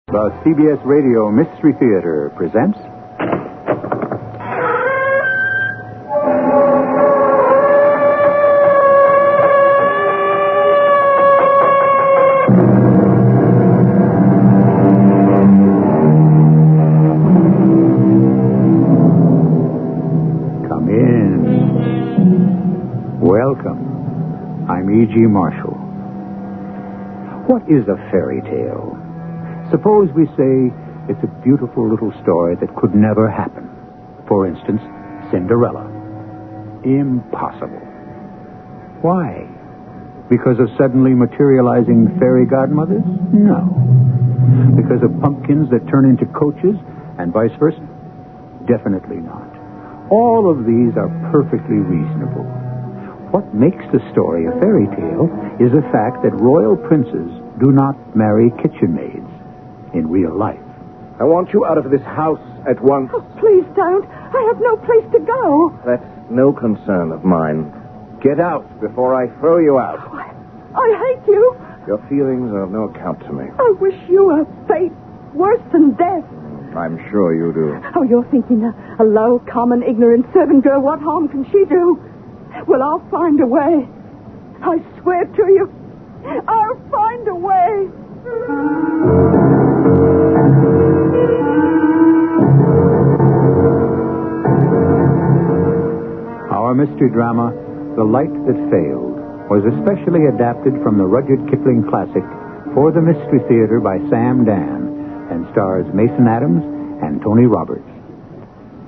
The CBS Radio Mystery Theater presents... Come in. Welcome. I'm E.G. Marshall. What is a fairy tale? Suppose we say it's a beautiful little story that could never happen. For instance, Cinderella. Impossible. Why? Because of suddenly materializing fairy godmothers? No. Because of pumpkins that turn into coaches and vice versa? Definitely not. All of these are perfectly reasonable. What makes the story a fairy tale is the fact that royal princes do not marry kitchen maids. In real life. I want you out of this house at once. Oh, please don't. I have no place to go. That's no concern of mine. Get out before I throw you out. Oh, I hate you. Your feelings are of no account to me. I wish you a fate worse than death. I'm sure you do. Oh, you're thinking a low, common, ignorant servant girl. What harm can she do? Well, I'll find a way. I swear to you, I'll find a way. Our mystery drama, The Light That Failed, was especially adapted from the Rudyard Kipling classic For the Mystery Theater by Sam Dan and stars Mason Adams and Tony Roberts.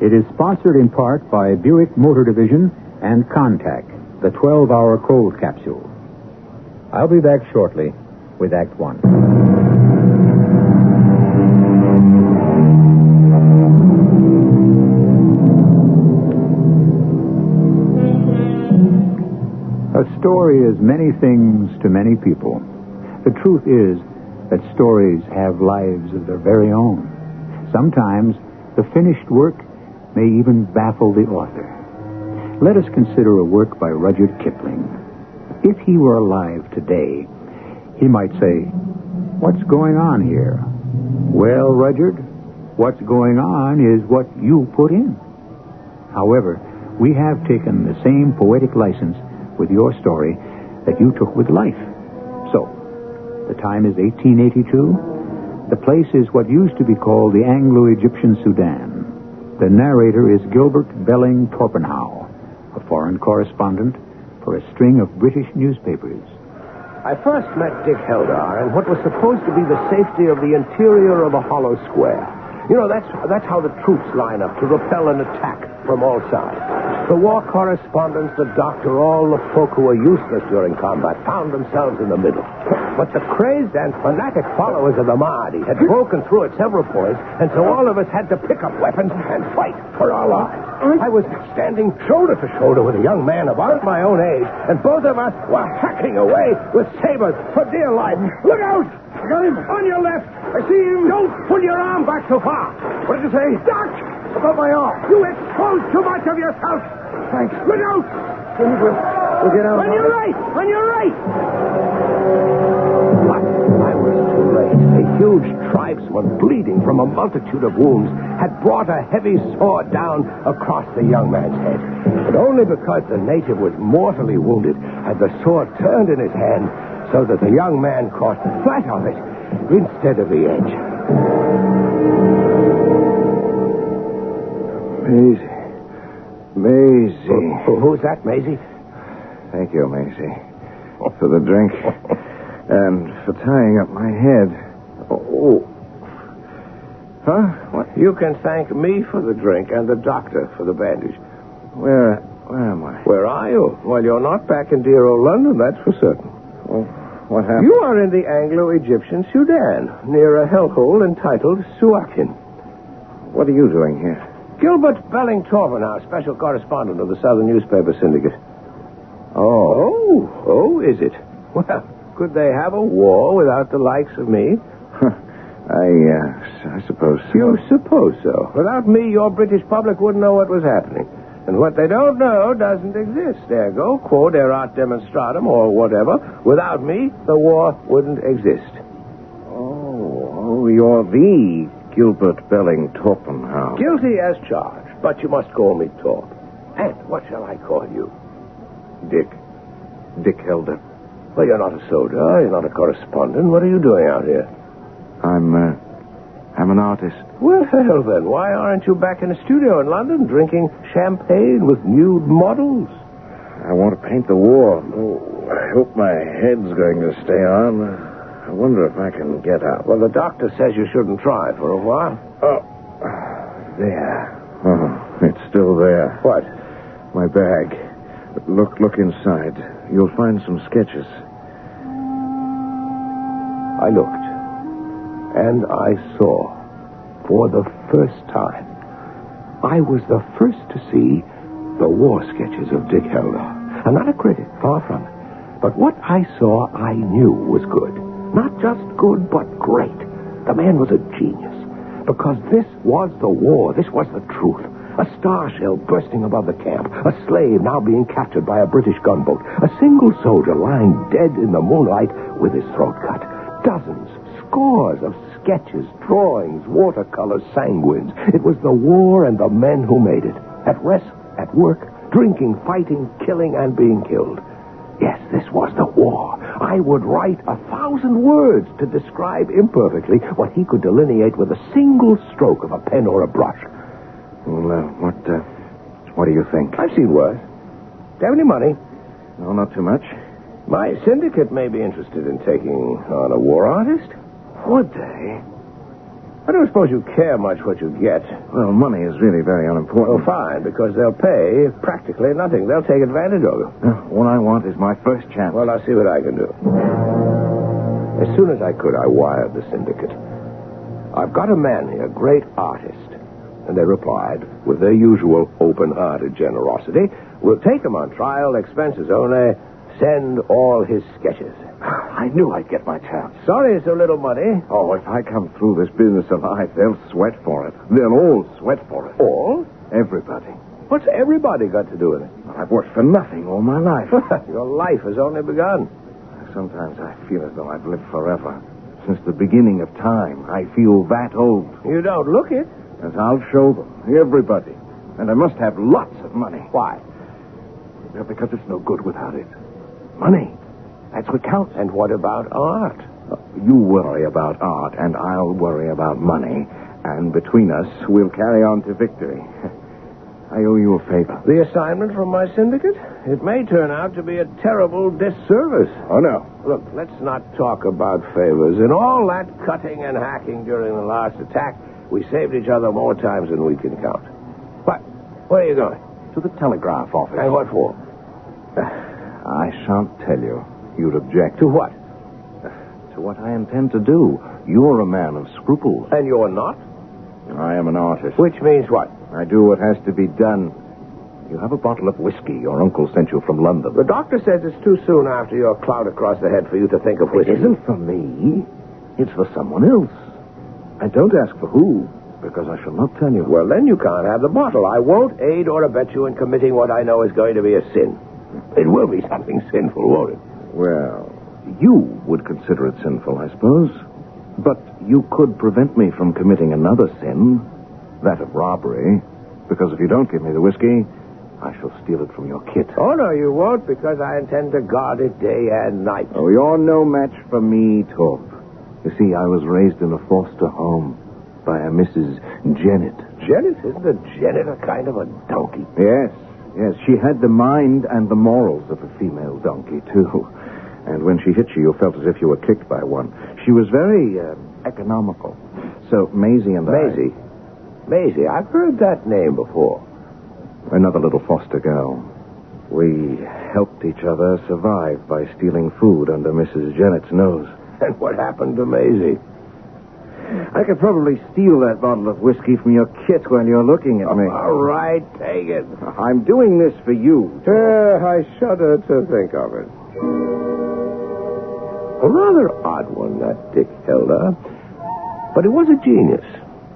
It is sponsored in part by Buick Motor Division and Contact, the 12-hour cold capsule. I'll be back shortly with Act One. A story is many things to many people. The truth is that stories have lives of their very own. Sometimes the finished work may even baffle the author. Let us consider a work by Rudyard Kipling. If he were alive today, he might say, "What's going on here?" Well, Rudyard, what's going on is what you put in. However, we have taken the same poetic license with your story that you took with life. So, the time is 1882. The place is what used to be called the Anglo-Egyptian Sudan. The narrator is Gilbert Torpenhau, a foreign correspondent for a string of British newspapers. I first met Dick Heldar in what was supposed to be the safety of the interior of a hollow square. You know, that's how the troops line up to repel an attack from all sides. The war correspondents, the doctor, all the folk who were useless during combat found themselves in the middle. But the crazed and fanatic followers of the Mahdi had broken through at several points, and so all of us had to pick up weapons and fight for our lives. I was standing shoulder to shoulder with a young man about my own age, and both of us were hacking away with sabers for dear life. Look out! I got him! On your left! I see him! Don't pull your arm back so far! What did you say? Duck! Above my arm! You exposed too much of yourself! Thanks. Look out! We'll get out. On your right! On your right! But I was too late. A huge tribesman, bleeding from a multitude of wounds, had brought a heavy sword down across the young man's head. But only because the native was mortally wounded had the sword turned in his hand so that the young man caught flat of it instead of the edge. Maisie. Who's that, Maisie? Thank you, Maisie, for the drink and for tying up my head. Oh. Huh? What? You can thank me for the drink and the doctor for the bandage. Where am I? Where are you? Well, you're not back in dear old London, that's for certain. Well, what happened? You are in the Anglo-Egyptian Sudan, near a hellhole entitled Suakin. What are you doing here? Gilbert Torpenhau, special correspondent of the Southern Newspaper Syndicate. Oh, is it? Well, could they have a war without the likes of me? I suppose so. You suppose so. Without me, your British public wouldn't know what was happening. And what they don't know doesn't exist. Ergo, quod erat demonstratum, or whatever. Without me, the war wouldn't exist. Oh, you're the Gilbert Torpenhau. Guilty as charged, but you must call me Torp. And what shall I call you? Dick Heldar. Well, you're not a soldier. You're not a correspondent. What are you doing out here? I'm an artist. Well, hell, then, why aren't you back in a studio in London drinking champagne with nude models? I want to paint the war. Oh, I hope my head's going to stay on. I wonder if I can get up. Well, the doctor says you shouldn't try for a while. Oh, there. Oh, it's still there. What? My bag. Look inside. You'll find some sketches. I looked, and I saw, for the first time, I was the first to see the war sketches of Dick Heldar. I'm not a critic, far from it. But what I saw, I knew was good. Not just good, but great. The man was a genius. Because this was the war. This was the truth. A star shell bursting above the camp. A slave now being captured by a British gunboat. A single soldier lying dead in the moonlight with his throat cut. Dozens, scores of sketches, drawings, watercolors, sanguines. It was the war and the men who made it. At rest, at work, drinking, fighting, killing, and being killed. Yes, this was the war. I would write 1,000 words to describe imperfectly what he could delineate with a single stroke of a pen or a brush. Well, what do you think? I've seen worse. Do you have any money? No, not too much. My syndicate may be interested in taking on a war artist. Would they? I don't suppose you care much what you get. Well, money is really very unimportant. Oh, fine, because they'll pay practically nothing. They'll take advantage of you. What I want is my first chance. Well, I'll see what I can do. As soon as I could, I wired the syndicate. I've got a man here, a great artist. And they replied, with their usual open-hearted generosity, we'll take him on trial, expenses only, send all his sketches. I knew I'd get my chance. Sorry it's a little money. Oh, if I come through this business alive, they'll sweat for it. They'll all sweat for it. All? Everybody. What's everybody got to do with it? I've worked for nothing all my life. Your life has only begun. Sometimes I feel as though I've lived forever. Since the beginning of time, I feel that old. You don't look it. As I'll show them, everybody. And I must have lots of money. Why? Because it's no good without it. Money. That's what counts. And what about art? You worry about art, and I'll worry about money. And between us, we'll carry on to victory. I owe you a favor. The assignment from my syndicate? It may turn out to be a terrible disservice. Oh, no. Look, let's not talk about favors. In all that cutting and hacking during the last attack, we saved each other more times than we can count. What? Where are you going? To the telegraph office. And what for? I shan't tell you. You'd object. To what? To what I intend to do. You're a man of scruples. And you're not? I am an artist. Which means what? I do what has to be done. You have a bottle of whiskey your uncle sent you from London. The doctor says it's too soon after your clout across the head for you to think of whiskey. It isn't for me. It's for someone else. I don't ask for who, because I shall not tell you. Well, then you can't have the bottle. I won't aid or abet you in committing what I know is going to be a sin. It will be something sinful, won't it? Well, you would consider it sinful, I suppose. But you could prevent me from committing another sin, that of robbery, because if you don't give me the whiskey, I shall steal it from your kit. Oh, no, you won't, because I intend to guard it day and night. Oh, you're no match for me, Torp. You see, I was raised in a foster home by a Mrs. Jennett. Jennett? Isn't a Jennett a kind of a donkey? Yes. She had the mind and the morals of a female donkey, too. And when she hit you, you felt as if you were kicked by one. She was very economical. So Maisie and Maisie, I've heard that name before. Another little foster girl. We helped each other survive by stealing food under Mrs. Jennett's nose. And what happened to Maisie? I could probably steal that bottle of whiskey from your kit while you're looking at me. All right, take it. I'm doing this for you. I shudder to think of it. A rather odd one, that Dick Heldar. But he was a genius.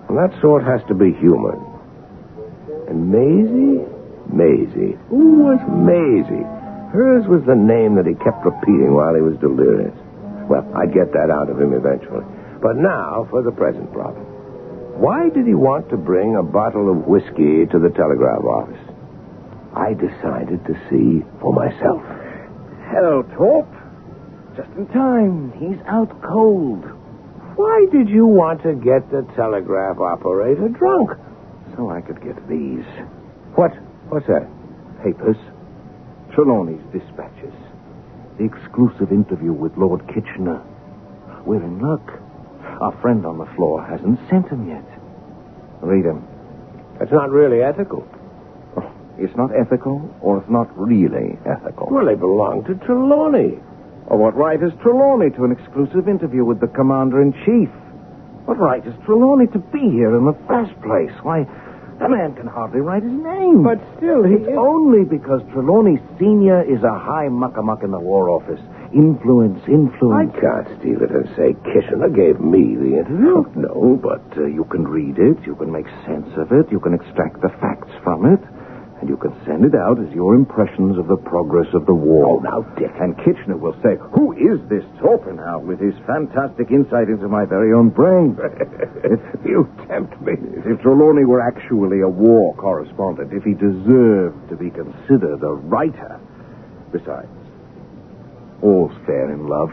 And that sort has to be human. And Maisie. Who was Maisie? Hers was the name that he kept repeating while he was delirious. Well, I'd get that out of him eventually. But now for the present problem. Why did he want to bring a bottle of whiskey to the telegraph office? I decided to see for myself. Hello, Torp. Just in time. He's out cold. Why did you want to get the telegraph operator drunk? So I could get these What's that? papers. Trelawney's dispatches. The exclusive interview with Lord Kitchener. We're in luck. Our friend on the floor hasn't sent him yet. Read him. That's not really ethical. It's not ethical, or it's not really ethical. Well, they belong to Trelawney. Or what right is Trelawney to an exclusive interview with the Commander-in-Chief? What right is Trelawney to be here in the first place? Why, the man can hardly write his name. But still, It's only because Trelawney Sr. is a high muck-a-muck in the War Office. Influence. I can't steal it and say Kitchener gave me the interview. No, but you can read it, you can make sense of it, you can extract the facts from it, and you can send it out as your impressions of the progress of the war. Oh, now, Dick. And Kitchener will say, who is this Torpenhau with his fantastic insight into my very own brain? You tempt me. If Trelawney were actually a war correspondent, if he deserved to be considered a writer. Besides, all's fair in love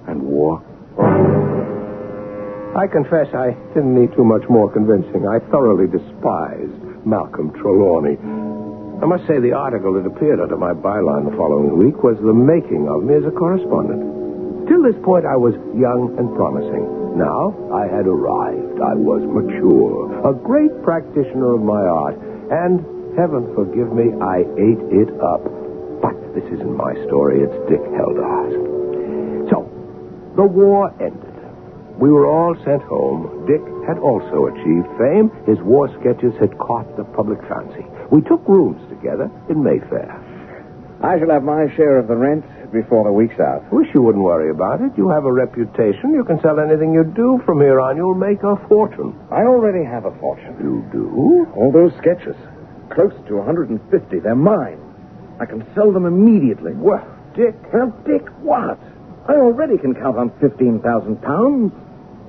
and war. I confess I didn't need too much more convincing. I thoroughly despised Malcolm Trelawney. I must say the article that appeared under my byline the following week was the making of me as a correspondent. Till this point, I was young and promising. Now, I had arrived. I was mature, a great practitioner of my art, and, heaven forgive me, I ate it up. But this isn't my story, it's Dick Heldar's. So, the war ended. We were all sent home. Dick had also achieved fame. His war sketches had caught the public fancy. We took rooms together in Mayfair. I shall have my share of the rent before the week's out. Wish you wouldn't worry about it. You have a reputation. You can sell anything you do from here on. You'll make a fortune. I already have a fortune. You do? All those sketches. Close to 150. They're mine. I can sell them immediately. Well, Dick. Now, Dick, what? I already can count on 15,000 pounds.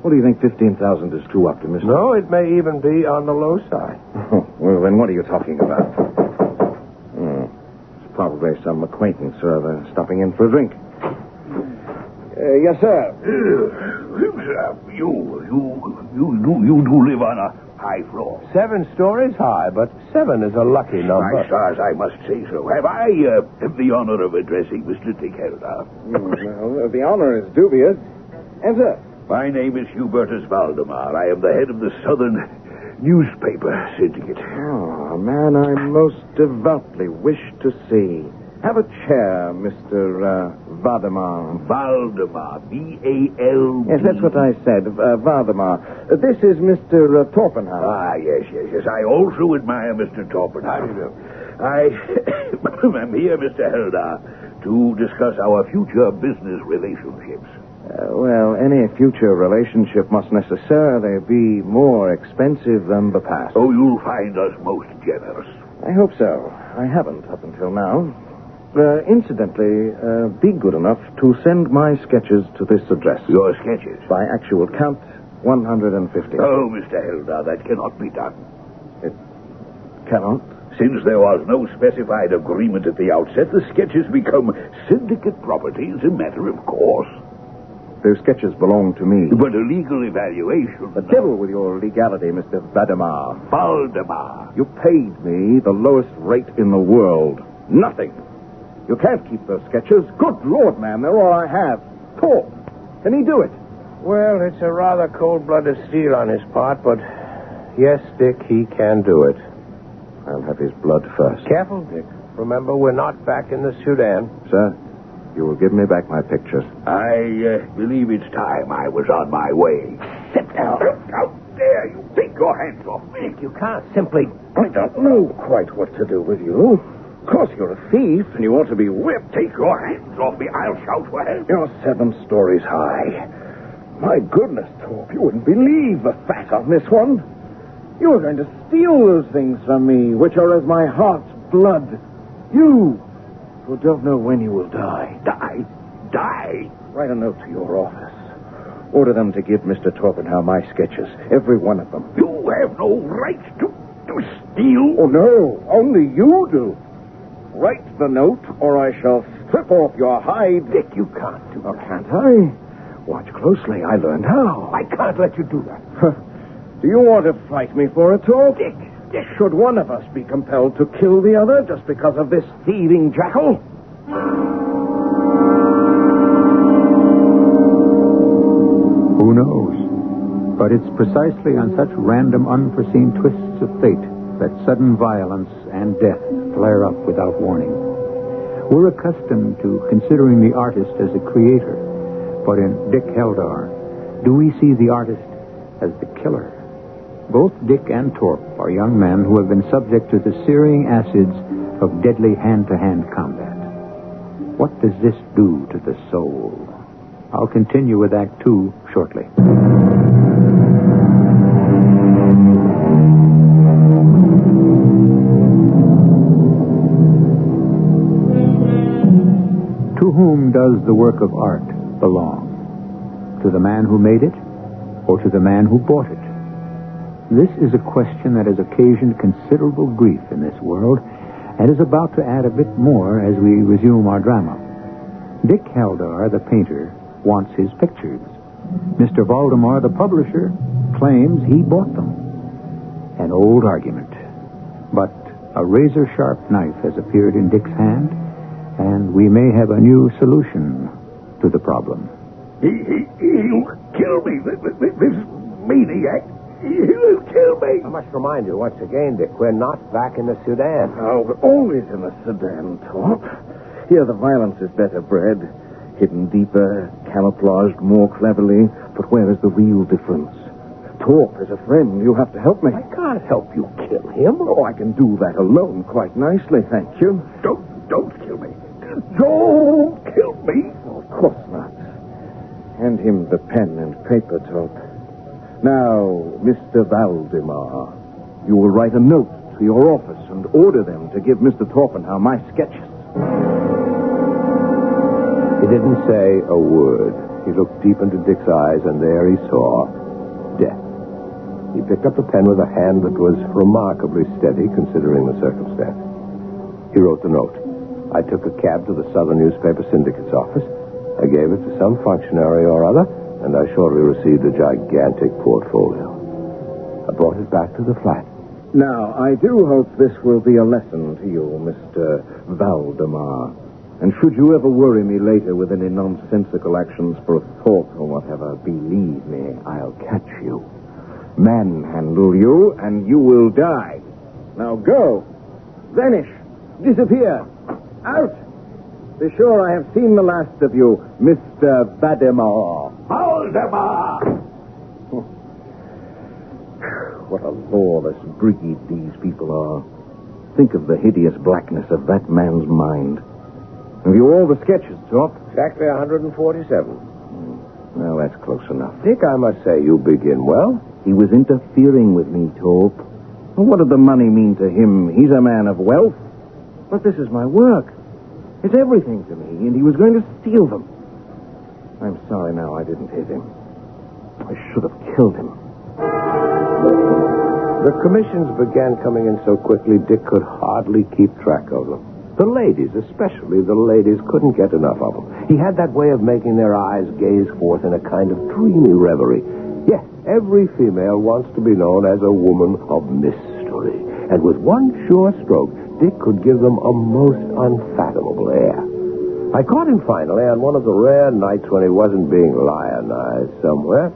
What do you think 15,000 is too optimistic? No, it may even be on the low side. Oh, well, then what are you talking about? It's probably some acquaintance or other stopping in for a drink. Yes, sir. You do live on a high floor. 7 stories high, but 7 is a lucky number. My stars, I must say so. Have I the honor of addressing Mr. Dick Heldar? Well, the honor is dubious. Enter. My name is Hubertus Valdemar. I am the head of the Southern Newspaper Syndicate. Oh, a man I most devoutly wish to see. Have a chair, Mr. Valdemar. Valdemar. V-A-L-D. Yes, that's what I said. Valdemar. This is Mr. Torpenhau. Ah, yes. I also admire Mr. Torpenhau. I am here, Mr. Heldar, to discuss our future business relationships. Well, any future relationship must necessarily be more expensive than the past. Oh, you'll find us most generous. I hope so. I haven't up until now. Incidentally, be good enough to send my sketches to this address. Your sketches? By actual count, 150. Oh, Mr. Heldar, that cannot be done. It cannot? Since there was no specified agreement at the outset, the sketches become syndicate property as a matter of course. Those sketches belong to me. But a legal evaluation... The devil with your legality, Mr. Valdemar. Valdemar. You paid me the lowest rate in the world. Nothing. You can't keep those sketches. Good Lord, man, they're all I have. Talk. Can he do it? Well, it's a rather cold-blooded steal on his part, but yes, Dick, he can do it. I'll have his blood first. Careful, Dick. Remember, we're not back in the Sudan. Sir, you will give me back my pictures. I believe it's time I was on my way. Sit down. How dare you take your hands off me? Dick, you can't simply... I don't know quite what to do with you. Of course, you're a thief, and you ought to be whipped. Take your hands off me. I'll shout for help. You're 7 stories high. My goodness, Torp, you wouldn't believe the fat on this one. You were going to steal those things from me, which are as my heart's blood. You, who don't know when you will die. Die? Write a note to your office. Order them to give Mr. Torpenhau my sketches. Every one of them. You have no right to steal. Oh, no. Only you do. Write the note, or I shall strip off your hide. Dick, you can't do that. Oh, can't I? Watch closely. I learned how. I can't let you do that. Do you want to fight me for it, all? Dick. Should one of us be compelled to kill the other just because of this thieving jackal? Who knows? But it's precisely on such random, unforeseen twists of fate that sudden violence and death flare up without warning. We're accustomed to considering the artist as a creator, but in Dick Heldar, do we see the artist as the killer? Both Dick and Torp are young men who have been subject to the searing acids of deadly hand-to-hand combat. What does this do to the soul? I'll continue with Act 2 shortly. To whom does the work of art belong? To the man who made it, or to the man who bought it? This is a question that has occasioned considerable grief in this world and is about to add a bit more as we resume our drama. Dick Heldar, the painter, wants his pictures. Mr. Valdemar, the publisher, claims he bought them. An old argument. But a razor-sharp knife has appeared in Dick's hand, and we may have a new solution to the problem. He'll kill me, this maniac. He'll kill me. I must remind you once again, Dick, we're not back in the Sudan. Oh, we're always in the Sudan, Torp. Here the violence is better bred, hidden deeper, camouflaged more cleverly. But where is the real difference? Torp is a friend. You have to help me. I can't help you kill him. Oh, I can do that alone quite nicely, thank you. Don't kill me. Don't kill me. Oh, of course not. Hand him the pen and paper, Torp. Now, Mr. Valdemar, you will write a note to your office and order them to give Mr. Torpenhau my sketches. He didn't say a word. He looked deep into Dick's eyes, and there he saw death. He picked up the pen with a hand that was remarkably steady, considering the circumstance. He wrote the note. I took a cab to the Southern Newspaper Syndicate's office. I gave it to some functionary or other, and I shortly received a gigantic portfolio. I brought it back to the flat. Now, I do hope this will be a lesson to you, Mr. Valdemar. And should you ever worry me later with any nonsensical actions for a thought or whatever, believe me, I'll catch you, manhandle you, and you will die. Now go. Vanish. Disappear. Out. Be sure I have seen the last of you, Mr. Valdemar. Valdemar! What a lawless breed these people are. Think of the hideous blackness of that man's mind. Have you all the sketches, Torp? Exactly 147. Well, that's close enough. Dick, I must say you begin well. He was interfering with me, Torp. Well, what did the money mean to him? He's a man of wealth. But this is my work. It's everything to me, and he was going to steal them. I'm sorry now I didn't hit him. I should have killed him. The commissions began coming in so quickly, Dick could hardly keep track of them. The ladies, especially the ladies, couldn't get enough of him. He had that way of making their eyes gaze forth in a kind of dreamy reverie. Yes, every female wants to be known as a woman of mystery. And with one sure stroke, Dick could give them a most unfathomable air. I caught him finally on one of the rare nights when he wasn't being lionized somewhere.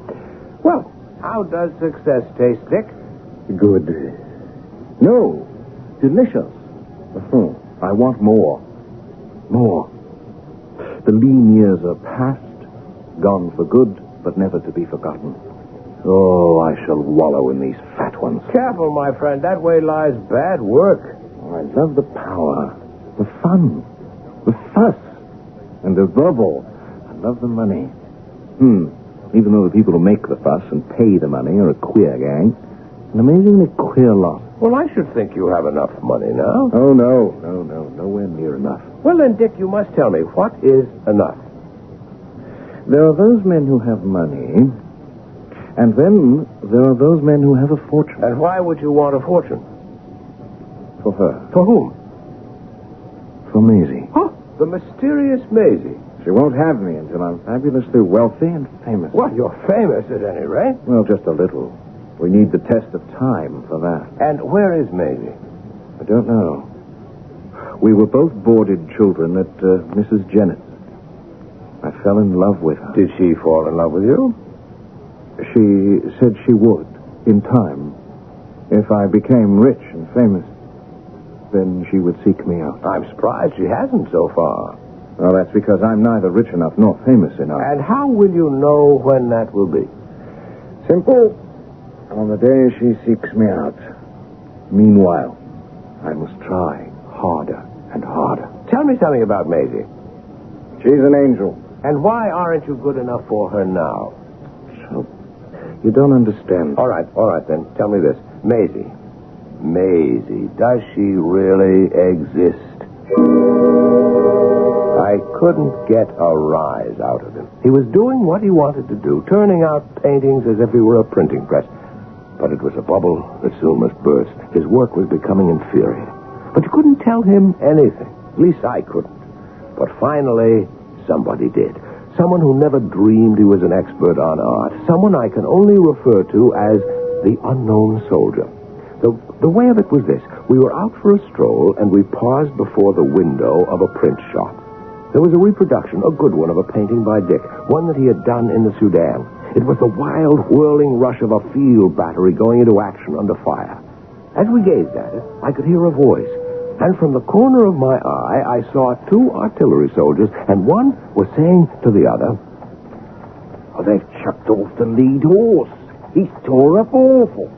Well, how does success taste, Dick? Good. No, delicious. I want more. More. The lean years are past, gone for good, but never to be forgotten. Oh, I shall wallow in these fat ones. Careful, my friend. That way lies bad work. Oh, I love the power, the fun, the fuss, and above all, I love the money. Even though the people who make the fuss and pay the money are a queer gang. An amazingly queer lot. Well, I should think you have enough money now. Oh, no, nowhere near enough. Well, then, Dick, you must tell me, what is enough? There are those men who have money, and then there are those men who have a fortune. And why would you want a fortune? For her. For whom? For Maisie. Huh? The mysterious Maisie. She won't have me until I'm fabulously wealthy and famous. Well, you're famous at any rate. Well, just a little. We need the test of time for that. And where is Maisie? I don't know. We were both boarded children at Mrs. Jennett's. I fell in love with her. Did she fall in love with you? She said she would, in time. If I became rich and famous, then she would seek me out. I'm surprised she hasn't so far. Well, that's because I'm neither rich enough nor famous enough. And how will you know when that will be? Simple. On the day she seeks me out. Meanwhile, I must try harder and harder. Tell me something about Maisie. She's an angel. And why aren't you good enough for her now? So, you don't understand. All right then. Tell me this. Maisie, does she really exist? I couldn't get a rise out of him. He was doing what he wanted to do, turning out paintings as if he were a printing press. But it was a bubble that soon must burst. His work was becoming inferior. But you couldn't tell him anything. At least I couldn't. But finally, somebody did. Someone who never dreamed he was an expert on art. Someone I can only refer to as the unknown soldier. The way of it was this. We were out for a stroll, and we paused before the window of a print shop. There was a reproduction, a good one, of a painting by Dick, one that he had done in the Sudan. It was the wild, whirling rush of a field battery going into action under fire. As we gazed at it, I could hear a voice. And from the corner of my eye, I saw two artillery soldiers, and one was saying to the other, "Oh, they've chucked off the lead horse. He's tore up awful.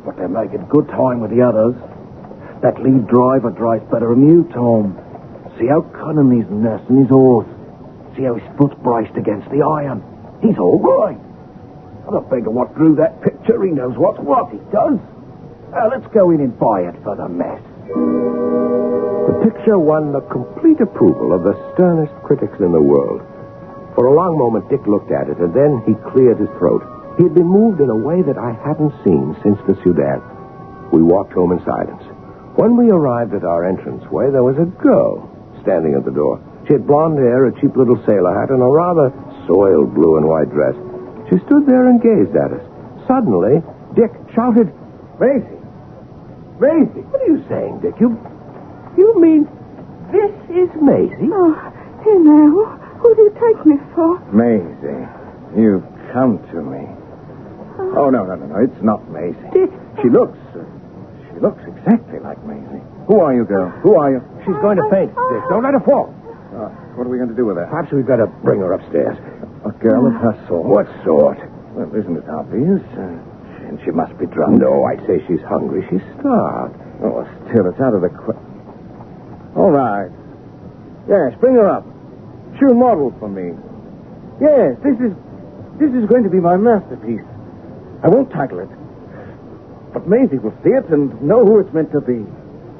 But they're making good time with the others. That lead driver drives better than you, Tom. See how cunning he's nursing his horse. See how his foot's braced against the iron. He's all right. And I beggar what drew that picture, he knows what's what, he does. Let's go in and buy it for the mess." The picture won the complete approval of the sternest critics in the world. For a long moment, Dick looked at it, and then he cleared his throat. He had been moved in a way that I hadn't seen since the Sudan. We walked home in silence. When we arrived at our entranceway, there was a girl standing at the door. She had blonde hair, a cheap little sailor hat, and a rather soiled blue and white dress. She stood there and gazed at us. Suddenly, Dick shouted, "Maisie! Maisie! What are you saying, Dick? You mean this is Maisie?" Oh, here now. Who do you take me for? Maisie, you've come to me. Oh, no. It's not Maisie. Dick. She looks exactly like Maisie. Who are you, girl? Who are you? She's going to faint, Dick. Don't let her fall. What are we going to do with her? Perhaps we'd better bring her upstairs. A girl of her sort. What sort? Well, isn't it obvious? And she must be drunk. No, I'd say she's hungry. She's starved. Oh, still, it's out of the question. All right. Yes, bring her up. She'll model for me. Yes, this is going to be my masterpiece. I won't title it. But Maisie will see it and know who it's meant to be.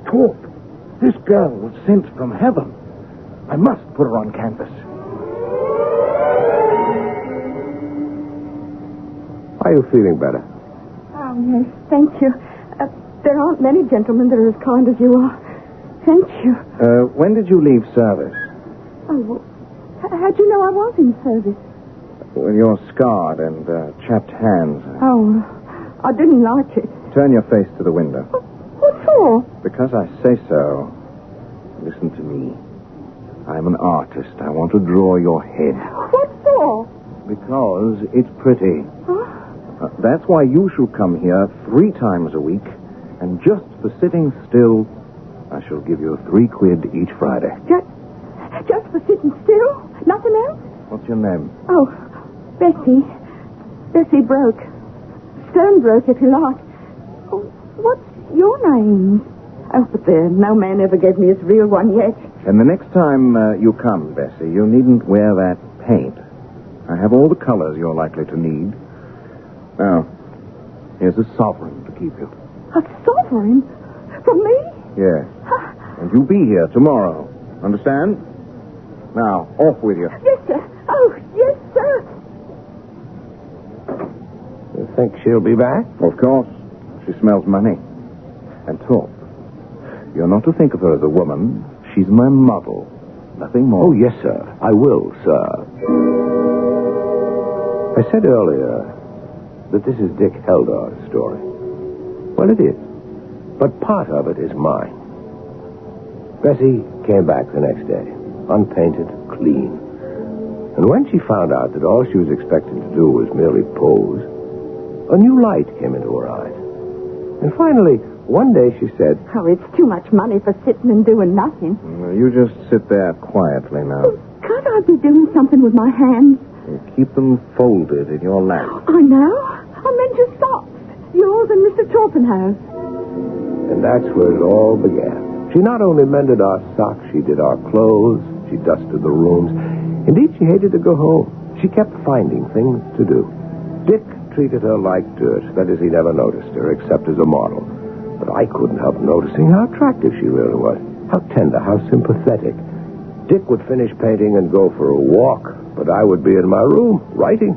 Torp, this girl was sent from heaven. I must put her on canvas. Are you feeling better? Oh, yes, thank you. There aren't many gentlemen that are as kind as you are. Thank you. When did you leave service? Oh, well, how'd you know I was in service? With your scarred and chapped hands. Oh, I didn't like it. Turn your face to the window. What for? Because I say so. Listen to me. I'm an artist. I want to draw your head. What for? Because it's pretty. Huh? That's why you shall come here 3 times a week, and just for sitting still, I shall give you 3 quid each Friday. Just for sitting still? Nothing else? What's your name? Oh, Bessie. Bessie Broke. Sternbroke, if you like. Oh, what's your name? Oh, but there, no man ever gave me his real one yet. And the next time you come, Bessie, you needn't wear that paint. I have all the colors you're likely to need. Now, here's a sovereign to keep you. A sovereign? From me? Yes. And you'll be here tomorrow. Understand? Now, off with you. Yes, sir. Oh, yes, think she'll be back? Of course. She smells money. And Torp, you're not to think of her as a woman. She's my model. Nothing more. Oh, yes, sir. I will, sir. I said earlier that this is Dick Heldar's story. Well, it is. But part of it is mine. Bessie came back the next day, unpainted, clean. And when she found out that all she was expected to do was merely pose, a new light came into her eyes. And finally, one day she said, Oh, it's too much money for sitting and doing nothing. You just sit there quietly now. Can't I be doing something with my hands? You keep them folded in your lap. I know. I meant your socks. Yours and Mr. Torpenhau's. and that's where it all began. She not only mended our socks, she did our clothes, she dusted the rooms. Indeed, she hated to go home. She kept finding things to do. Dick treated her like dirt. That is, he never noticed her, except as a model. But I couldn't help noticing how attractive she really was. How tender, how sympathetic. Dick would finish painting and go for a walk, but I would be in my room, writing.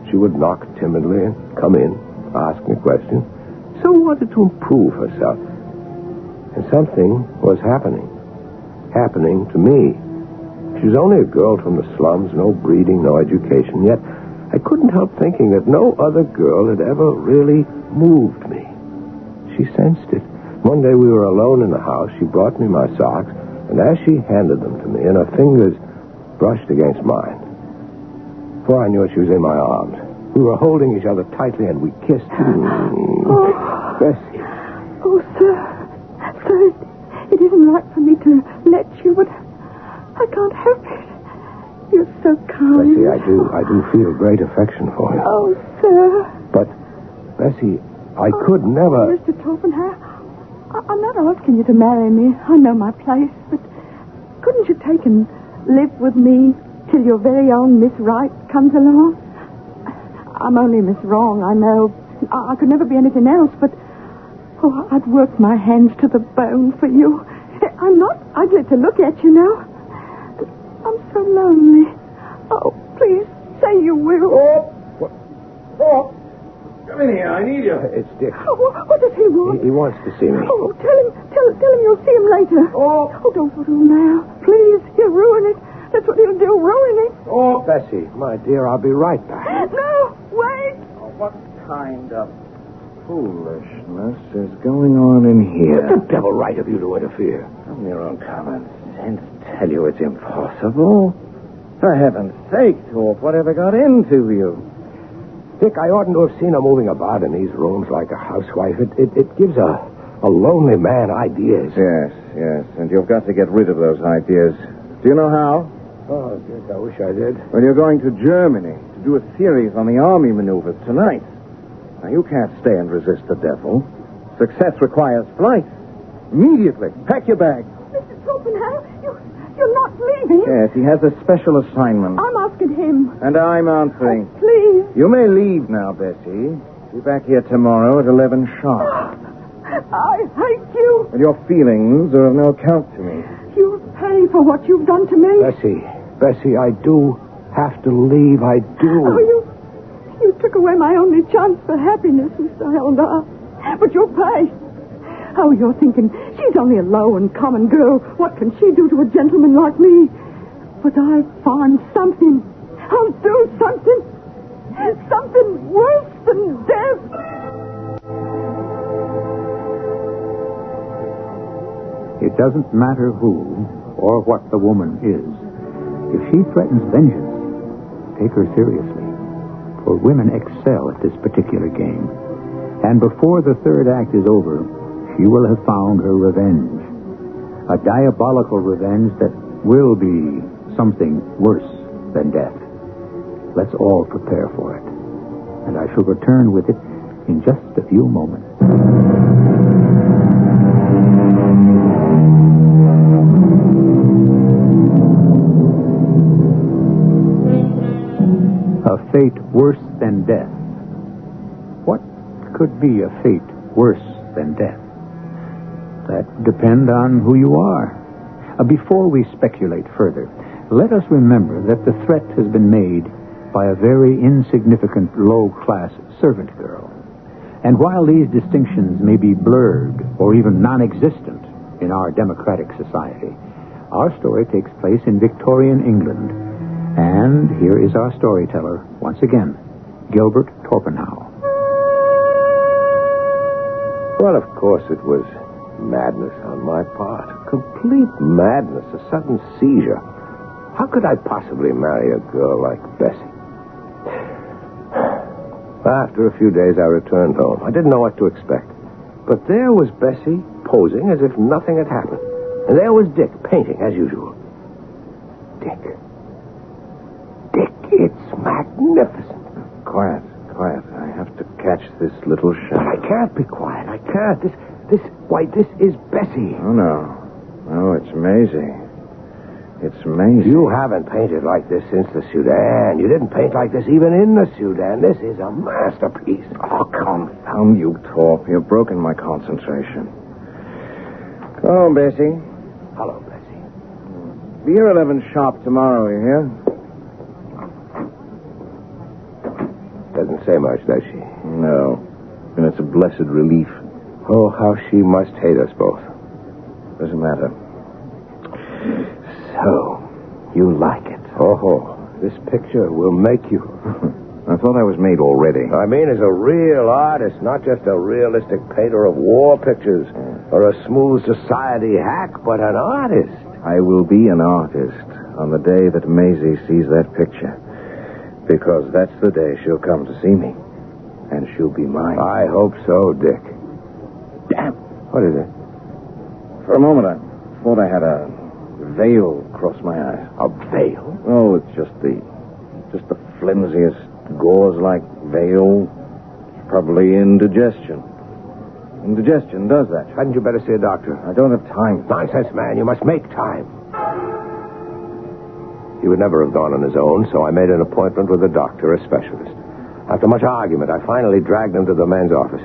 She would knock timidly and come in, ask me questions. So wanted to improve herself. And something was happening. Happening to me. She was only a girl from the slums, no breeding, no education, yet I couldn't help thinking that no other girl had ever really moved me. She sensed it. One day we were alone in the house. She brought me my socks, and as she handed them to me, and her fingers brushed against mine, before I knew it, she was in my arms. We were holding each other tightly, and we kissed. Oh. Bessie. Oh, sir. Sir, it isn't right for me to let you, but I can't help it. You're so kind. Bessie, I do feel great affection for you. Oh, sir. But, Bessie, I could never... Mr. Torpenhau, I'm not asking you to marry me. I know my place, but couldn't you take and live with me till your very own Miss Right comes along? I'm only Miss Wrong, I know. I could never be anything else, but... Oh, I'd work my hands to the bone for you. I'm not ugly to look at, you know. I'm so lonely. Oh, please, say you will. Oh! Come in here, I need you. It's Dick. Oh, what does he want? He wants to see me. Oh, tell him you'll see him later. Oh! Oh, don't go to him now. Please, he'll ruin it. That's what he'll do, ruin it. Oh, Bessie, my dear, I'll be right back. No, wait. Oh, what kind of foolishness is going on in here? What the devil right of you to interfere? From your own common sense, tell you it's impossible. For heaven's sake, Torp, whatever got into you? Dick, I oughtn't to have seen her moving about in these rooms like a housewife. It gives a lonely man ideas. Yes, and you've got to get rid of those ideas. Do you know how? Oh, Dick, I wish I did. Well, you're going to Germany to do a series on the army maneuvers tonight. Now, you can't stay and resist the devil. Success requires flight. Immediately. Pack your bag. Mr. Torpenhau, you're not leaving. Yes, he has a special assignment. I'm asking him. And I'm answering. Oh, please. You may leave now, Bessie. Be back here tomorrow at 11 sharp. I hate you. And your feelings are of no account to me. You'll pay for what you've done to me. Bessie, I do have to leave. I do. Oh, you took away my only chance for happiness, Mr. Heldar. But you'll pay. Oh, you're thinking, she's only a low and common girl. What can she do to a gentleman like me? But I'll find something. I'll do something. Something worse than death. It doesn't matter who or what the woman is. If she threatens vengeance, take her seriously. For women excel at this particular game. And before the third act is over, she will have found her revenge. A diabolical revenge that will be something worse than death. Let's all prepare for it. And I shall return with it in just a few moments. A fate worse than death. What could be a fate worse than death? That depends on who you are. Before we speculate further, let us remember that the threat has been made by a very insignificant low-class servant girl. And while these distinctions may be blurred or even non-existent in our democratic society, our story takes place in Victorian England. And here is our storyteller, once again, Gilbert Torpenhau. Well, of course it was madness on my part. Complete madness, a sudden seizure. How could I possibly marry a girl like Bessie? After a few days, I returned home. I didn't know what to expect. But there was Bessie posing as if nothing had happened. And there was Dick painting as usual. Dick, it's magnificent. Quiet. I have to catch this little shot. But I can't be quiet. I can't. This is Bessie. Oh, no. No, it's Maisie. It's Maisie. You haven't painted like this since the Sudan. You didn't paint like this even in the Sudan. This is a masterpiece. Oh, confound you, Torp. You've broken my concentration. Oh, Bessie. Hello, Bessie. Be here 11 sharp tomorrow, you hear? Doesn't say much, does she? No. And it's a blessed relief. Oh, how she must hate us both. Doesn't matter. So, you like it? Oh, this picture will make you. I thought I was made already. I mean, as a real artist, not just a realistic painter of war pictures or a smooth society hack, but an artist. I will be an artist on the day that Maisie sees that picture. Because that's the day she'll come to see me. And she'll be mine. I hope so, Dick. Damn. What is it? For a moment, I thought I had a veil across my eyes. A veil? Oh, it's just the flimsiest gauze-like veil. Probably indigestion. Indigestion does that. Hadn't you better see a doctor? I don't have time. Nonsense, man. You must make time. He would never have gone on his own, so I made an appointment with a doctor, a specialist. After much argument, I finally dragged him to the men's office.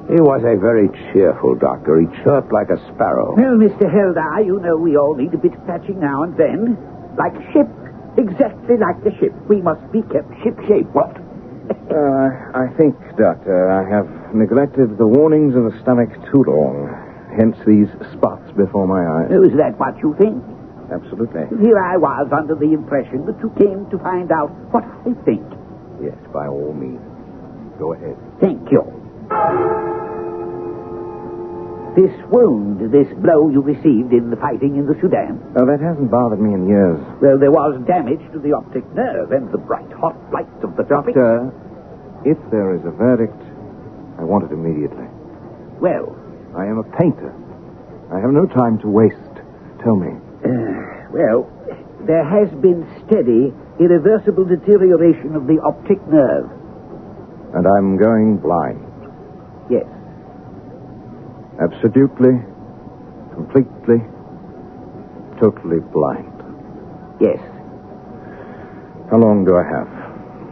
He was a very cheerful doctor. He chirped like a sparrow. Well, Mr. Heldar, you know we all need a bit of patching now and then. Like a ship. Exactly like the ship. We must be kept ship-shape. What? I think, Doctor, I have neglected the warnings of the stomach too long. Hence these spots before my eyes. Oh, is that what you think? Absolutely. Here I was under the impression that you came to find out what I think. Yes, by all means. Go ahead. Thank you. This wound, this blow you received in the fighting in the Sudan. Oh, that hasn't bothered me in years. Well, there was damage to the optic nerve and the bright, hot light of the tropics. Doctor, if there is a verdict, I want it immediately. Well, I am a painter. I have no time to waste. Tell me. Well, there has been steady, irreversible deterioration of the optic nerve. And I'm going blind. Yes. Absolutely, completely, totally blind. Yes. How long do I have?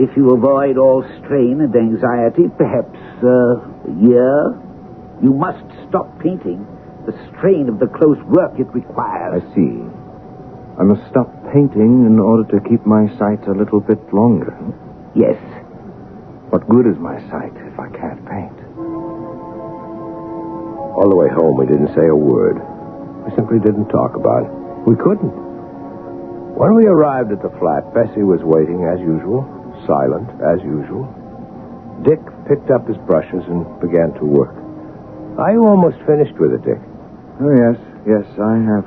If you avoid all strain and anxiety, perhaps a year. You must stop painting. The strain of the close work it requires. I see. I must stop painting in order to keep my sight a little bit longer. Yes. What good is my sight if I can't paint? All the way home, we didn't say a word. We simply didn't talk about it. We couldn't. When we arrived at the flat, Bessie was waiting as usual, silent as usual. Dick picked up his brushes and began to work. Are you almost finished with it, Dick? Oh, yes, I have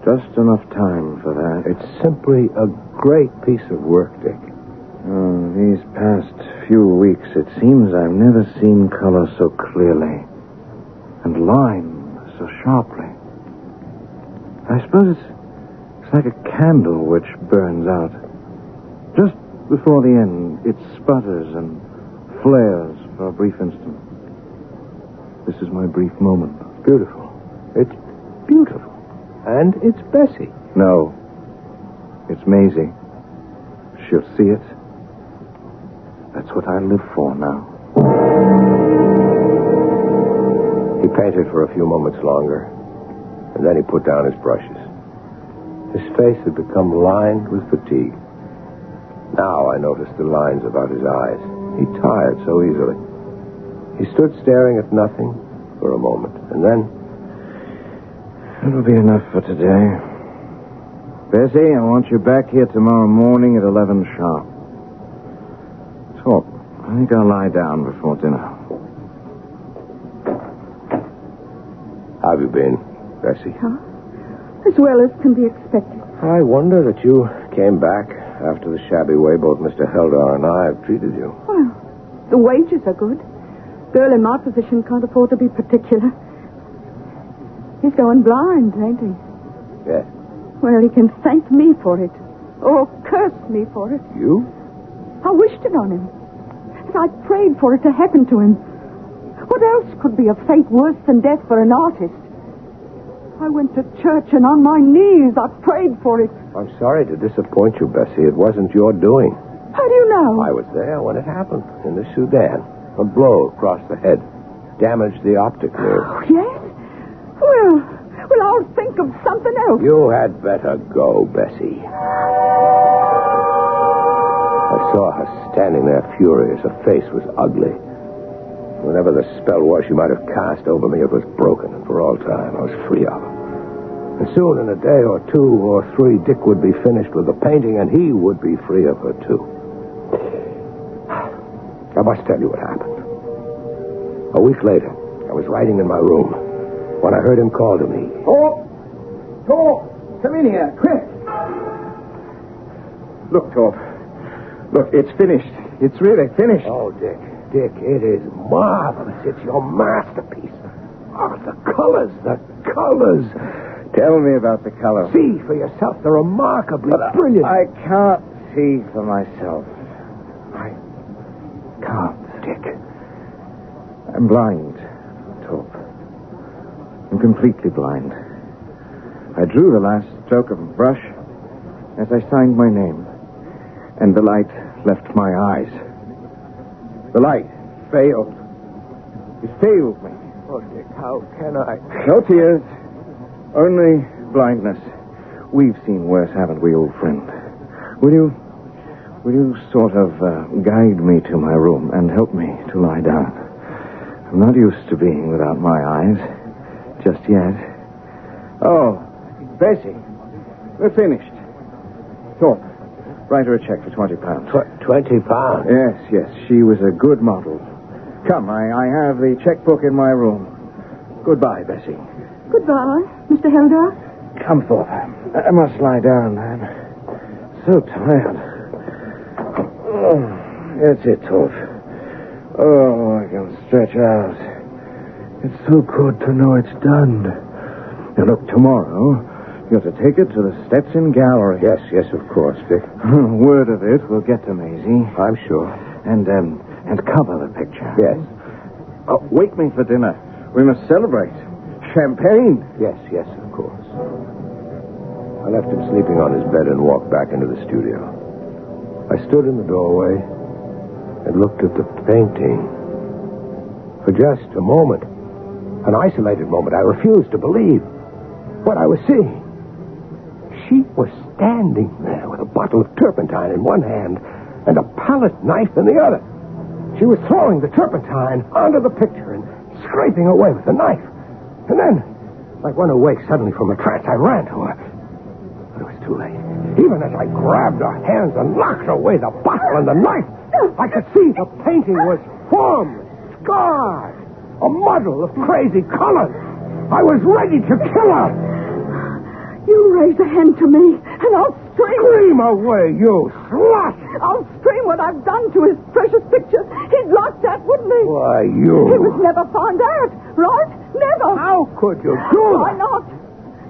just enough time for that. It's simply a great piece of work, Dick. Oh, these past few weeks, it seems I've never seen color so clearly. And line so sharply. I suppose it's like a candle which burns out. Just before the end, it sputters and flares for a brief instant. This is my brief moment. Beautiful. It's beautiful. And it's Bessie. No. It's Maisie. She'll see it. That's what I live for now. He painted for a few moments longer, and then he put down his brushes. His face had become lined with fatigue. Now I noticed the lines about his eyes. He tired so easily. He stood staring at nothing for a moment, and then... It'll be enough for today. Bessie, I want you back here tomorrow morning at 11 sharp. Talk. I think I'll lie down before dinner. How have you been, Bessie? Huh? As well as can be expected. I wonder that you came back after the shabby way both Mr. Heldar and I have treated you. Well, the wages are good. Girl in my position can't afford to be particular. He's going blind, ain't he? Yes. Well, he can thank me for it. Or curse me for it. You? I wished it on him. And I prayed for it to happen to him. What else could be a fate worse than death for an artist? I went to church and on my knees I prayed for it. I'm sorry to disappoint you, Bessie. It wasn't your doing. How do you know? I was there when it happened, in the Sudan. A blow across the head. Damaged the optic nerve. Oh, yes? Well, I'll think of something else. You had better go, Bessie. I saw her standing there furious. Her face was ugly. Whatever the spell was she might have cast over me, it was broken, and for all time I was free of her. And soon, in a day or 2 or 3, Dick would be finished with the painting, and he would be free of her, too. I must tell you what happened. A week later, I was writing in my room when I heard him call to me. Torp! Come in here, quick! Look, Torp. Look, it's finished. It's really finished. Oh, Dick, it is marvelous. It's your masterpiece. Oh, the colors. Tell me about the color. See for yourself. They're remarkably brilliant. I can't see for myself. I can't. Dick. I'm blind, Torp. I'm completely blind. I drew the last stroke of a brush as I signed my name, and the light left my eyes. The light failed. It failed me. Oh, Dick, how can I? No tears. Only blindness. We've seen worse, haven't we, old friend? Will you sort of guide me to my room and help me to lie down? I'm not used to being without my eyes. Just yet. Oh, Bessie. We're finished. Thorpe, write her a check for £20. £20? Yes. She was a good model. Come, I have the checkbook in my room. Goodbye, Bessie. Goodbye, Mr. Heldar. Come, Thorpe. I must lie down. I'm so tired. Oh, that's it, Thorpe. Oh, I can stretch out. It's so good to know it's done. Now, look, tomorrow, you're to take it to the Stetson Gallery. Yes, of course, Dick. Word of it will get to Maisie. I'm sure. And cover the picture. Yes. Oh, wake me for dinner. We must celebrate. Champagne. Yes, of course. I left him sleeping on his bed and walked back into the studio. I stood in the doorway and looked at the painting. For just a moment, an isolated moment, I refused to believe what I was seeing. She was standing there with a bottle of turpentine in one hand and a palette knife in the other. She was throwing the turpentine onto the picture and scraping away with the knife. And then, like one awake suddenly from a trance, I ran to her. But it was too late. Even as I grabbed her hands and knocked away the bottle and the knife, I could see the painting was formed, scarred, a muddle of crazy colors. I was ready to kill her. You raise a hand to me, and I'll scream. Scream away, you slut! I'll scream what I've done to his precious picture. He'd like that, wouldn't he? Why, you... He was never found out, right? Never. How could you do Why that? not?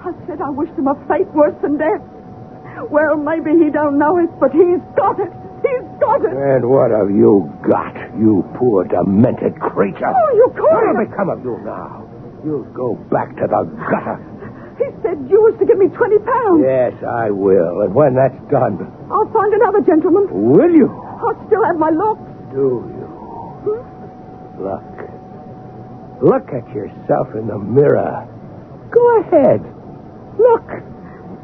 I said I wished him a fate worse than death. Well, maybe he don't know it, but he's got it. He's got it. And what have you got, you poor demented creature? Oh, you What'll can't. become of you now? You'll go back to the gutter. He said you was to give me £20. Yes, I will. And when that's done... I'll find another gentleman. Will you? I'll still have my looks. Do you? Look at yourself in the mirror. Go ahead. Look.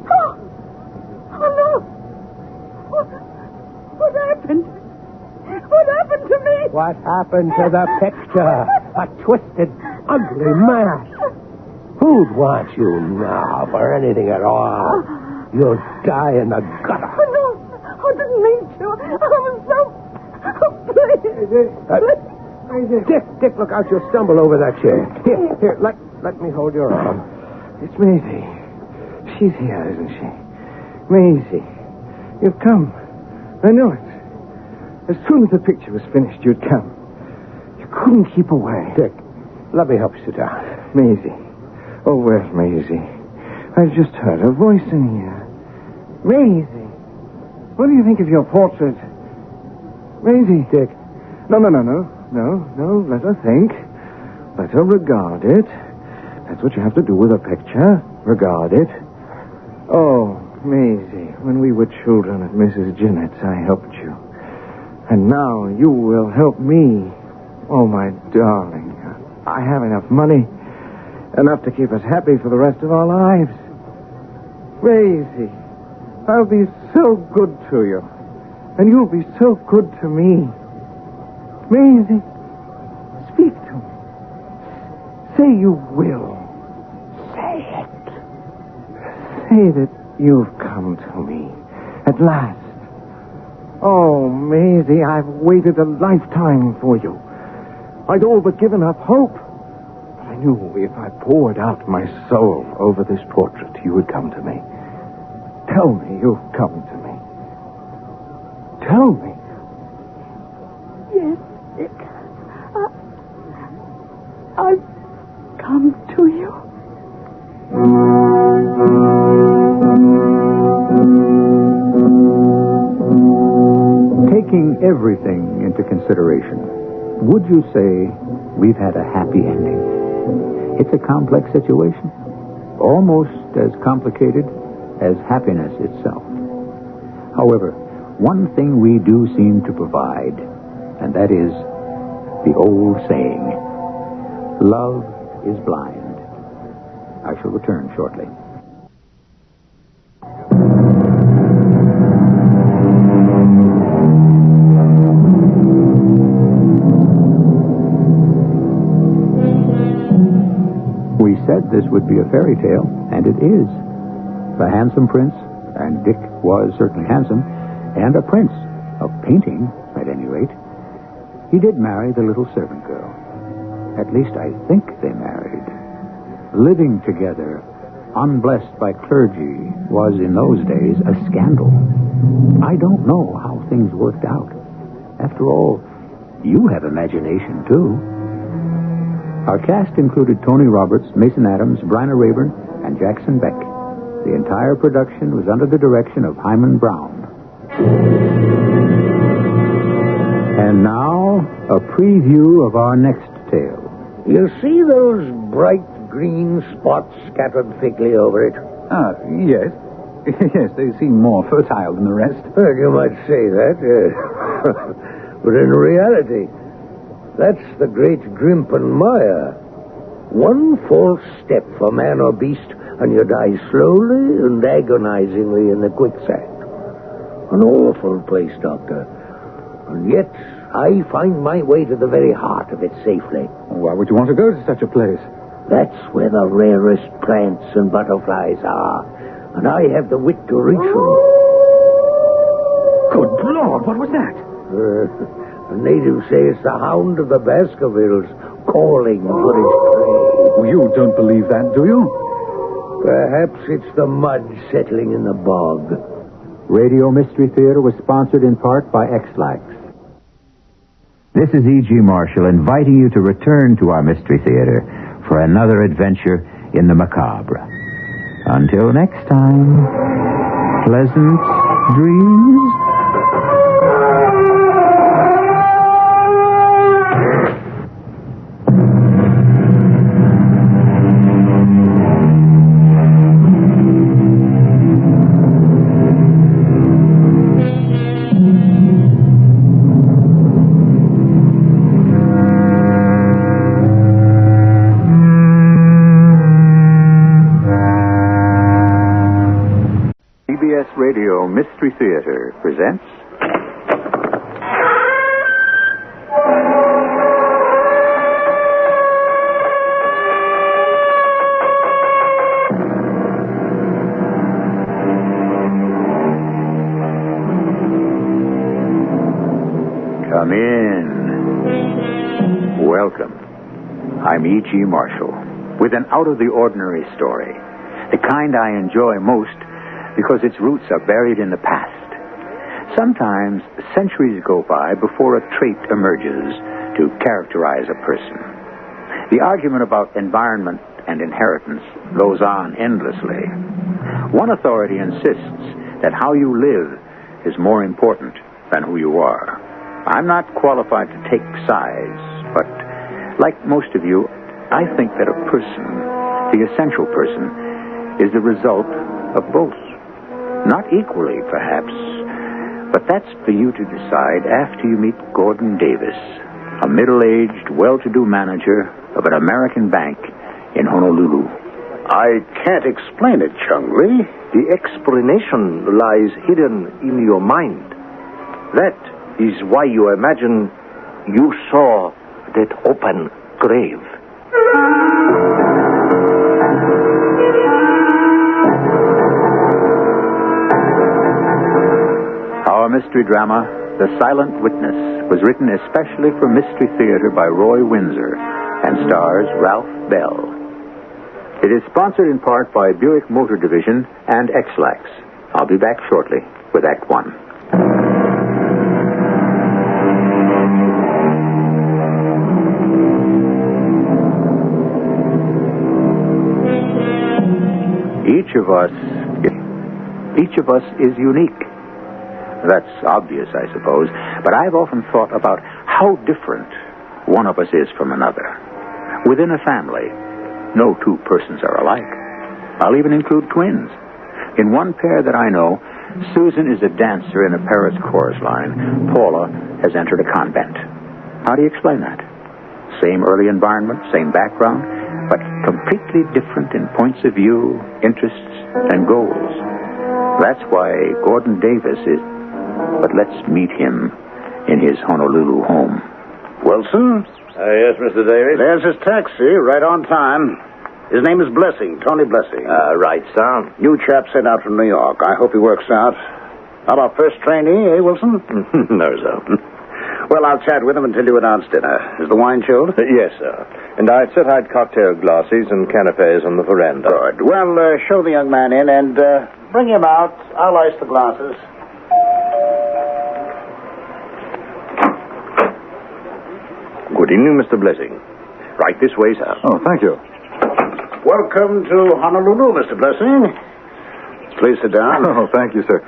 Oh, look. What What happened to the picture? A twisted, ugly mass. Who'd want you now for anything at all? You'll die in the gutter. Oh, no, I didn't mean to. I was so... Oh, please. Dick, look out. You'll stumble over that chair. Here, let me hold your arm. It's Maisie. She's here, isn't she? Maisie, you've come. I know it. As soon as the picture was finished, you'd come. You couldn't keep away. Dick, let me help you sit down. Maisie. Oh, well, Maisie. I've just heard a voice in here. Maisie. What do you think of your portrait? Maisie. Dick. No. Let her think. Let her regard it. That's what you have to do with a picture. Regard it. Oh, Maisie, when we were children at Mrs. Jennett's, I helped you. And now you will help me. Oh, my darling. I have enough money. Enough to keep us happy for the rest of our lives. Maisie, I'll be so good to you. And you'll be so good to me. Maisie, speak to me. Say you will. Say it. Say that you've come to me. At last. Oh, Maisie, I've waited a lifetime for you. I'd all but given up hope. But I knew if I poured out my soul over this portrait, you would come to me. Tell me you've come to me. Tell me. Yes, Dick. I've come to you. Taking everything into consideration, would you say we've had a happy ending? It's a complex situation, almost as complicated as happiness itself. However, one thing we do seem to provide, and that is the old saying, love is blind. I shall return shortly. We said this would be a fairy tale, and it is. The handsome prince, and Dick was certainly handsome, and a prince, of painting, at any rate. He did marry the little servant girl. At least I think they married. Living together, unblessed by clergy, was in those days a scandal. I don't know how things worked out. After all, you have imagination, too. Our cast included Tony Roberts, Mason Adams, Bryna Rayburn, and Jackson Beck. The entire production was under the direction of Hyman Brown. And now, a preview of our next tale. You see those bright green spots scattered thickly over it? Yes. Yes, they seem more fertile than the rest. Well, you might say that. But in reality, that's the great Grimpen Mire. One false step for man or beast, and you die slowly and agonizingly in the quicksand. An awful place, Doctor. And yet, I find my way to the very heart of it safely. Why would you want to go to such a place? That's where the rarest plants and butterflies are. And I have the wit to reach them. Good Lord, what was that? The natives say it's the hound of the Baskervilles calling for its prey. You don't believe that, do you? Perhaps it's the mud settling in the bog. Radio Mystery Theater was sponsored in part by X-Lax. This is E.G. Marshall inviting you to return to our Mystery Theater for another adventure in the macabre. Until next time, pleasant dreams. CBS Radio Mystery Theater presents Come in. Welcome. I'm E.G. Marshall with an out-of-the-ordinary story. The kind I enjoy most because its roots are buried in the past. Sometimes centuries go by before a trait emerges to characterize a person. The argument about environment and inheritance goes on endlessly. One authority insists that how you live is more important than who you are. I'm not qualified to take sides, but like most of you, I think that a person, the essential person, is the result of both. Not equally, perhaps, but that's for you to decide after you meet Gordon Davis, a middle-aged, well-to-do manager of an American bank in Honolulu. I can't explain it, Chung-Li. The explanation lies hidden in your mind. That is why you imagine you saw that open grave. Our mystery drama, The Silent Witness, was written especially for Mystery Theater by Roy Windsor and stars Ralph Bell. It is sponsored in part by Buick Motor Division and X-Lax. I'll be back shortly with Act One. Each of us is unique. That's obvious, I suppose, but I've often thought about how different one of us is from another. Within a family, no two persons are alike. I'll even include twins. In one pair that I know, Susan is a dancer in a Paris chorus line. Paula has entered a convent. How do you explain that? Same early environment, same background, but completely different in points of view, interests, and goals. That's why Gordon Davis is... But let's meet him in his Honolulu home. Wilson? Yes, Mr. Davis? There's his taxi, right on time. His name is Blessing, Tony Blessing. Right, sir. New chap sent out from New York. I hope he works out. How about first trainee, eh, Wilson? No, sir. Well, I'll chat with him until you announce dinner. Is the wine chilled? Yes, sir. And I said I'd cocktail glasses and canapes on the veranda. Good. Well, show the young man in and bring him out. I'll ice the glasses. Good evening, Mr. Blessing. Right this way, sir. Oh, thank you. Welcome to Honolulu, Mr. Blessing. Please sit down. Oh, thank you, sir.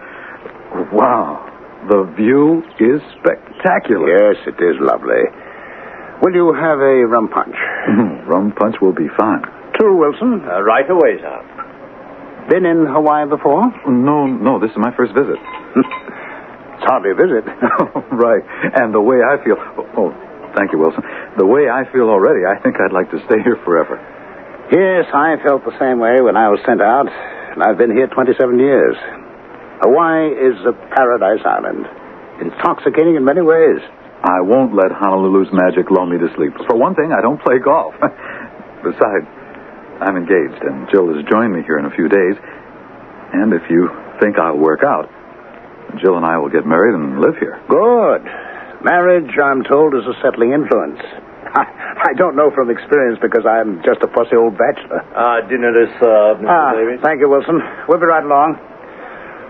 Wow. The view is spectacular. Yes, it is lovely. Will you have a rum punch? Rum punch will be fine. Two, Wilson. Right away, sir. Been in Hawaii before? No, this is my first visit. It's hardly a visit. Right. And the way I feel... Oh, thank you, Wilson. The way I feel already, I think I'd like to stay here forever. Yes, I felt the same way when I was sent out. And I've been here 27 years. Hawaii is a paradise island. Intoxicating in many ways. I won't let Honolulu's magic lull me to sleep. For one thing, I don't play golf. Besides, I'm engaged, and Jill has joined me here in a few days. And if you think I'll work out, Jill and I will get married and live here. Good. Marriage, I'm told, is a settling influence. I don't know from experience because I'm just a fussy old bachelor. Dinner is served, Mr. Davis. Thank you, Wilson. We'll be right along.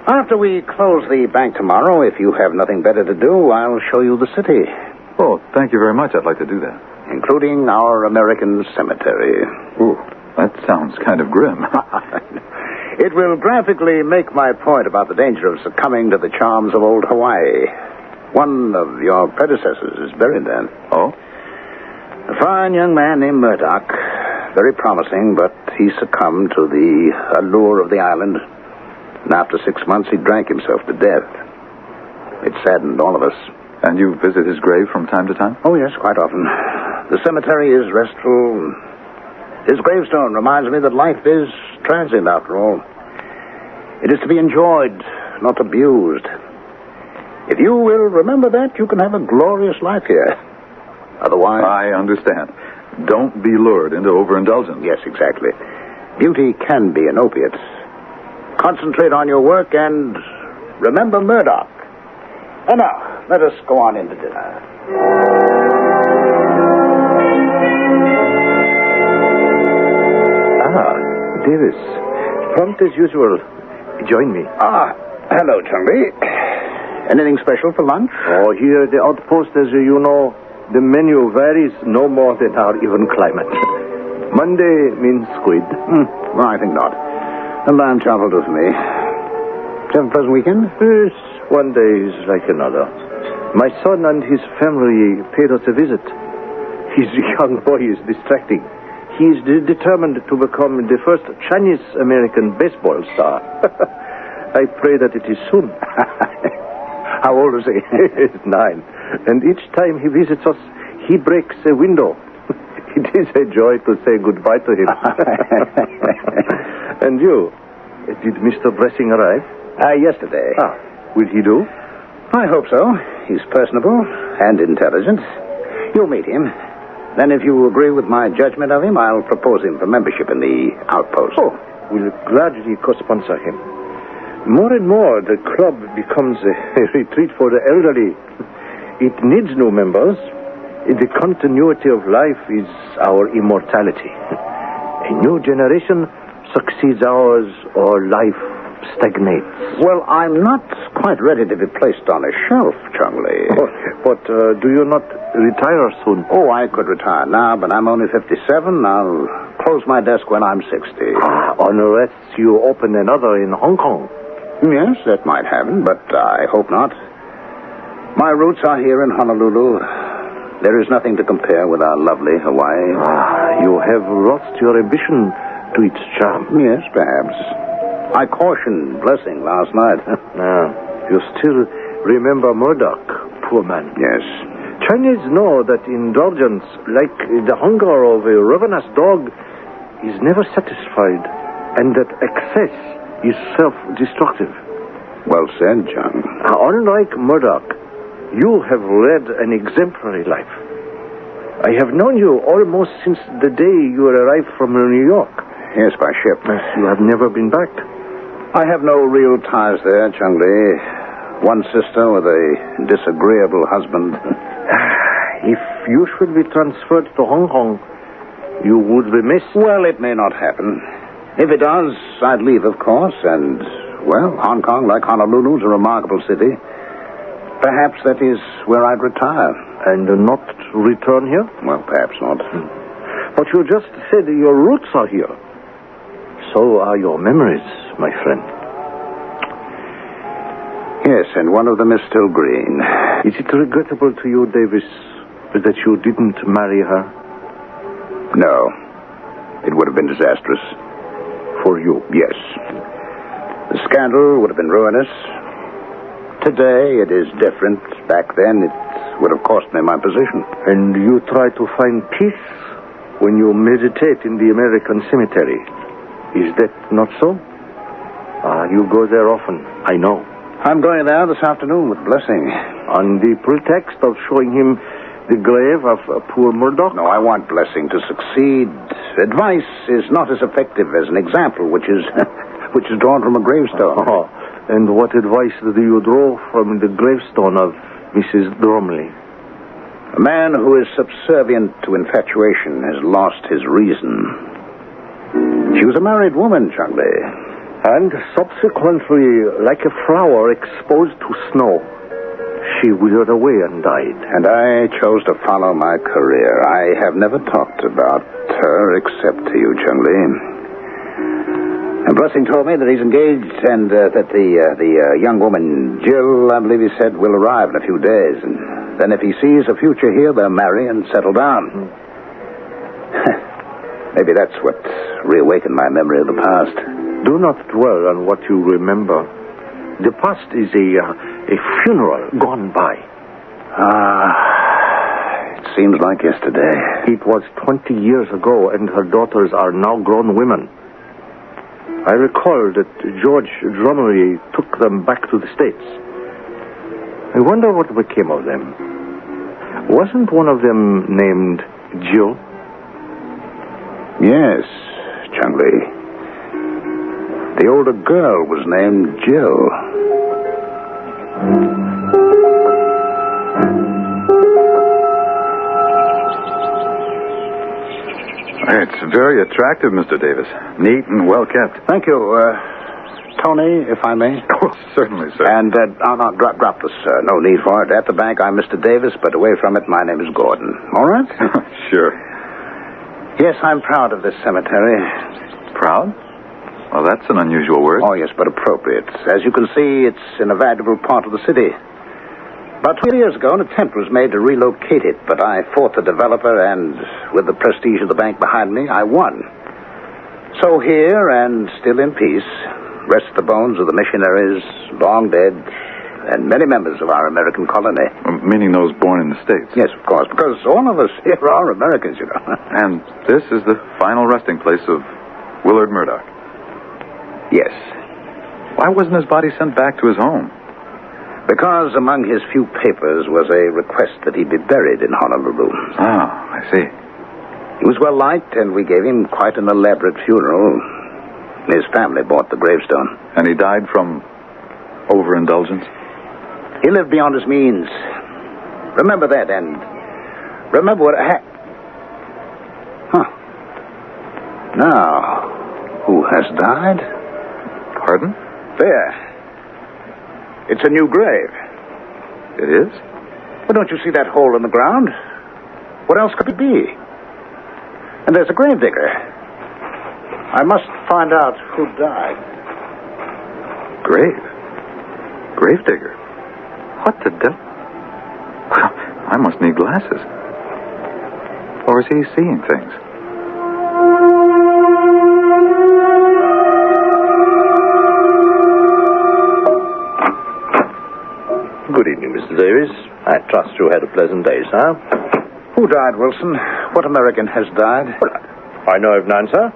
After we close the bank tomorrow, if you have nothing better to do, I'll show you the city. Oh, thank you very much. I'd like to do that. Including our American cemetery. Ooh, that sounds kind of grim. It will graphically make my point about the danger of succumbing to the charms of old Hawaii. One of your predecessors is buried there. Oh? A fine young man named Murdoch. Very promising, but he succumbed to the allure of the island. And after 6 months, he drank himself to death. It saddened all of us. And you visit his grave from time to time? Oh, yes, quite often. The cemetery is restful. His gravestone reminds me that life is transient, after all. It is to be enjoyed, not abused. If you will remember that, you can have a glorious life here. Otherwise... I understand. Don't be lured into overindulgence. Yes, exactly. Beauty can be an opiate. Concentrate on your work and remember Murdoch. And now, let us go on into dinner. Davis, prompt as usual. Join me. Hello, Chumley. Anything special for lunch? Oh, here at the outpost, as you know, the menu varies no more than our even climate. Monday means squid. Well, I think not. A lamb chop will do for me. Did you have a pleasant weekend? Yes, one day is like another. My son and his family paid us a visit. His young boy is distracting. He is determined to become the first Chinese-American baseball star. I pray that it is soon. How old is he? He's 9. And each time he visits us, he breaks a window. It is a joy to say goodbye to him. And you? Did Mr. Blessing arrive? Yesterday. Will he do? I hope so. He's personable and intelligent. You'll meet him. Then if you agree with my judgment of him, I'll propose him for membership in the outpost. Oh, we'll gladly co-sponsor him. More and more, the club becomes a retreat for the elderly. It needs new members. The continuity of life is our immortality. A new generation succeeds ours, or life stagnates. Well, I'm not quite ready to be placed on a shelf, Chumley. But do you not retire soon? Oh, I could retire now, but I'm only 57. I'll close my desk when I'm 60. Unless you open another in Hong Kong. Yes, that might happen, but I hope not. My roots are here in Honolulu. There is nothing to compare with our lovely Hawaii. You have lost your ambition to its charm. Yes, perhaps. I cautioned Blessing last night. You still remember Murdoch, poor man. Yes. Chinese know that indulgence, like the hunger of a ravenous dog, is never satisfied, and that excess is self-destructive. Well said, John. Unlike Murdoch, you have led an exemplary life. I have known you almost since the day you arrived from New York. Yes, by ship. You have never been back. I have no real ties there, Chumley. One sister with a disagreeable husband. If you should be transferred to Hong Kong, you would be missed. Well, it may not happen. If it does, I'd leave, of course, and, well, Hong Kong, like Honolulu, is a remarkable city. Perhaps that is where I'd retire. And not return here? Well, perhaps not. But you just said your roots are here. So are your memories, my friend. Yes, and one of them is still green. Is it regrettable to you, Davis, that you didn't marry her? No. It would have been disastrous. For you? Yes. The scandal would have been ruinous. Today, it is different. Back then, it would have cost me my position. And you try to find peace when you meditate in the American cemetery. Is that not so? You go there often, I know. I'm going there this afternoon with Blessing. On the pretext of showing him the grave of poor Murdoch? No, I want Blessing to succeed. Advice is not as effective as an example, which is drawn from a gravestone. And what advice do you draw from the gravestone of Mrs. Dromley? A man who is subservient to infatuation has lost his reason. She was a married woman, Chumley. And subsequently, like a flower exposed to snow, she withered away and died. And I chose to follow my career. I have never talked about her except to you, Chumley. And Blessing told me that he's engaged and that the young woman, Jill, I believe he said, will arrive in a few days. And then if he sees a future here, they'll marry and settle down. Maybe that's what reawakened my memory of the past. Do not dwell on what you remember. The past is a funeral gone by. It seems like yesterday. It was 20 years ago, and her daughters are now grown women. I recall that George Drumley took them back to the States. I wonder what became of them. Wasn't one of them named Jill? Yes, Chumley. The older girl was named Jill. It's very attractive, Mr. Davis. Neat and well kept. Thank you. Tony, if I may. Oh, certainly, sir. And drop this. No need for it. At the bank, I'm Mr. Davis, but away from it, my name is Gordon. All right? Sure. Yes, I'm proud of this cemetery. Proud? Well, that's an unusual word. Oh, yes, but appropriate. As you can see, it's in a valuable part of the city. About 2 years ago, an attempt was made to relocate it, but I fought the developer, and with the prestige of the bank behind me, I won. So here, and still in peace, rest the bones of the missionaries, long dead, and many members of our American colony. Meaning those born in the States? Yes, of course, because all of us here are Americans, you know. And this is the final resting place of Willard Murdoch? Yes. Why wasn't his body sent back to his home? Because among his few papers was a request that he be buried in Honolulu. Ah, I see. He was well liked, and we gave him quite an elaborate funeral. His family bought the gravestone. And he died from overindulgence? He lived beyond his means. Remember that, and remember what Now, who has died? Pardon? There. It's a new grave. It is? Well, don't you see that hole in the ground? What else could it be? And there's a gravedigger. I must find out who died. Gravedigger? What the devil? Well, I must need glasses. Or is he seeing things? Good evening, Mr. Davis. I trust you had a pleasant day, sir. Who died, Wilson? What American has died? Well, I know of none, sir.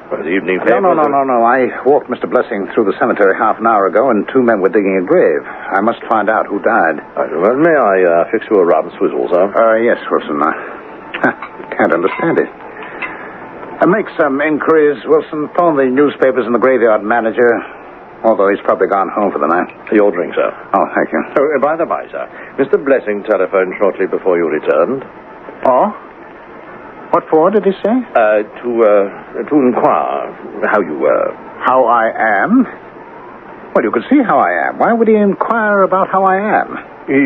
Well, the evening paper... No. I walked Mr. Blessing through the cemetery half an hour ago, and 2 men were digging a grave. I must find out who died. Well, may I fix you a rubber swizzle, sir? Yes, Wilson. I can't understand it. Make some inquiries, Wilson. Phone the newspapers and the graveyard manager. Although he's probably gone home for the night. Your drink, sir. Oh, thank you. Oh, by the by, sir, Mr. Blessing telephoned shortly before you returned. Oh? What for, did he say? To inquire how you were. How I am? Well, you can see how I am. Why would he inquire about how I am? He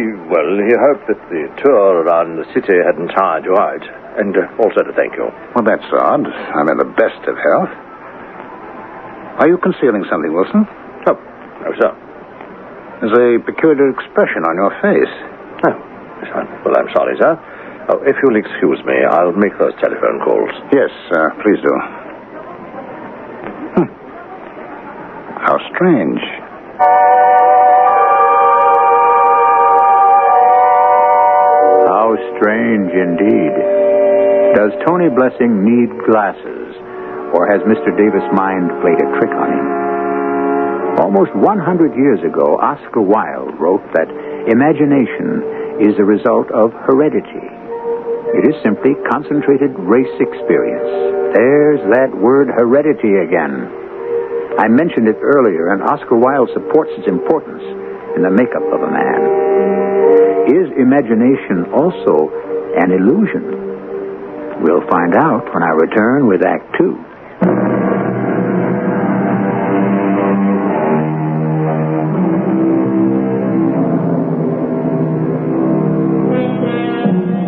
hoped that the tour around the city hadn't tired you out. And also to thank you. Well, that's odd. I'm in the best of health. Are you concealing something, Wilson? Oh, no, sir. There's a peculiar expression on your face. Oh, well, I'm sorry, sir. Oh, if you'll excuse me, I'll make those telephone calls. Yes, please do. How strange. How strange indeed. Does Tony Blessing need glasses, or has Mr. Davis' mind played a trick on him? Almost 100 years ago, Oscar Wilde wrote that imagination is a result of heredity. It is simply concentrated race experience. There's that word heredity again. I mentioned it earlier, and Oscar Wilde supports its importance in the makeup of a man. Is imagination also an illusion? We'll find out when I return with Act 2.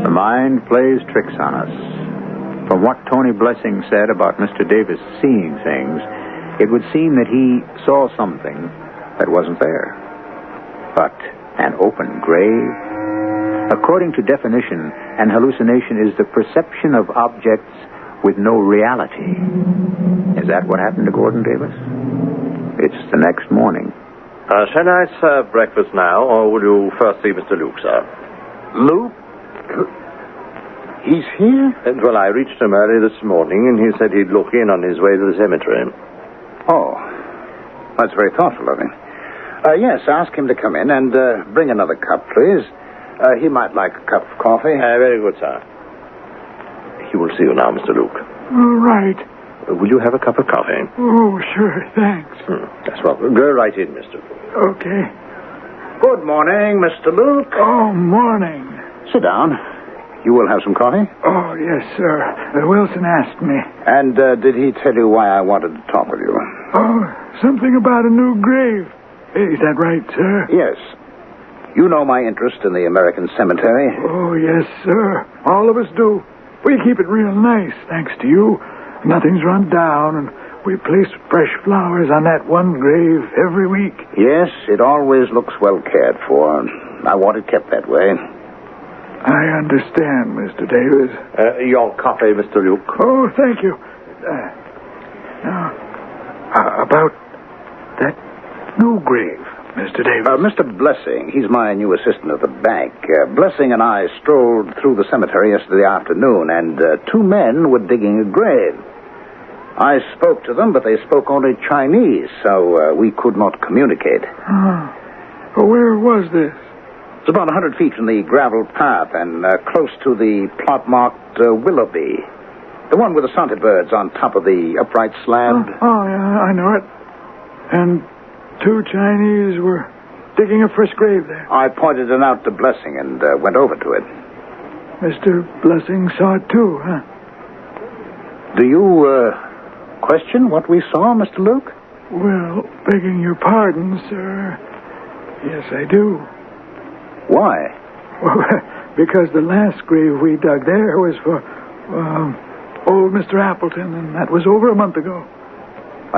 The mind plays tricks on us. From what Tony Blessing said about Mr. Davis seeing things, it would seem that he saw something that wasn't there. But an open grave? According to definition, an hallucination is the perception of objects with no reality. Is that what happened to Gordon Davis? It's the next morning. Shall I serve breakfast now, or will you first see Mr. Luke, sir? Luke? He's here? Well, I reached him early this morning, and he said he'd look in on his way to the cemetery. Oh, that's very thoughtful of him. Yes, ask him to come in and bring another cup, please. He might like a cup of coffee. Very good, sir. He will see you now, Mr. Luke. All right. Will you have a cup of coffee? Oh, sure, thanks. That's well. Go right in, Mr. Luke. Okay. Good morning, Mr. Luke. Oh, morning. Sit down. You will have some coffee? Oh, yes, sir. Wilson asked me. And did he tell you why I wanted to talk with you? Oh, something about a new grave. Is that right, sir? Yes. You know my interest in the American cemetery. Oh, yes, sir. All of us do. We keep it real nice, thanks to you. Nothing's run down, and we place fresh flowers on that one grave every week. Yes, it always looks well cared for. I want it kept that way. I understand, Mr. Davis. Your coffee, Mr. Luke. Oh, thank you. Now, about that new grave, Mr. Davis. Mr. Blessing, he's my new assistant at the bank. Blessing and I strolled through the cemetery yesterday afternoon, and 2 men were digging a grave. I spoke to them, but they spoke only Chinese, so we could not communicate. Oh, where was this? It's about 100 feet from the gravel path and close to the plot-marked Willoughby. The one with the sonnet birds on top of the upright slab. Oh, yeah, I know it. And 2 Chinese were digging a fresh grave there. I pointed it out to Blessing and went over to it. Mr. Blessing saw it too, huh? Do you question what we saw, Mr. Luke? Well, begging your pardon, sir. Yes, I do. Why? Well, because the last grave we dug there was for old Mr. Appleton, and that was over a month ago.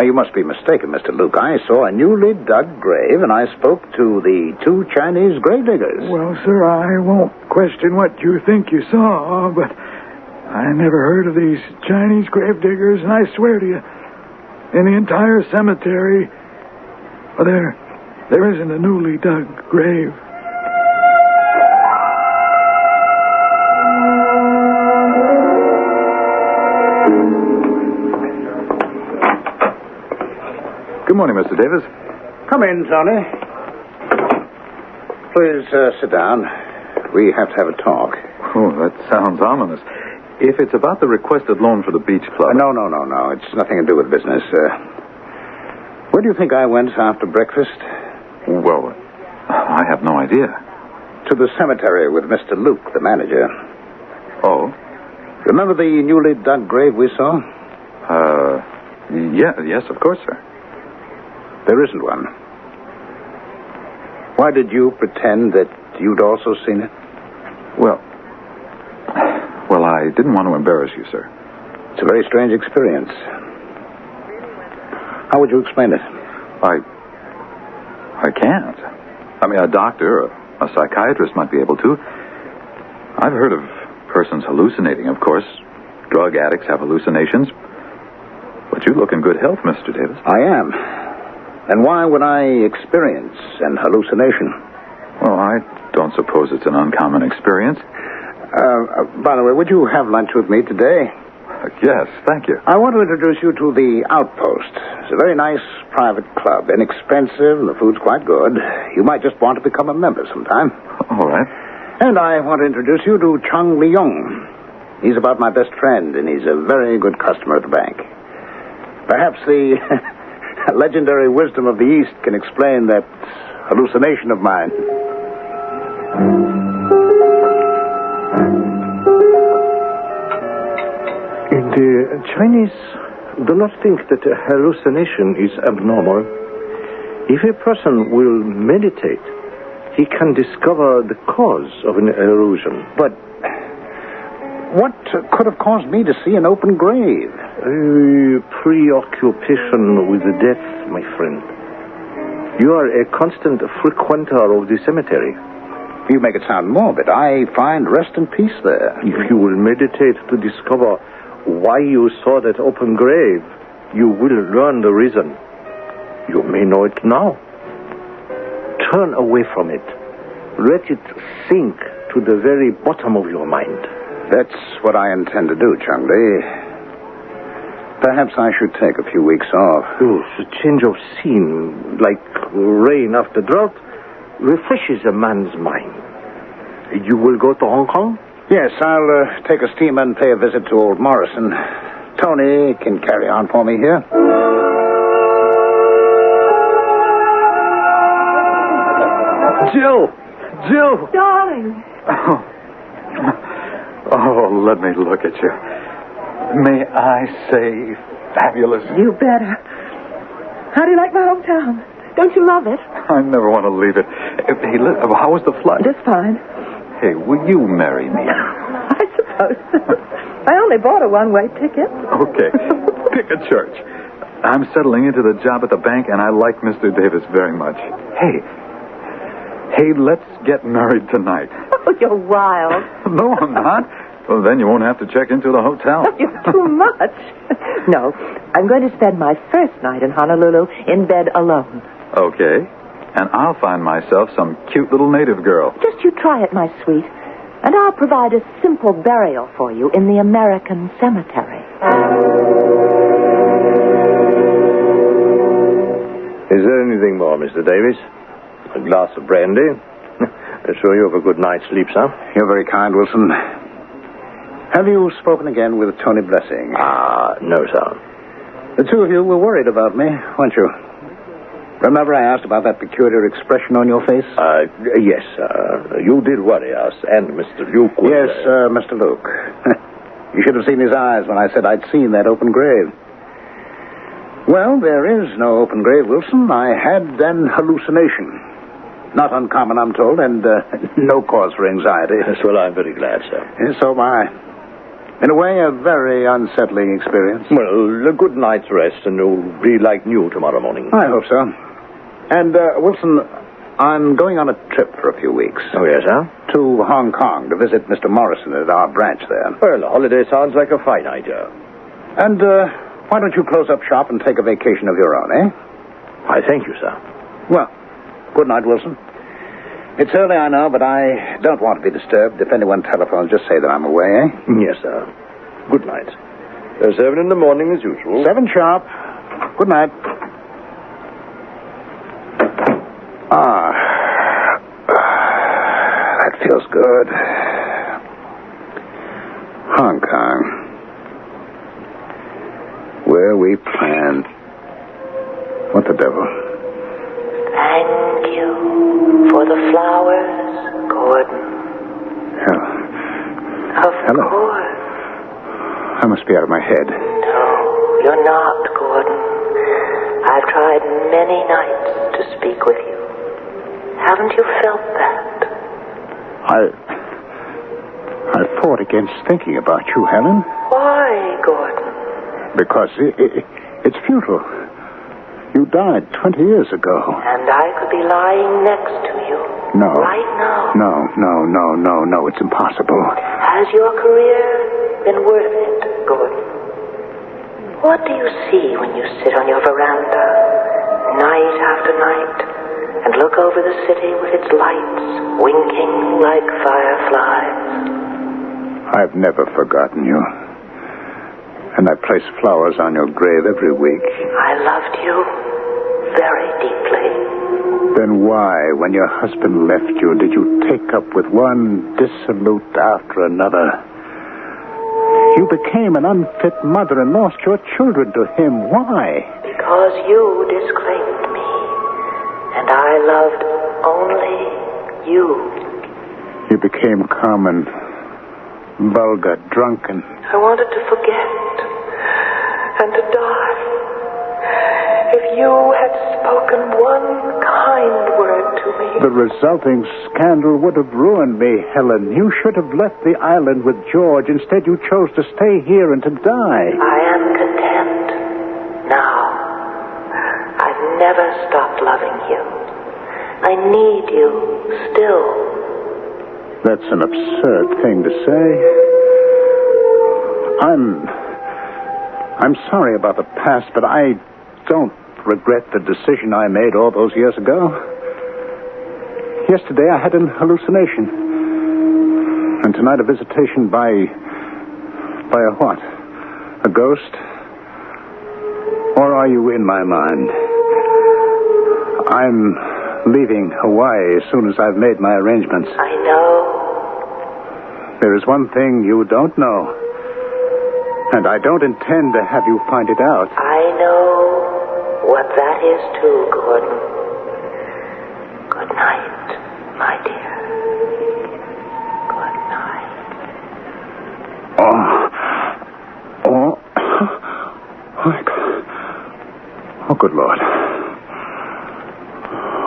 You must be mistaken, Mr. Luke. I saw a newly dug grave, and I spoke to the 2 Chinese gravediggers. Well, sir, I won't question what you think you saw, but I never heard of these Chinese gravediggers, and I swear to you, in the entire cemetery, well, there isn't a newly dug grave. Good morning, Mr. Davis. Come in, Tony. Please sit down. We have to have a talk. Oh, that sounds ominous. If it's about the requested loan for the beach club... No. It's nothing to do with business. Where do you think I went after breakfast? Well, I have no idea. To the cemetery with Mr. Luke, the manager. Oh? Remember the newly dug grave we saw? Yes, of course, sir. There isn't one. Why did you pretend that you'd also seen it? Well, I didn't want to embarrass you, sir. It's a very strange experience. How would you explain it? I can't. I mean, a doctor, a psychiatrist might be able to. I've heard of persons hallucinating, of course. Drug addicts have hallucinations. But you look in good health, Mr. Davis. I am. And why would I experience an hallucination? Well, I don't suppose it's an uncommon experience. By the way, would you have lunch with me today? Yes, thank you. I want to introduce you to the Outpost. It's a very nice private club. Inexpensive, and the food's quite good. You might just want to become a member sometime. All right. And I want to introduce you to Chung Leung. He's about my best friend, and he's a very good customer at the bank. Perhaps the legendary wisdom of the East can explain that hallucination of mine. The Chinese do not think that a hallucination is abnormal. If a person will meditate, he can discover the cause of an illusion. But what could have caused me to see an open grave? Preoccupation with the death, my friend. You are a constant frequenter of the cemetery. You make it sound morbid. I find rest and peace there. If you will meditate to discover why you saw that open grave, you will learn the reason. You may know it now. Turn away from it. Let it sink to the very bottom of your mind. That's what I intend to do, Chung Li. Perhaps I should take a few weeks off. A change of scene, like rain after drought, refreshes a man's mind. You will go to Hong Kong? Yes, I'll take a steamer and pay a visit to old Morrison. Tony can carry on for me here. Jill! Darling. Oh, let me look at you. May I say fabulous? You better. How do you like my hometown? Don't you love it? I never want to leave it. Hey, how was the flight? Just fine. Hey, will you marry me? I suppose so. I only bought a one-way ticket. Okay. Pick a church. I'm settling into the job at the bank, and I like Mr. Davis very much. Hey, let's get married tonight. Oh, you're wild. No, I'm not. Well, then you won't have to check into the hotel. You're too much. No, I'm going to spend my first night in Honolulu in bed alone. Okay. And I'll find myself some cute little native girl. Just you try it, my sweet. And I'll provide a simple burial for you in the American cemetery. Is there anything more, Mr. Davis? A glass of brandy? I'm sure you have a good night's sleep, sir. You're very kind, Wilson. Have you spoken again with Tony Blessing? No, sir. The two of you were worried about me, weren't you? Remember I asked about that peculiar expression on your face? Yes, you did worry us, and Mr. Luke was... Yes, Mr. Luke. You should have seen his eyes when I said I'd seen that open grave. Well, there is no open grave, Wilson. I had an hallucination. Not uncommon, I'm told, and no cause for anxiety. Yes, well, I'm very glad, sir. Yes, so am I. In a way, a very unsettling experience. Well, a good night's rest, and you'll be like new tomorrow morning. I hope so. And, Wilson, I'm going on a trip for a few weeks. Oh, yes, sir? To Hong Kong to visit Mr. Morrison at our branch there. Well, a holiday sounds like a fine idea. And, why don't you close up shop and take a vacation of your own, eh? I thank you, sir. Well, good night, Wilson. It's early, I know, but I don't want to be disturbed. If anyone telephones, just say that I'm away, eh? Yes, sir. Good night. 7 in the morning as usual. 7 sharp. Good night. That feels good. Hong Kong. Where we planned. What the devil? Thank you for the flowers, Gordon. Hello. Of course. I must be out of my head. No, you're not, Gordon. I've tried many nights to speak with you. Haven't you felt that? I fought against thinking about you, Helen. Why, Gordon? Because it's futile. You died 20 years ago. And I could be lying next to you. No. Right now. No. It's impossible. Has your career been worth it, Gordon? What do you see when you sit on your veranda, night after night, and look over the city with its lights winking like fireflies? I've never forgotten you. And I place flowers on your grave every week. I loved you very deeply. Then why, when your husband left you, did you take up with one dissolute after another? You became an unfit mother and lost your children to him. Why? Because you disclaimed me. And I loved only you. You became common, vulgar, drunken. I wanted to forget and to die. If you had spoken one kind word to me... The resulting scandal would have ruined me, Helen. You should have left the island with George. Instead, you chose to stay here and to die. I am content now. I've never stopped loving you. I need you still. That's an absurd thing to say. I'm sorry about the past, but I don't regret the decision I made all those years ago. Yesterday I had an hallucination. And tonight a visitation by a what? A ghost? Or are you in my mind? I'm leaving Hawaii as soon as I've made my arrangements. I know. There is one thing you don't know. And I don't intend to have you find it out. I know what that is too, Gordon. Good night, my dear. Good night. Oh, good Lord.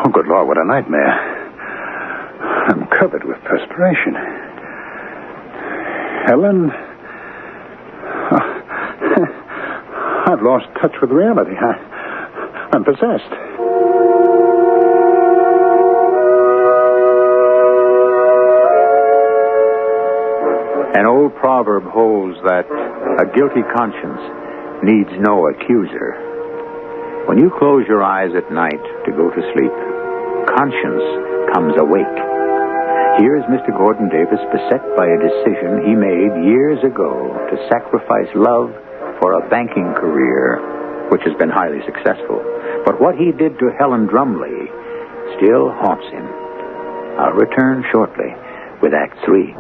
Oh, good Lord, what a nightmare. I'm covered with perspiration. Helen? I've lost touch with reality. I'm possessed. An old proverb holds that a guilty conscience needs no accuser. When you close your eyes at night to go to sleep, conscience comes awake. Here is Mr. Gordon Davis beset by a decision he made years ago to sacrifice love for a banking career, which has been highly successful. But what he did to Helen Drumley still haunts him. I'll return shortly with Act 3.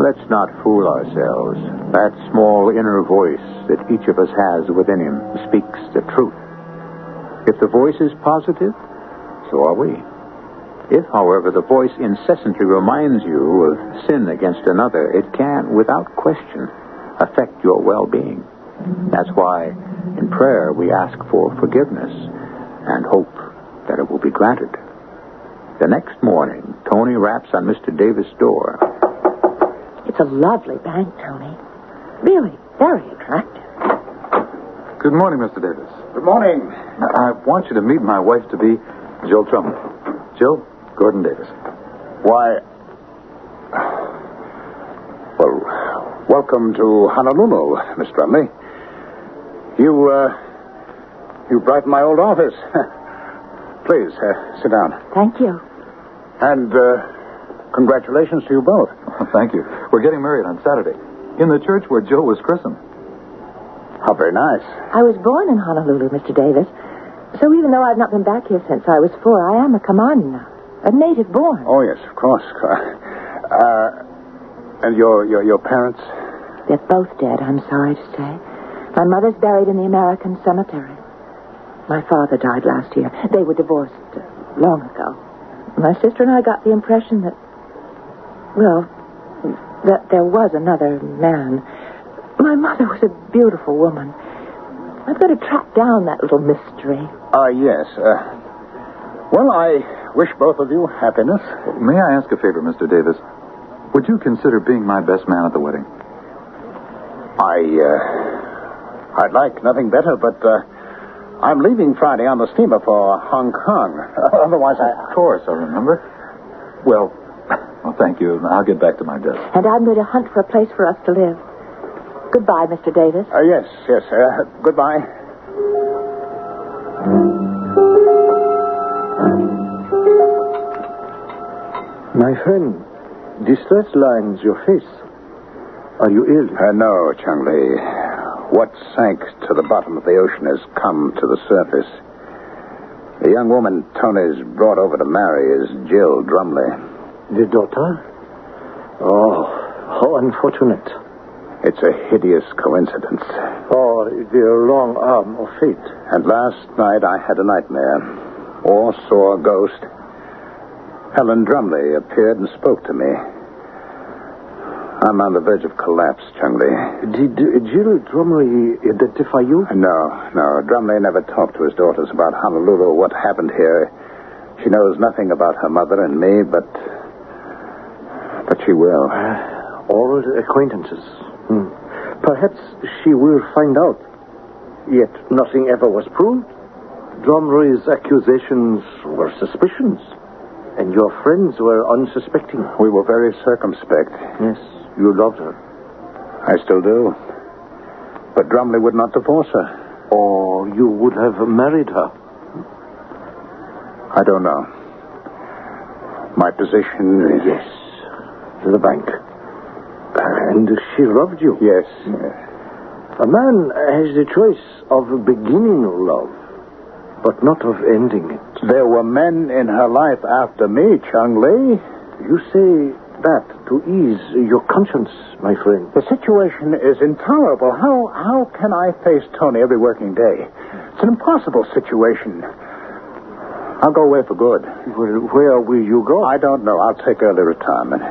Let's not fool ourselves. That small inner voice that each of us has within him speaks the truth. If the voice is positive, so are we. If, however, the voice incessantly reminds you of sin against another, it can, without question, affect your well-being. That's why, in prayer, we ask for forgiveness and hope that it will be granted. The next morning, Tony raps on Mr. Davis' door. It's a lovely bank, Tony. Really, very attractive. Good morning, Mr. Davis. Good morning. I want you to meet my wife-to-be, Jill Trumley. Jill, Gordon Davis. Why... Well, welcome to Honolulu, Miss Drumley. You brighten my old office. Please, sit down. Thank you. And, congratulations to you both. Thank you. We're getting married on Saturday in the church where Jill was christened. How very nice. I was born in Honolulu, Mr. Davis. So even though I've not been back here since I was 4, I am a Kamani now. A native born. Oh, yes, of course. And your parents? They're both dead, I'm sorry to say. My mother's buried in the American cemetery. My father died last year. They were divorced long ago. My sister and I got the impression that there was another man. My mother was a beautiful woman. I've got to track down that little mystery. Yes. Well, I wish both of you happiness. May I ask a favor, Mr. Davis? Would you consider being my best man at the wedding? I'd like nothing better, but I'm leaving Friday on the steamer for Hong Kong. Otherwise, Of course, I remember. Well, thank you. I'll get back to my desk. And I'm going to hunt for a place for us to live. Goodbye, Mr. Davis. Yes. Goodbye. My friend, distress lines your face. Are you ill? No, Chung-Li. What sank to the bottom of the ocean has come to the surface. The young woman Tony's brought over to marry is Jill Drumley. The daughter? Oh, how unfortunate. It's a hideous coincidence. Oh, the long arm of fate. And last night I had a nightmare. Or saw a ghost. Helen Drumley appeared and spoke to me. I'm on the verge of collapse, Chung-Li. Did Jill Drumley identify you? No. Drumley never talked to his daughters about Honolulu or what happened here. She knows nothing about her mother and me, but she will. Old acquaintances. Perhaps she will find out. Yet nothing ever was proved. Drumley's accusations were suspicions. And your friends were unsuspecting. We were very circumspect. Yes, you loved her. I still do. But Drumley would not divorce her. Or you would have married her. I don't know. My position is... Yes, the bank. And she loved you. Yes. A man has the choice of beginning love, but not of ending it. There were men in her life after me, Chung-Li. You say that to ease your conscience, my friend. The situation is intolerable. How can I face Tony every working day? It's an impossible situation. I'll go away for good. Where will you go? I don't know. I'll take early retirement.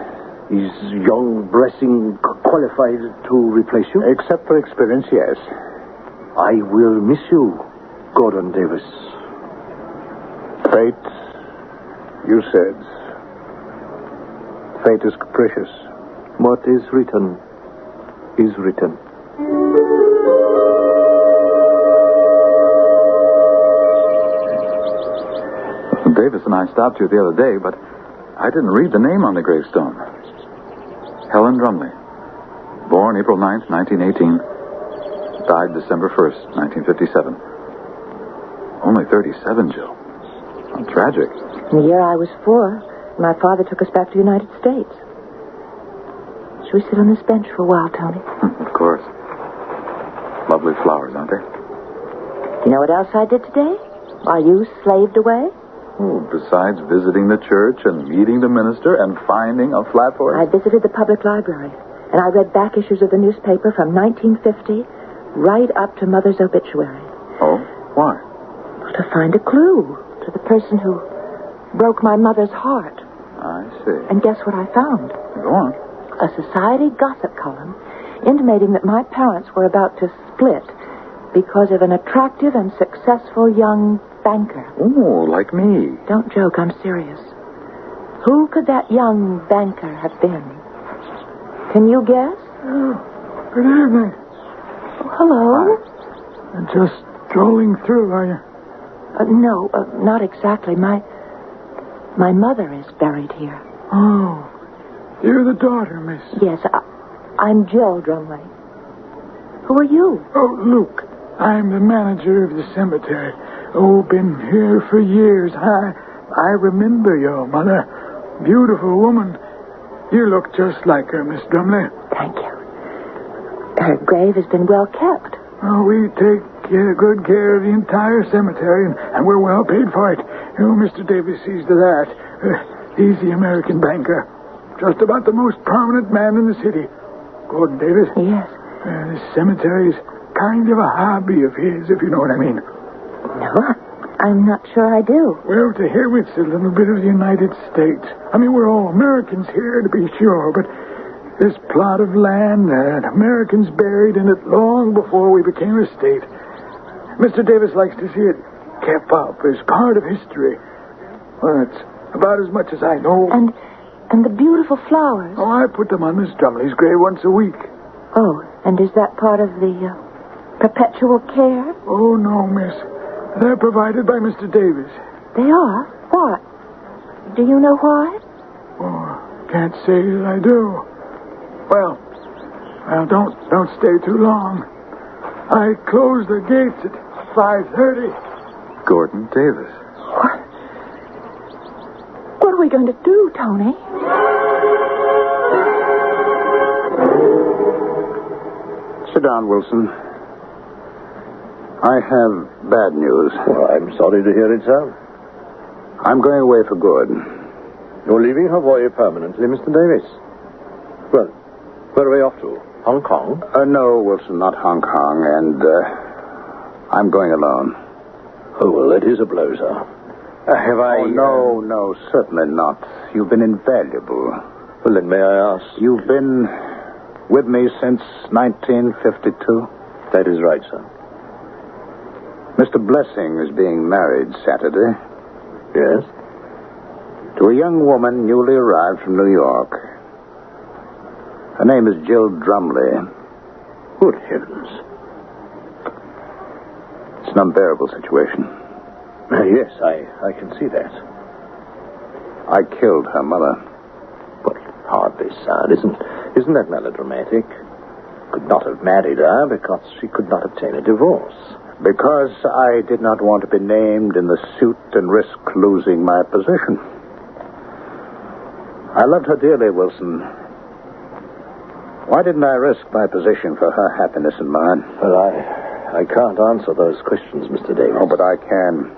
Is young Blessing qualified to replace you? Except for experience, yes. I will miss you, Gordon Davis. Fate, you said. Fate is capricious. What is written is written. Davis and I stopped here the other day, but I didn't read the name on the gravestone. Helen Drumley. Born April 9th, 1918. Died December 1st, 1957. Only 37, Jill. How tragic. The year I was 4, my father took us back to the United States. Should we sit on this bench for a while, Tony? Of course. Lovely flowers, aren't they? You know what else I did today? While you slaved away? Oh, besides visiting the church and meeting the minister and finding a flat horse? I visited the public library, and I read back issues of the newspaper from 1950 right up to Mother's obituary. Oh? Why? To find a clue to the person who broke my mother's heart. I see. And guess what I found? Go on. A society gossip column intimating that my parents were about to split because of an attractive and successful young banker. Oh, like me. Don't joke, I'm serious. Who could that young banker have been? Can you guess? Oh, good evening. Oh, hello. I'm just strolling through, are you? No, not exactly. My mother is buried here. Oh, you're the daughter, miss. Yes, I'm Jill Drumley. Who are you? Oh, Luke. I'm the manager of the cemetery. Oh, been here for years. I remember your mother. Beautiful woman. You look just like her, Miss Drumley. Thank you. Her grave has been well kept. Oh, we take good care of the entire cemetery, and we're well paid for it. Oh, Mr. Davis sees to that. He's the American banker. Just about the most prominent man in the city. Gordon Davis. Yes. This cemetery's kind of a hobby of his, if you know what I mean. No, I'm not sure I do. Well, to hear it's a little bit of the United States. I mean, we're all Americans here, to be sure, but this plot of land, Americans buried in it long before we became a state. Mr. Davis likes to see it kept up as part of history. Well, that's about as much as I know. And the beautiful flowers. Oh, I put them on Miss Drumley's grave once a week. Oh, and is that part of the perpetual care? Oh, no, miss. They're provided by Mr. Davis. They are? What? Do you know why? Oh, can't say that I do. Well, don't stay too long. I close the gates at 5:30. Gordon Davis. What are we going to do, Tony? Sit down, Wilson. I have bad news. Well, I'm sorry to hear it, sir. I'm going away for good. You're leaving Hawaii permanently, Mr. Davis? Well, where are we off to? Hong Kong? No, Wilson, not Hong Kong, and I'm going alone. Oh, well, that is a blow, sir. Have I... Oh, no, certainly not. You've been invaluable. Well, then, may I ask... You've been with me since 1952? That is right, sir. Mr. Blessing is being married Saturday. Yes? To a young woman newly arrived from New York. Her name is Jill Drumley. Good heavens. It's an unbearable situation. Yes, I can see that. I killed her mother. But hardly, sir. Isn't that melodramatic? Could not have married her because she could not obtain a divorce. Because I did not want to be named in the suit and risk losing my position. I loved her dearly, Wilson. Why didn't I risk my position for her happiness and mine? Well, I can't answer those questions, Mr. Davis. Oh, but I can.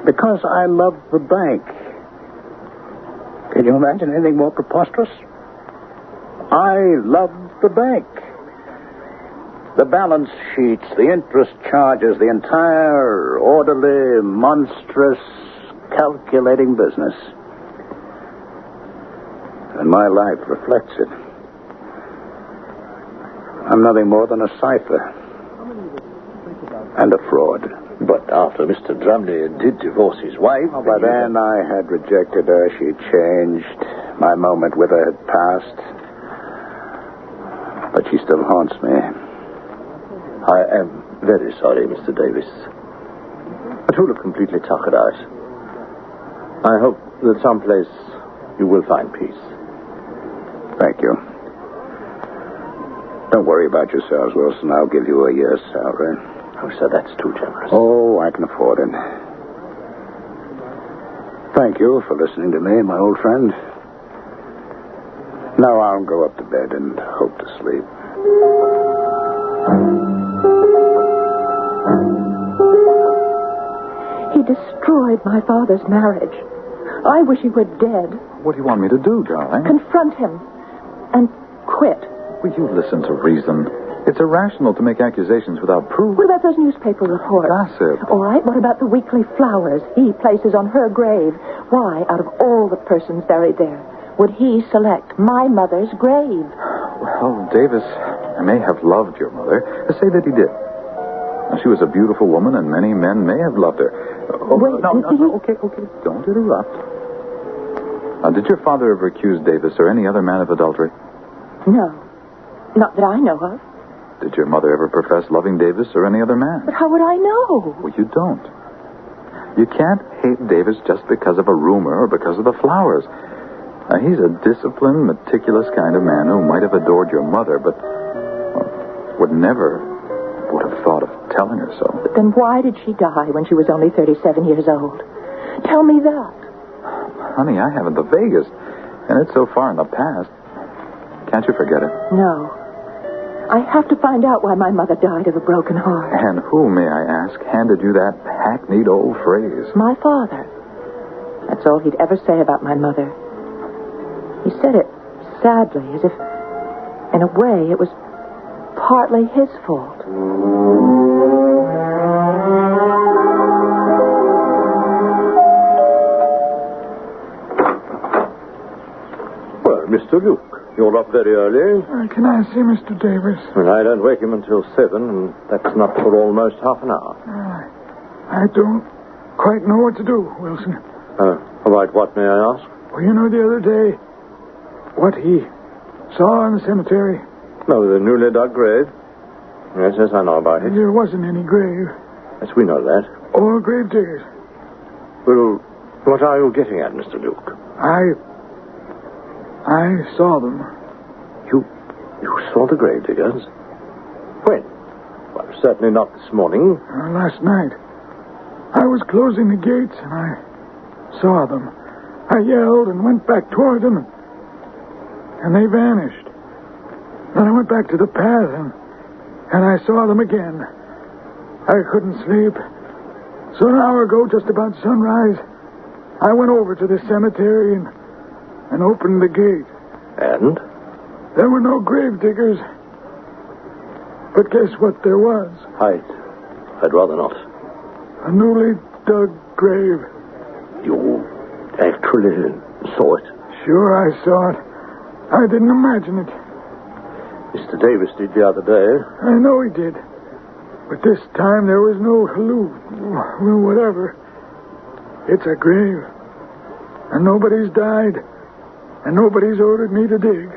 Because I love the bank. Can you imagine anything more preposterous? I love the bank. The balance sheets, the interest charges, the entire orderly, monstrous, calculating business. And my life reflects it. I'm nothing more than a cipher. And a fraud. But after Mr. Drumley did divorce his wife... Oh, by then I had rejected her. She changed. My moment with her had passed. But she still haunts me. I am very sorry, Mr. Davis. But you look completely tuckered out. I hope that someplace you will find peace. Thank you. Don't worry about yourselves, Wilson. I'll give you a year's salary. Oh, sir, that's too generous. Oh, I can afford it. Thank you for listening to me, my old friend. Now I'll go up to bed and hope to sleep. He destroyed my father's marriage. I wish he were dead. What do you want me to do, darling? Confront him and quit. Will you listen to reason? It's irrational to make accusations without proof. What about those newspaper reports? Gossip. All right, what about the weekly flowers he places on her grave? Why, out of all the persons buried there, would he select my mother's grave? Well, Davis may have loved your mother. Say that he did. Now, she was a beautiful woman, and many men may have loved her. Wait, no, okay. Don't interrupt. Did your father ever accuse Davis or any other man of adultery? No. Not that I know of. Did your mother ever profess loving Davis or any other man? But how would I know? Well, you don't. You can't hate Davis just because of a rumor or because of the flowers. Now, he's a disciplined, meticulous kind of man who might have adored your mother, but would have thought of telling her so. But then why did she die when she was only 37 years old? Tell me that. Honey, I haven't the vaguest, and it's so far in the past. Can't you forget it? No. I have to find out why my mother died of a broken heart. And who, may I ask, handed you that hackneyed old phrase? My father. That's all he'd ever say about my mother. He said it sadly, as if, in a way, it was partly his fault. Well, Mr. Luke, you're up very early. Can I see Mr. Davis? Well, I don't wake him until 7, and that's not for almost half an hour. I don't quite know what to do, Wilson. All right, what may I ask? Well, you know the other day what he saw in the cemetery? No, the newly dug grave. Yes, I know about it. There wasn't any grave. Yes, we know that. Or grave diggers. Well, what are you getting at, Mr. Luke? I saw them. You saw the grave diggers? When? Well, certainly not this morning. Last night. I was closing the gates and I saw them. I yelled and went back toward them and they vanished. Then I went back to the path and I saw them again. I couldn't sleep. So an hour ago, just about sunrise, I went over to the cemetery and opened the gate. And? There were no grave diggers. But guess what there was? I'd rather not. A newly dug grave. You actually saw it? Sure, I saw it. I didn't imagine it. Mr. Davis did the other day. I know he did. But this time there was no well, whatever. It's a grave. And nobody's died. And nobody's ordered me to dig.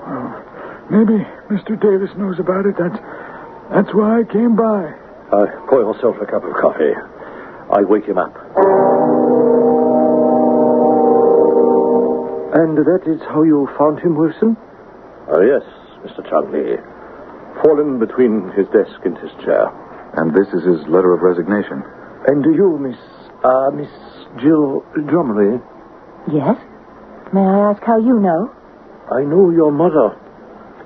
Well, maybe Mr. Davis knows about it. That's why I came by. Pour yourself a cup of coffee. I wake him up. And that is how you found him, Wilson? Oh, yes, Mr. Chudley. Fallen between his desk and his chair. And this is his letter of resignation. And you, Miss Jill Drumley? Yes? May I ask how you know? I know your mother,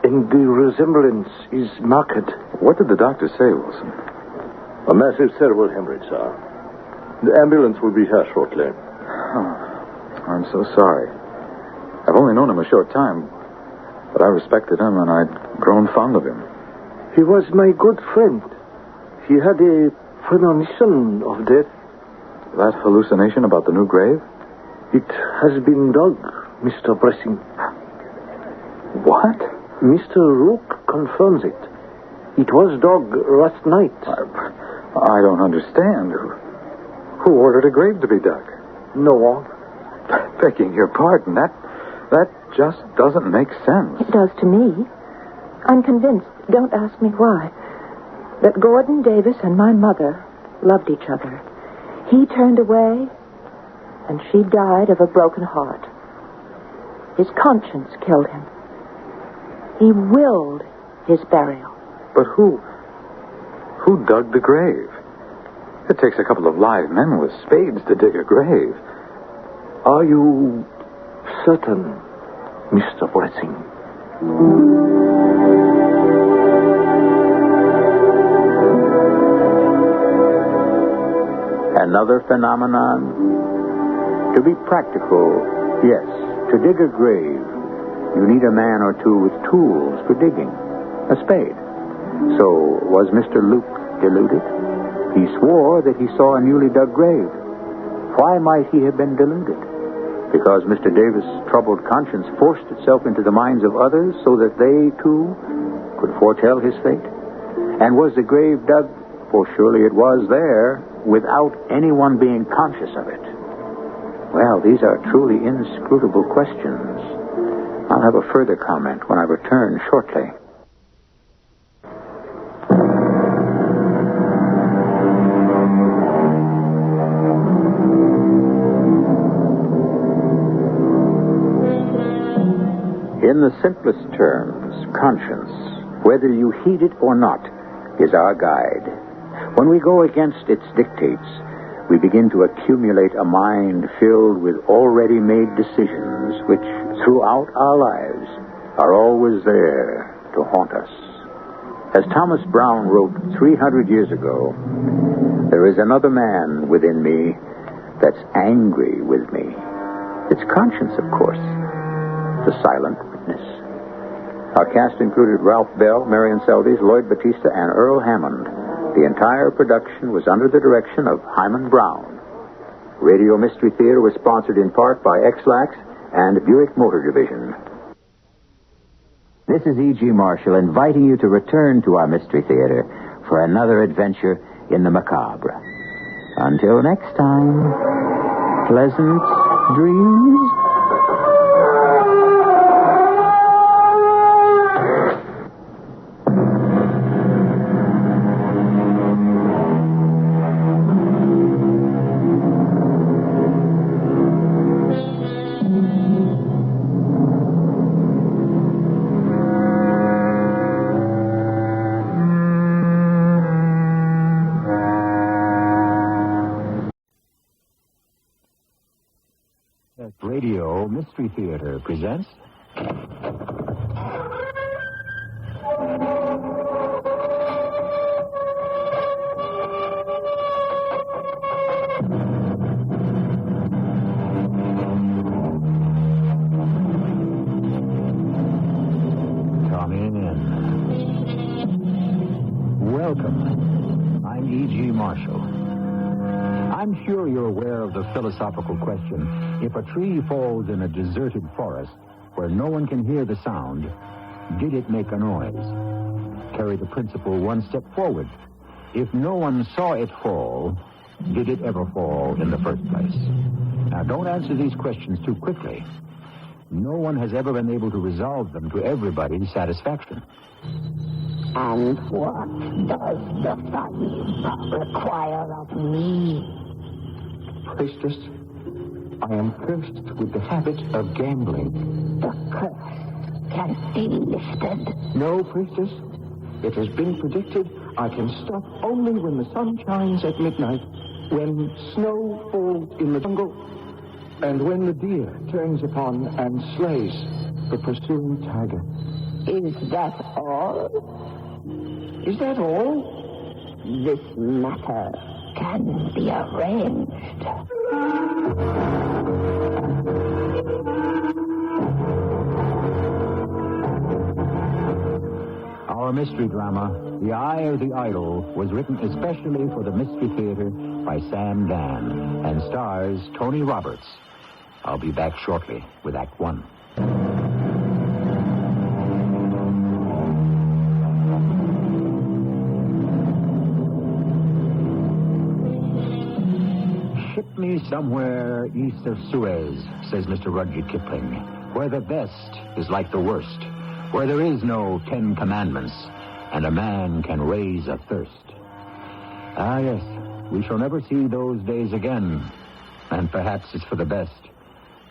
and the resemblance is marked. What did the doctor say, Wilson? A massive cerebral hemorrhage, sir. The ambulance will be here shortly. Oh, I'm so sorry. I've only known him a short time, but I respected him and I'd grown fond of him. He was my good friend. He had a premonition of death. That hallucination about the new grave? It has been dug, Mr. Bressing. What? Mr. Rook confirms it. It was dug last night. I don't understand. Who ordered a grave to be dug? No one. Begging your pardon, that just doesn't make sense. It does to me. I'm convinced, don't ask me why, that Gordon Davis and my mother loved each other. He turned away, and she died of a broken heart. His conscience killed him. He willed his burial. But who dug the grave? It takes a couple of live men with spades to dig a grave. Are you certain, Mr. Bressing? Another phenomenon? To be practical, yes. To dig a grave, you need a man or two with tools for digging. A spade. So, was Mr. Luke deluded? He swore that he saw a newly dug grave. Why might he have been deluded? Because Mr. Davis' troubled conscience forced itself into the minds of others so that they, too, could foretell his fate? And was the grave dug, for surely it was there, without anyone being conscious of it? Well, these are truly inscrutable questions. I'll have a further comment when I return shortly. In the simplest terms, conscience, whether you heed it or not, is our guide. When we go against its dictates, we begin to accumulate a mind filled with already made decisions which, throughout our lives, are always there to haunt us. As Thomas Brown wrote 300 years ago, there is another man within me that's angry with me. It's conscience, of course. The silent witness. Our cast included Ralph Bell, Marion Seldes, Lloyd Battista, and Earl Hammond. The entire production was under the direction of Hyman Brown. Radio Mystery Theater was sponsored in part by X-Lax and Buick Motor Division. This is E.G. Marshall inviting you to return to our Mystery Theater for another adventure in the macabre. Until next time, pleasant dreams. Radio Mystery Theater presents... Come in. Welcome. I'm E.G. Marshall. I'm sure you're aware of the philosophical question, if a tree falls in a deserted forest where no one can hear the sound, did it make a noise? Carry the principle one step forward. If no one saw it fall, did it ever fall in the first place? Now, don't answer these questions too quickly. No one has ever been able to resolve them to everybody's satisfaction. And what does the fun require of me? Priestess, I am cursed with the habit of gambling. The curse can be lifted. No, priestess. It has been predicted I can stop only when the sun shines at midnight, when snow falls in the jungle, and when the deer turns upon and slays the pursuing tiger. Is that all? Is that all? This matter can be arranged. Our Mystery mystery drama, The Eye of the Idol, was written especially for the Mystery Theater by Sam Dan and stars Tony Roberts. I'll be back shortly with Act One. Ship me somewhere east of Suez, says Mr. Rudyard Kipling, where the best is like the worst, where there is no 10 Commandments, and a man can raise a thirst. Ah, yes, we shall never see those days again, and perhaps it's for the best,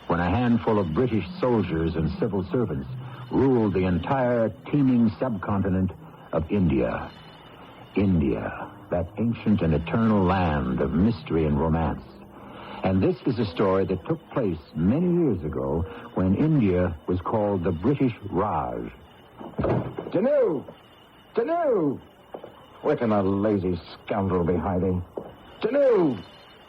when a handful of British soldiers and civil servants ruled the entire teeming subcontinent of India. India, that ancient and eternal land of mystery and romance. And this is a story that took place many years ago when India was called the British Raj. Tanu! Tanu! Quicken a lazy scoundrel be hiding. Tanu!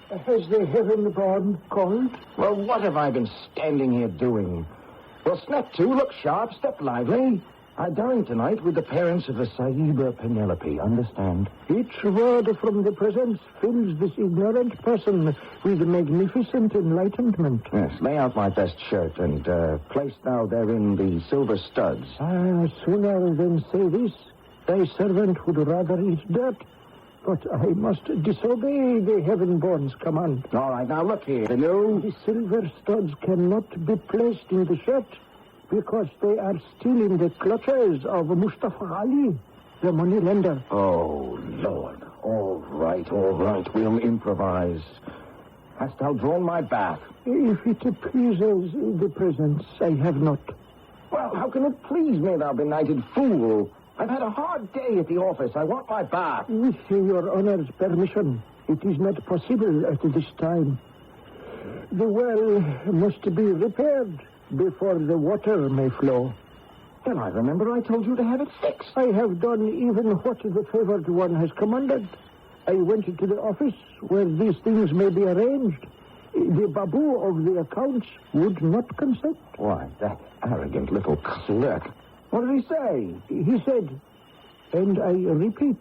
Has the heaven-born called? Well, what have I been standing here doing? Well, snap to, look sharp, step lively. I dine tonight with the parents of the Sahiba Penelope, understand? Each word from the presence fills this ignorant person with magnificent enlightenment. Yes, lay out my best shirt and place thou therein the silver studs. Sooner than say this, thy servant would rather eat dirt. But I must disobey the heaven-born's command. All right, now look here. The silver studs cannot be placed in the shirt because they are still in the clutches of Mustafa Ali, the moneylender. Oh, Lord. All right. We'll improvise. Hast thou drawn my bath? If it pleases the presence, I have not. Well, how can it please me, thou benighted fool? I've had a hard day at the office. I want my bath. With your honor's permission, it is not possible at this time. The well must be repaired before the water may flow. Then I remember I told you to have it fixed. I have done even what the favored one has commanded. I went to the office where these things may be arranged. The babu of the accounts would not consent. Why, that arrogant little clerk. What did he say? He said, and I repeat,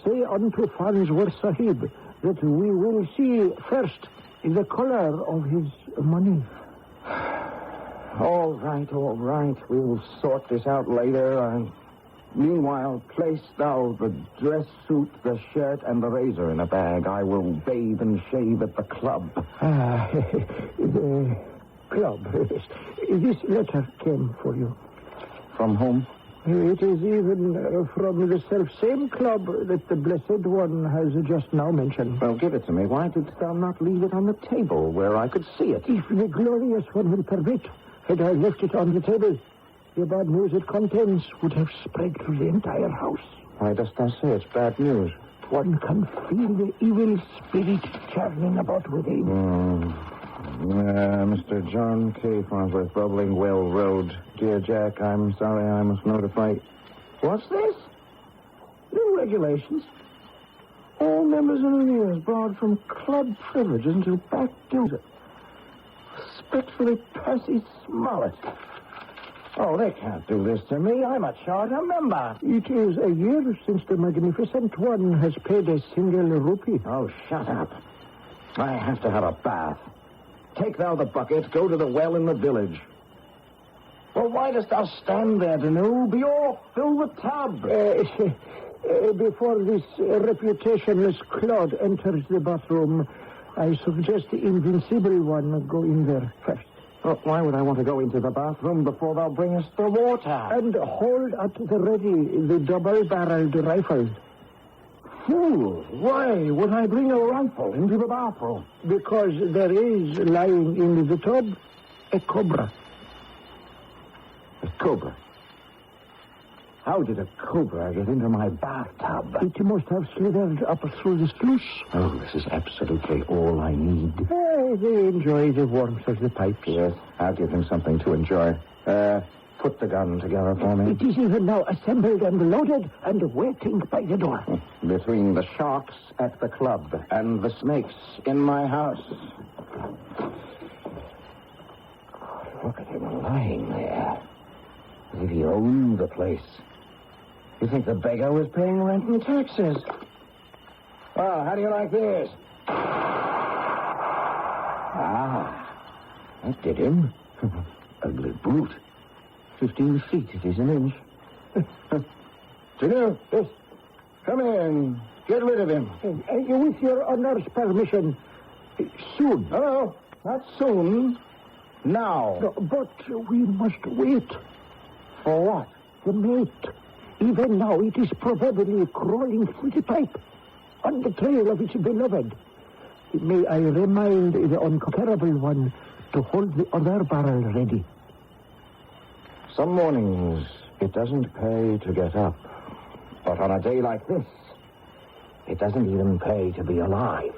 say unto Farnsworth Sahib that we will see first the color of his money. All right. We'll sort this out later. Meanwhile, place thou the dress suit, the shirt, and the razor in a bag. I will bathe and shave at the club. The club. This letter came for you. From whom? It is even from the self-same club that the Blessed One has just now mentioned. Well, give it to me. Why didst thou not leave it on the table where I could see it? If the Glorious One will permit, had I left it on the table, the bad news it contains would have spread through the entire house. Why dost thou say it's bad news? One can feel the evil spirit churning about within. Mr. John K. Farnsworth, Bubbling Well Road. Dear Jack, I'm sorry I must notify... What's this? New regulations. All members of the union barred from club privileges until back dues. Respectfully, Percy Smollett. Oh, they can't do this to me. I'm a charter member. It is a year since the Magnificent One has paid a single rupee. Oh, shut up. I have to have a bath. Take thou the bucket, go to the well in the village. Well, why dost thou stand there, Danu? Be off, fill the tub. Before this reputationless clod enters the bathroom, I suggest the invincible one go in there first. Oh, why would I want to go into the bathroom before thou bringest the water? And hold at the ready the double-barreled rifle. Fool, why would I bring a rifle into the bathroom? Because there is lying in the tub a cobra. A cobra? How did a cobra get into my bathtub? It must have slithered up through the sluice. Oh, this is absolutely all I need. They enjoy the warmth of the pipes. Yes, I'll give him something to enjoy. Put the gun together for me. It is even now assembled and loaded and waiting by the door. Between the sharks at the club and the snakes in my house. Look at him lying there. As if he owned the place. You think the beggar was paying rent and taxes? Well, how do you like this? Ah, that did him. Ugly brute. 15 feet, it is an inch. Junior, yes. Come in. Get rid of him. With your honor's permission, soon. No, not soon. Now. No, but we must wait. For what? The mate. Even now, it is probably crawling through the pipe on the trail of its beloved. May I remind the unconquerable one to hold the other barrel ready. Some mornings, it doesn't pay to get up. But on a day like this, it doesn't even pay to be alive.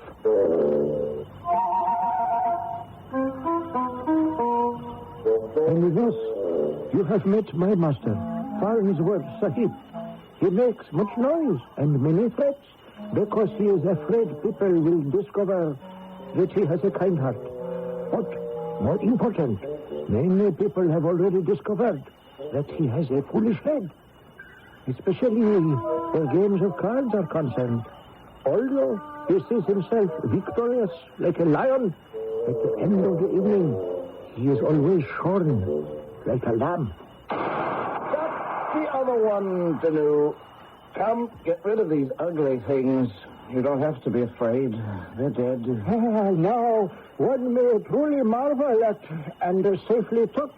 And thus, you have met my master, Farnsworth Sahib. He makes much noise and many threats because he is afraid people will discover that he has a kind heart. But, more important, many people have already discovered that he has a foolish head, especially where games of cards are concerned. Although he sees himself victorious like a lion, at the end of the evening, he is always shorn like a lamb. That's the other one, Danu. Come, get rid of these ugly things. You don't have to be afraid. They're dead. Now, one may truly marvel at and safely touch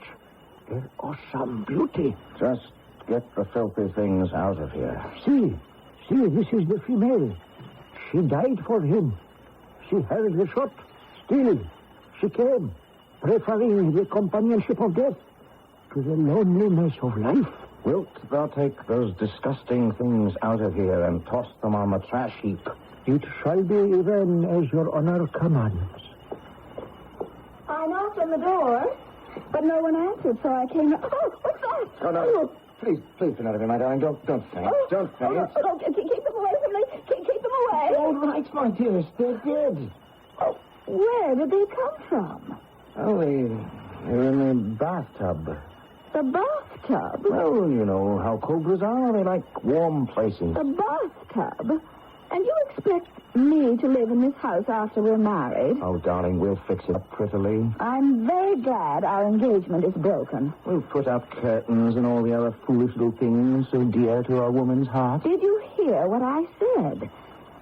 their awesome beauty. Just get the filthy things out of here. See, this is the female. She died for him. She heard the shot. Still, she came, preferring the companionship of death to the loneliness of life. Wilt thou take those disgusting things out of here and toss them on the trash heap? It shall be even as your honor commands. I knocked on the door, but no one answered, so I came... Oh, what's that? Oh, no. Please, Penelope, my darling, don't faint. Don't faint. Oh, keep them away from me. Keep them away. All right, my dearest, they're dead. Oh, where did they come from? Oh, they're in the bathtub. The bathtub? Well, you know how cobras are. They like warm places. The bathtub? And you expect me to live in this house after we're married? Oh, darling, we'll fix it up prettily. I'm very glad our engagement is broken. We'll put up curtains and all the other foolish little things so dear to our woman's heart. Did you hear what I said?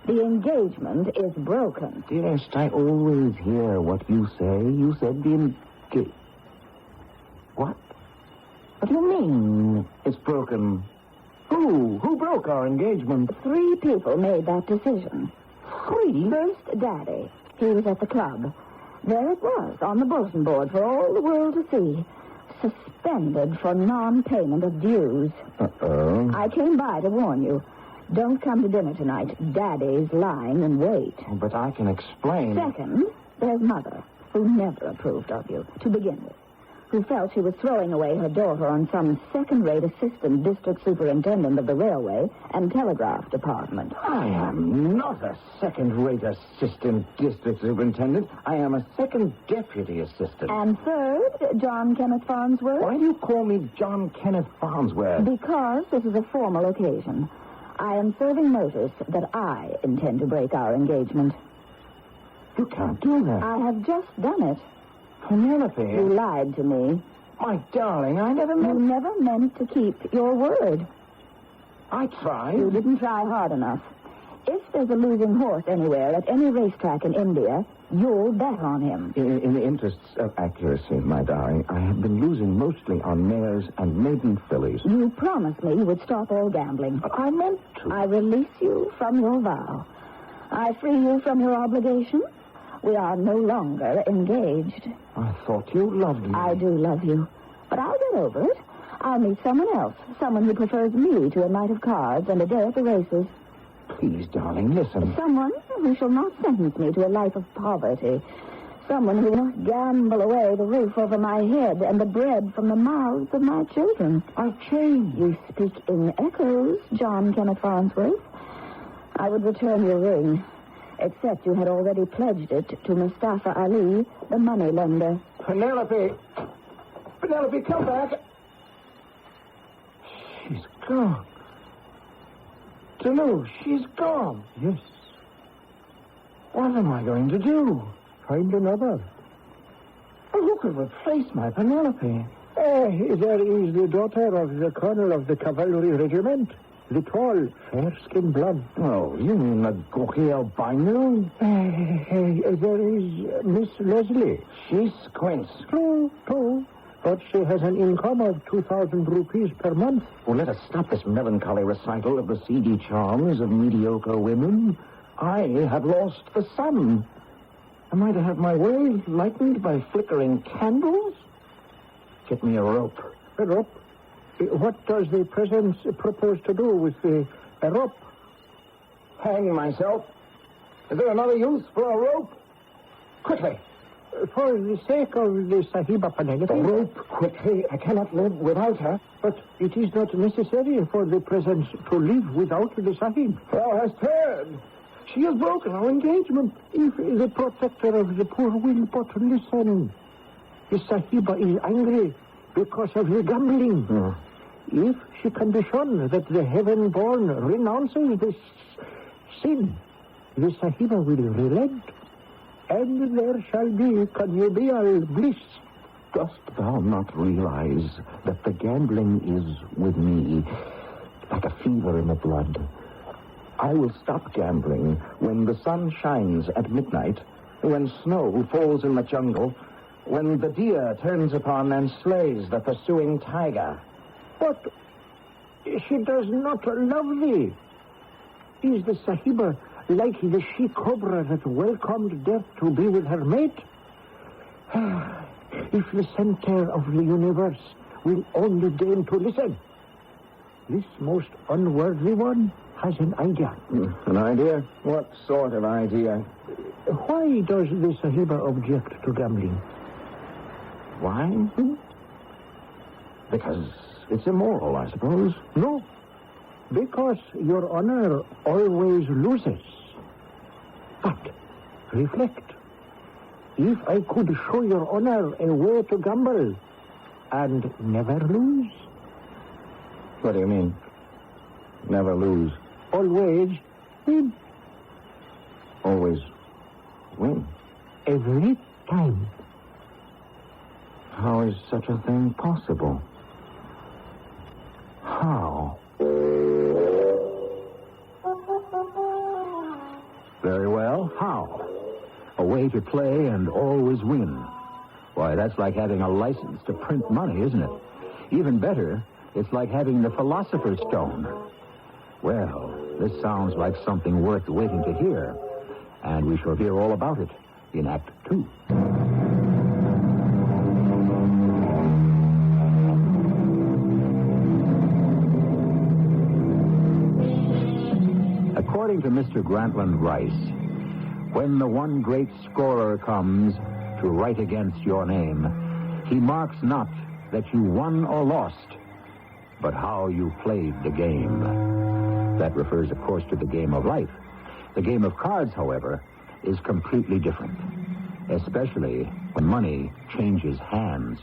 The engagement is broken. Dearest, I always hear what you say. You said the engagement. What? What do you mean it's broken? Who broke our engagement? 3 people made that decision. 3? First, Daddy. He was at the club. There it was, on the bulletin board for all the world to see. Suspended for non-payment of dues. Uh-oh. I came by to warn you. Don't come to dinner tonight. Daddy's lying in wait. But I can explain. Second, there's Mother, who never approved of you, to begin with, who felt she was throwing away her daughter on some second-rate assistant district superintendent of the railway and telegraph department. I am not a second-rate assistant district superintendent. I am a second deputy assistant. And third, John Kenneth Farnsworth. Why do you call me John Kenneth Farnsworth? Because this is a formal occasion. I am serving notice that I intend to break our engagement. You can't do that. I have just done it. Penelope. You lied to me. My darling, I never meant... You never meant to keep your word. I tried. You didn't try hard enough. If there's a losing horse anywhere at any racetrack in India, you'll bet on him. In the interests of accuracy, my darling, I have been losing mostly on mares and maiden fillies. You promised me you would stop all gambling. I meant to. I release you from your vow. I free you from your obligation. We are no longer engaged. I thought you loved me. I do love you. But I'll get over it. I'll meet someone else. Someone who prefers me to a night of cards and a day at the races. Please, darling, listen. Someone who shall not sentence me to a life of poverty. Someone who will not gamble away the roof over my head and the bread from the mouths of my children. I've changed. You speak in echoes, John Kenneth Farnsworth. I would return your ring, except you had already pledged it to Mustafa Ali, the money lender. Penelope, come back. She's gone. Tulu, she's gone. Yes. What am I going to do? Find another. Who could replace my Penelope? There is the daughter of the colonel of the cavalry regiment. The tall, fair-skinned blonde. Oh, you mean the Goki albino? There is Miss Leslie. She squints. True. But she has an income of 2,000 rupees per month. Well, let us stop this melancholy recital of the seedy charms of mediocre women. I have lost the sun. Am I to have my way lightened by flickering candles? Get me a rope. A rope? What does the president propose to do with a rope? Hang myself. Is there another use for a rope? Quickly. For the sake of the Sahiba Penelope. The rope, quickly. I cannot live without her. But it is not necessary for the presence to live without the Sahib. Thou hast heard. She has broken our engagement. If the protector of the poor will but listen. The Sahiba is angry because of the gambling. If she can be shown that the heaven-born renounces this sin, the Sahiba will relent. And there shall be connubial bliss. Dost thou not realize that the gambling is, with me, like a fever in the blood? I will stop gambling when the sun shines at midnight, when snow falls in the jungle, when the deer turns upon and slays the pursuing tiger. But she does not love thee. Is the Sahiba like the she-cobra that welcomed death to be with her mate? If the center of the universe will only deign to listen, this most unworthy one has an idea. An idea? What sort of idea? Why does the Sahiba object to gambling? Why? Because it's immoral, I suppose. No. Because your honor always loses. But reflect. If I could show your honor a way to gamble and never lose. What do you mean? Never lose? Always win. Always win? Every time. How is such a thing possible? How? Very well. How? A way to play and always win. Why, that's like having a license to print money, isn't it? Even better, it's like having the Philosopher's Stone. Well, this sounds like something worth waiting to hear. And we shall hear all about it in Act 2. According to Mr. Grantland Rice, when the one great scorer comes to write against your name, he marks not that you won or lost, but how you played the game. That refers, of course, to the game of life. The game of cards, however, is completely different, especially when money changes hands.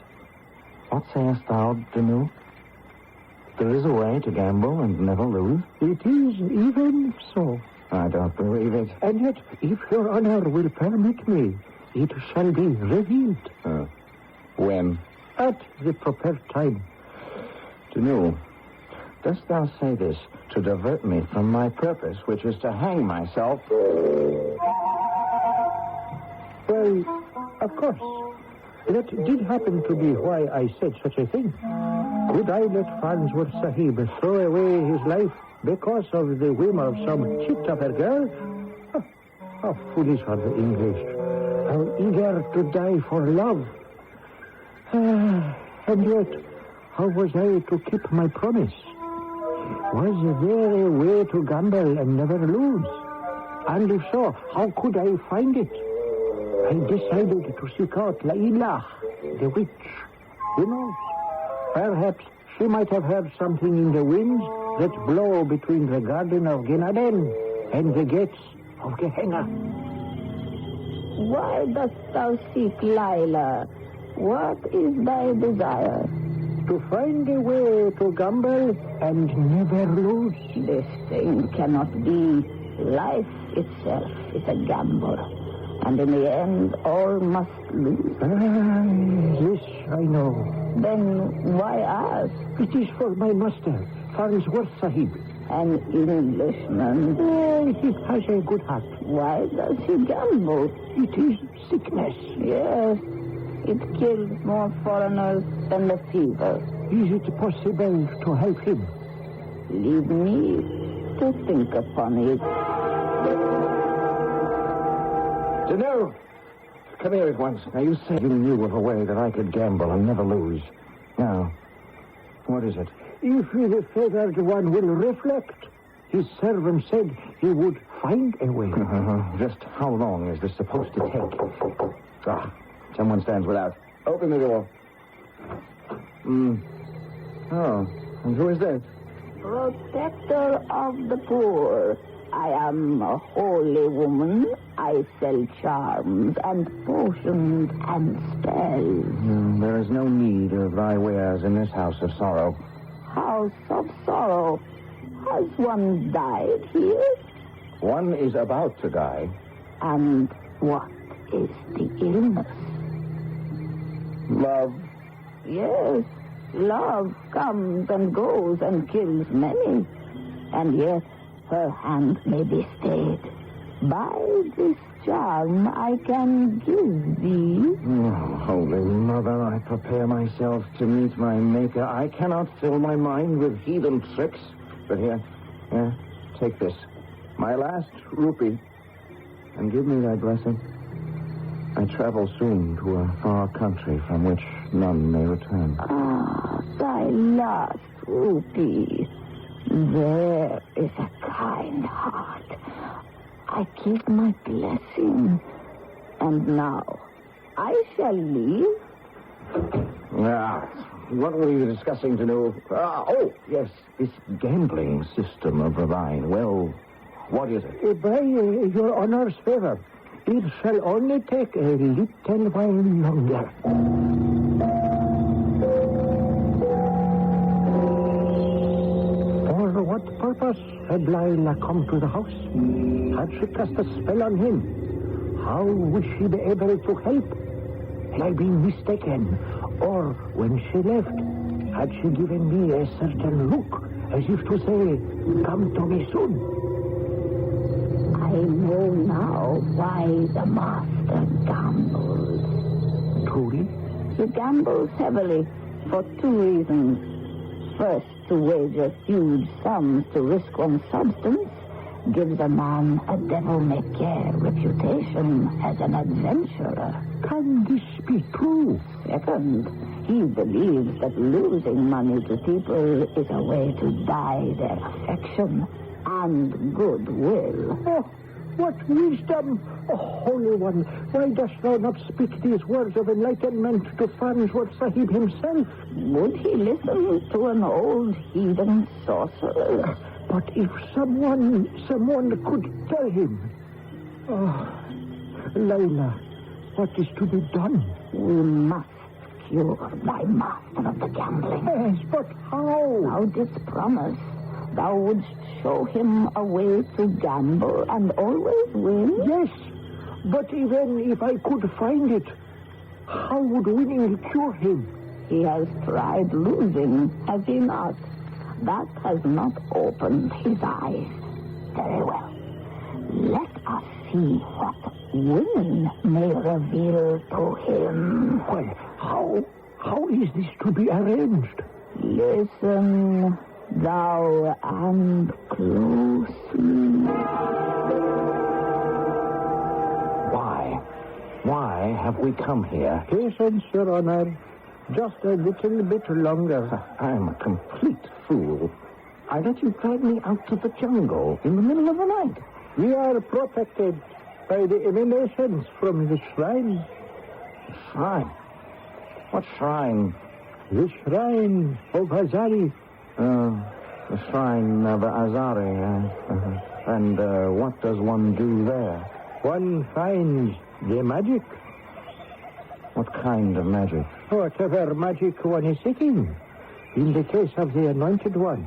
What sayest thou, Danu? There is a way to gamble and never lose? It is even so. I don't believe it. And yet, if your honor will permit me, it shall be revealed. When? At the proper time. Danu, dost thou say this to divert me from my purpose, which is to hang myself? Well, of course. That did happen to be why I said such a thing. Could I let Farnsworth Sahib throw away his life because of the whim of some chit of a girl? How foolish are the English. How eager to die for love. And yet, how was I to keep my promise? Was there a way to gamble and never lose? And if so, how could I find it? I decided to seek out Laila, the witch. Who knows? Perhaps she might have heard something in the winds that blow between the garden of Genaden and the gates of Gehenna. Why dost thou seek Lila? What is thy desire? To find a way to gamble and never lose. This thing cannot be. Life itself is a gamble. And in the end, all must lose. Yes, I know. Then why ask? It is for my master, Farnsworth Sahib. An Englishman. He has a good heart. Why does he gamble? It is sickness. Yes, it kills more foreigners than the fever. Is it possible to help him? Leave me to think upon it. No. Come here at once. Now, you said you knew of a way that I could gamble and never lose. Now, what is it? If the favored one will reflect, his servant said he would find a way. Just how long is this supposed to take? Someone stands without. Open the door. Oh, and who is this? Protector of the poor. I am a holy woman. I sell charms and potions and spells. There is no need of thy wares in this house of sorrow. House of sorrow. Has one died here? One is about to die. And what is the illness? Love. Yes, love comes and goes and kills many. And yet her hand may be stayed. By this charm I can give thee. Oh, Holy Mother, I prepare myself to meet my Maker. I cannot fill my mind with heathen tricks. But here, take this. My last rupee. And give me thy blessing. I travel soon to a far country from which none may return. Ah, thy last rupee. There is a kind heart. I give my blessing. And now, I shall leave. What were you discussing to know? Yes, this gambling system of thine. Well, what is it? By your honor's favor, it shall only take a little while longer. For what purpose had Lila come to the house? Had she cast a spell on him? How would she be able to help? Had I been mistaken? Or when she left, had she given me a certain look, as if to say, come to me soon? I know now why the master gambles. Truly? He gambles heavily for two reasons. First, to wager huge sums to risk one's substance gives a man a devil-may-care reputation as an adventurer. Can this be true? Second, he believes that losing money to people is a way to dye their affection and goodwill. Oh, what wisdom! Oh, Holy One, why dost thou not speak these words of enlightenment to Farnsworth Sahib himself? Would he listen to an old heathen sorcerer? But if someone could tell him. Oh, Laila, what is to be done? We must cure thy master of the gambling. Yes, but how? Thou didst promise thou wouldst show him a way to gamble and always win. Yes, but even if I could find it, how would winning cure him? He has tried losing, has he not? That has not opened his eyes. Very well. Let us see what winning may reveal to him. Well, how is this to be arranged? Listen, thou, and closely. Why have we come here? Patience, Your Honor. Just a little bit longer. I am a complete fool. I let you drag me out to the jungle in the middle of the night. We are protected by the emanations from the shrine. Shrine? What shrine? The shrine of Azari. The shrine of Azari. And what does one do there? One finds the magic. What kind of magic? Whatever magic one is seeking. In the case of the Anointed One,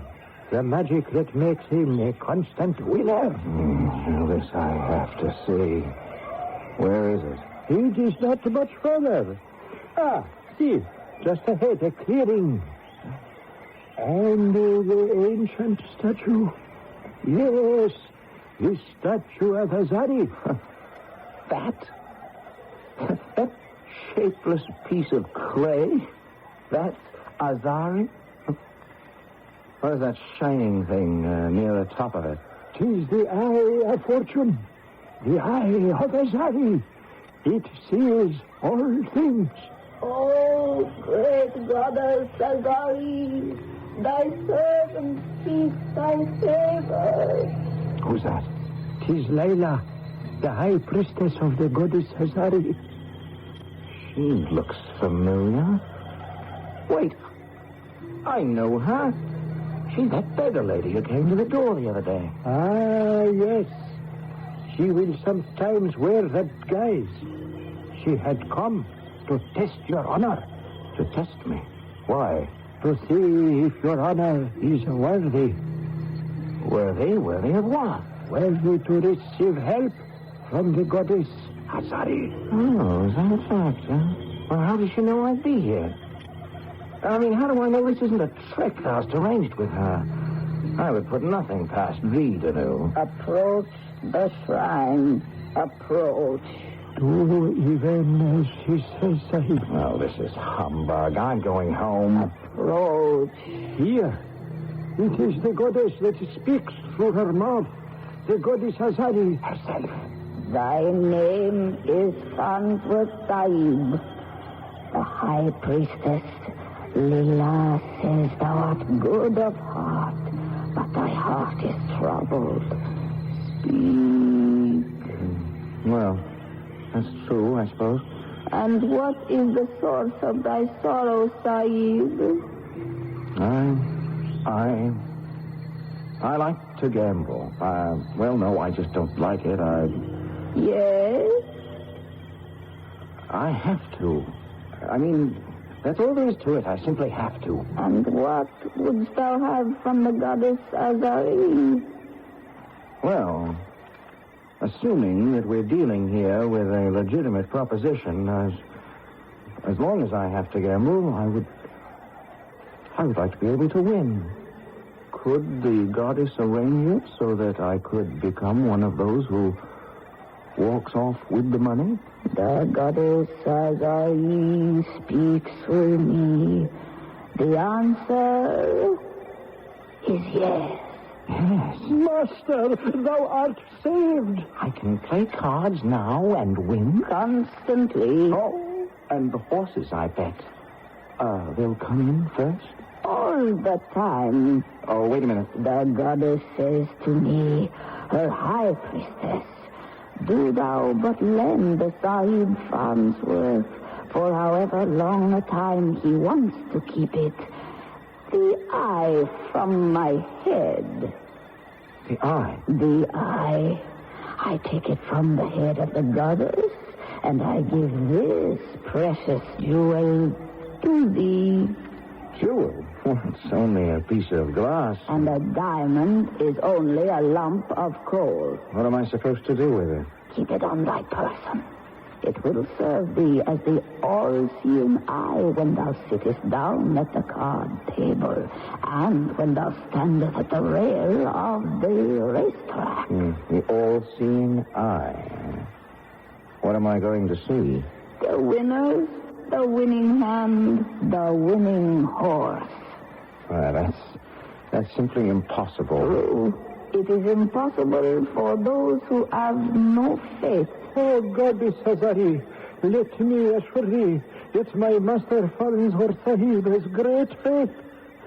the magic that makes him a constant winner. Now this I have to see. Where is it? It is not much further. Ah, see, just ahead, a clearing. And the ancient statue. Yes, the statue of Azari. That shapeless piece of clay? That's Azari? What is that shining thing near the top of it? 'Tis the eye of fortune. The eye of Azari. It sees all things. Oh, great goddess Azari, thy servant seeks thy favor. Who's that? 'Tis Layla, the high priestess of the goddess Azari. She looks familiar. Wait, I know her. She's that beggar lady who came to the door the other day. Ah, yes. She will sometimes wear that guise. She had come to test your honor. To test me? Why? To see if your honor is worthy. Worthy? Worthy of what? Worthy to receive help from the goddess Azari. Oh, is that a fact, huh? Well, how does she know I'd be here? I mean, how do I know this isn't a trick thou'st arranged with her? I would put nothing past thee to do. Approach the shrine. Approach. Do even as she says, Sahib. Well, this is humbug. I'm going home. Approach. Here. It is the goddess that speaks through her mouth. The goddess Azari herself. Thy name is Farnsworth Sahib. The high priestess Leela says thou art good of heart, but thy heart is troubled. Speak. Well, that's true, I suppose. And what is the source of thy sorrow, Sahib? I like to gamble. Well, no, I just don't like it. Yes? I have to. I mean, that's all there is to it. I simply have to. And what wouldst thou have from the goddess Azari? Well, assuming that we're dealing here with a legitimate proposition, as long as I have to gamble, I would like to be able to win. Could the goddess arrange it so that I could become one of those who walks off with the money? The goddess Azari speaks through me. The answer is yes. Yes. Master, thou art saved. I can play cards now and win? Constantly. Oh, and the horses, I bet. They'll come in first? All the time. Oh, wait a minute. The goddess says to me, her high priestess, do thou but lend the Sahib Farnsworth for however long a time he wants to keep it. The eye from my head. The eye? The eye. I take it from the head of the goddess, and I give this precious jewel to thee. Jewel? Well, it's only a piece of glass. And a diamond is only a lump of coal. What am I supposed to do with it? Keep it on thy person. It will serve thee as the all-seeing eye when thou sittest down at the card table and when thou standest at the rail of the racetrack. The all-seeing eye. What am I going to see? The winners, the winning hand, the winning horse. That's simply impossible. True. It is impossible for those who have no faith. Oh, goddess Azari, let me assure thee that my master Farnsworth Sahib has great faith.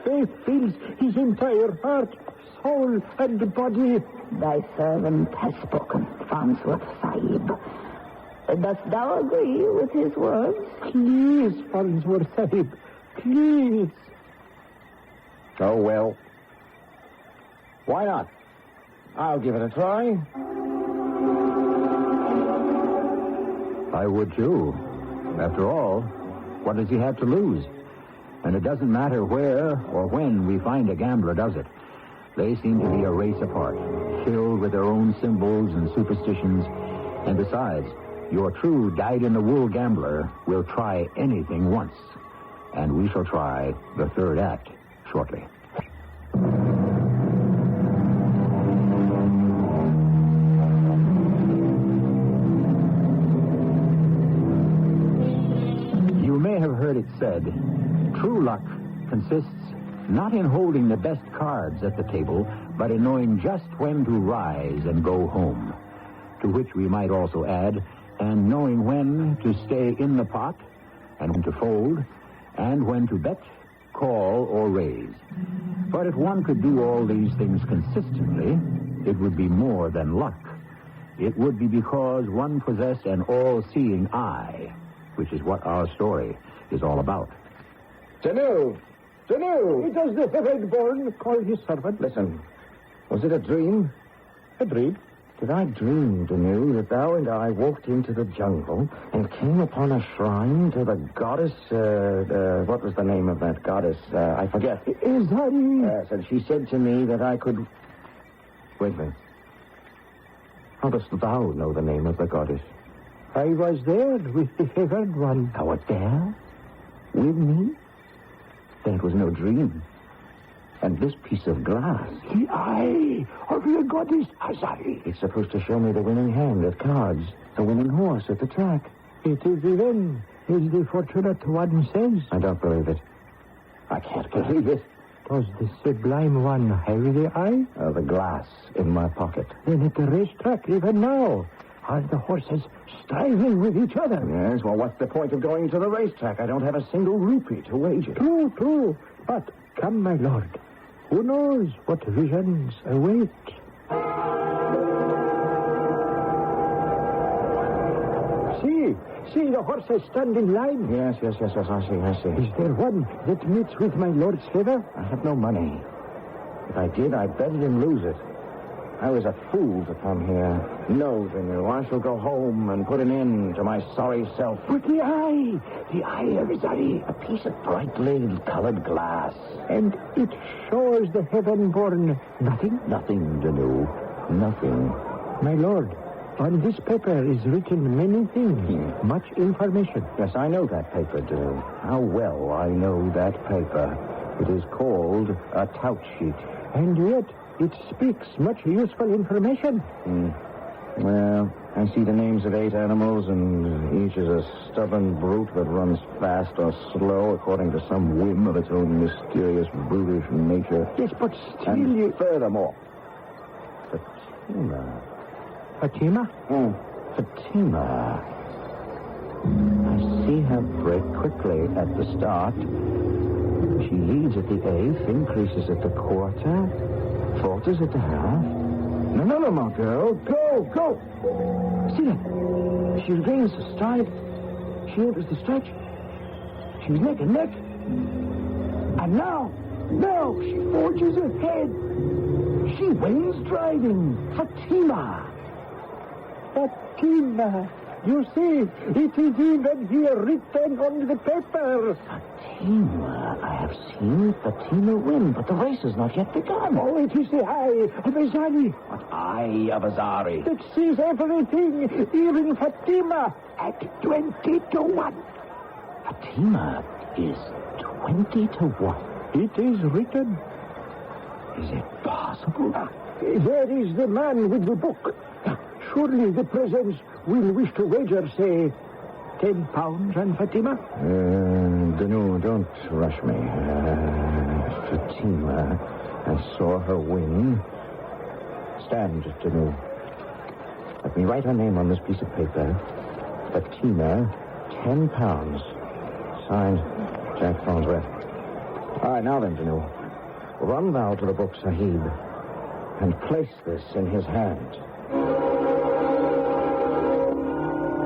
Faith fills his entire heart, soul, and body. Thy servant has spoken, Farnsworth Sahib. Dost thou agree with his words? Please, Farnsworth Sahib, please. Oh, well. Why not? I'll give it a try. I would, too. After all, what does he have to lose? And it doesn't matter where or when we find a gambler does it. They seem to be a race apart, filled with their own symbols and superstitions. And besides, your true dyed-in-the-wool gambler will try anything once. And we shall try the third act shortly. You may have heard it said, true luck consists not in holding the best cards at the table, but in knowing just when to rise and go home. To which we might also add, and knowing when to stay in the pot, and when to fold, and when to bet, call, or raise. But if one could do all these things consistently, it would be more than luck. It would be because one possessed an all-seeing eye, which is what our story is all about. Danu! Does the Red-born call his servant? Listen, was it a dream? A dream? Did I dream, Danu, that thou and I walked into the jungle and came upon a shrine to the goddess, what was the name of that goddess? I forget. Is that... Yes, and she said to me that I could... Wait a minute. How dost thou know the name of the goddess? I was there with the favored one. Thou wert there? With me? Then it was no dream. And this piece of glass... The eye of the goddess Azari. It's supposed to show me the winning hand at cards, the winning horse at the track. It is even, as the fortunate one says. I don't believe it. I can't believe it. Does the sublime one have the eye? The glass in my pocket. Then at the racetrack, even now, are the horses striving with each other? Yes, well, what's the point of going to the racetrack? I don't have a single rupee to wager. True. But come, my lord. Who knows what visions await? See, the horses stand in line. Yes, I see. Is there one that meets with my lord's favor? I have no money. If I did, I'd betted him lose it. I was a fool to come here. No, Danu, I shall go home and put an end to my sorry self. But the eye of Azari. A piece of brightly colored glass. And it shows the heaven-born nothing? Nothing, Danu. Nothing. My lord, on this paper is written many things, much information. Yes, I know that paper, Danu. How well I know that paper. It is called a tout sheet. And yet, it speaks much useful information. Well, I see the names of 8 animals, and each is a stubborn brute that runs fast or slow according to some whim of its own mysterious, brutish nature. Yes, but still and furthermore, Fatima. Fatima. I see her break quickly at the start. She leads at the 8th, increases at the quarter, falters at the half. No, girl. Go. See that? She regains the stride. She enters the stretch. She's neck and neck. And now she forges ahead. She wins driving. Fatima. You see, it is even here written on the paper. Fatima. I have seen Fatima win, but the race has not yet begun. Oh, it is the eye of Azari. What eye of Azari? It sees everything, even Fatima, at 20-1. Fatima is 20-1. It is written. Is it possible? There is the man with the book. Surely the presence will wish to wager, say, 10 pounds on Fatima? Danu, don't rush me. Fatima, I saw her win. Stand, Danu. Let me write her name on this piece of paper. Fatima, 10 pounds. Signed, Jack Farnsworth. All right, now then, Danu. Run thou to the book, Sahib, and place this in his hand.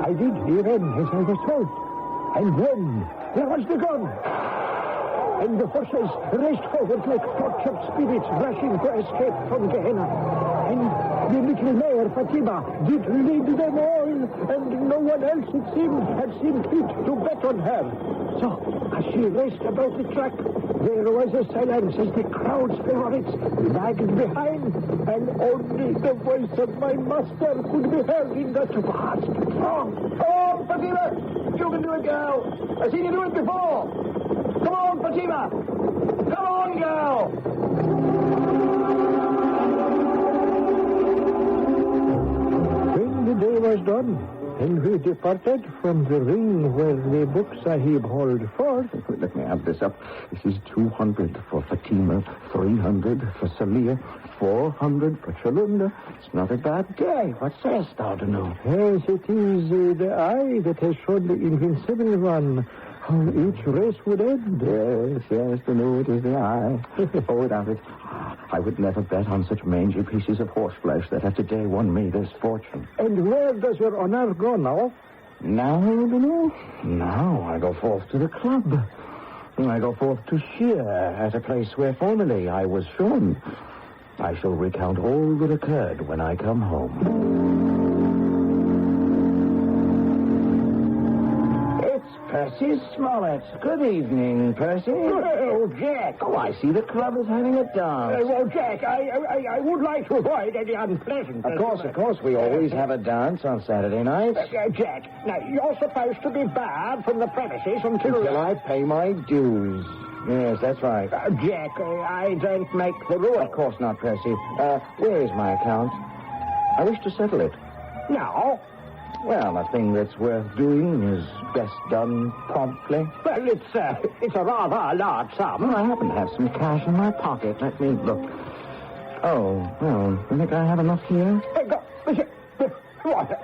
I did even as I was told. And then there was the gun. And the horses raced forward like tortured spirits rushing to escape from Gehenna. And the little mare, Fatima, did lead them all and no one else, it seemed, had seen fit to bet on her. So, as she raced about the track, there was a silence as the crowd's favorites lagged behind, and only the voice of my master could be heard in that vast throng. Come on, Fatima! You can do it, girl! I've seen you do it before! Come on, Fatima! Come on, girl! When the day was done, and we departed from the ring where the Book Sahib held forth. Let me add this up. This is 200 for Fatima, 300 for Salia, 400 for Chalunda. It's not a bad day. What sayest thou, Danu? Yes, it is the eye that has shown the invincible one how each race would end. Yes, Danu, it is the eye. Oh, without it, I would never bet on such mangy pieces of horseflesh that have today won me this fortune. And where does your honor go now? Now, Danu? Now I go forth to the club. I go forth to shear at a place where formerly I was shown. I shall recount all that occurred when I come home. Percy Smollett. Good evening, Percy. Oh, Jack. Oh, I see the club is having a dance. Well, Jack, I would like to avoid any unpleasantness. Of course. We always have a dance on Saturday nights. Jack, now, you're supposed to be barred from the premises until I pay my dues. Yes, that's right. Jack, I don't make the rule. Of course not, Percy. Where is my account? I wish to settle it. Now? Well, a thing that's worth doing is best done promptly. Well, it's a rather large sum. Well, I happen to have some cash in my pocket. Let me look. Oh, well, you think I have enough here? What?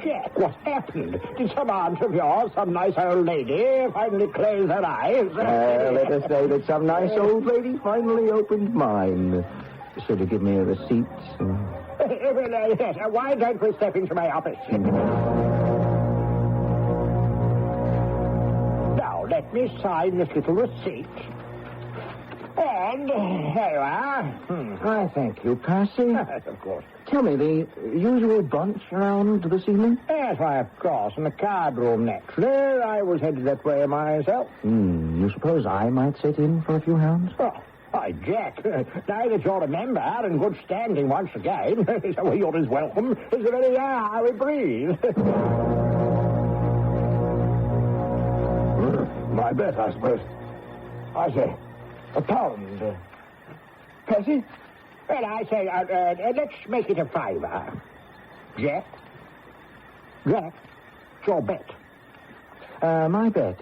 Jack, what happened? Did some aunt of yours, some nice old lady, finally close her eyes? Let us say that some nice old lady finally opened mine. Should have given me a receipt. Well, yes, why don't we step into my office? Now, let me sign this little receipt. And here you are. I thank you, Percy. Of course. Tell me, the usual bunch around this evening? Yes, why, of course. In the card room, naturally. I was headed that way myself. You suppose I might sit in for a few hands? Oh. Why, Jack, now that you're a member in good standing once again, so you're as welcome as the very air we breathe. My bet, I suppose. I say, £1. Percy? Well, I say, let's make it a £5. Jack? Jack, it's your bet. My bet?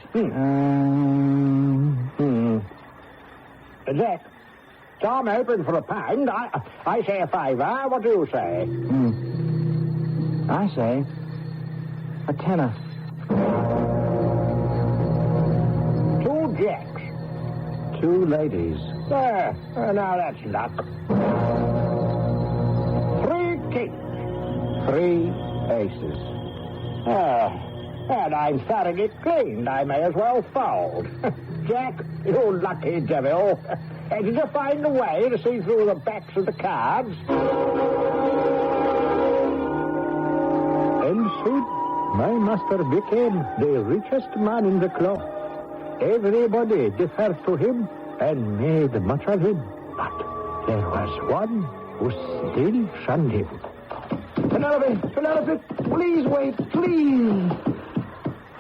Jack, I'm open for £1. I say a £5. What do you say? I say a tenner. 2 jacks. 2 ladies. Now that's luck. 3 kings. 3 aces. And I'm thoroughly cleaned. I may as well fold. Jack, you lucky devil. Did you find a way to see through the backs of the cards? And soon, my master became the richest man in the club. Everybody deferred to him and made much of him. But there was one who still shunned him. Penelope, please wait, please.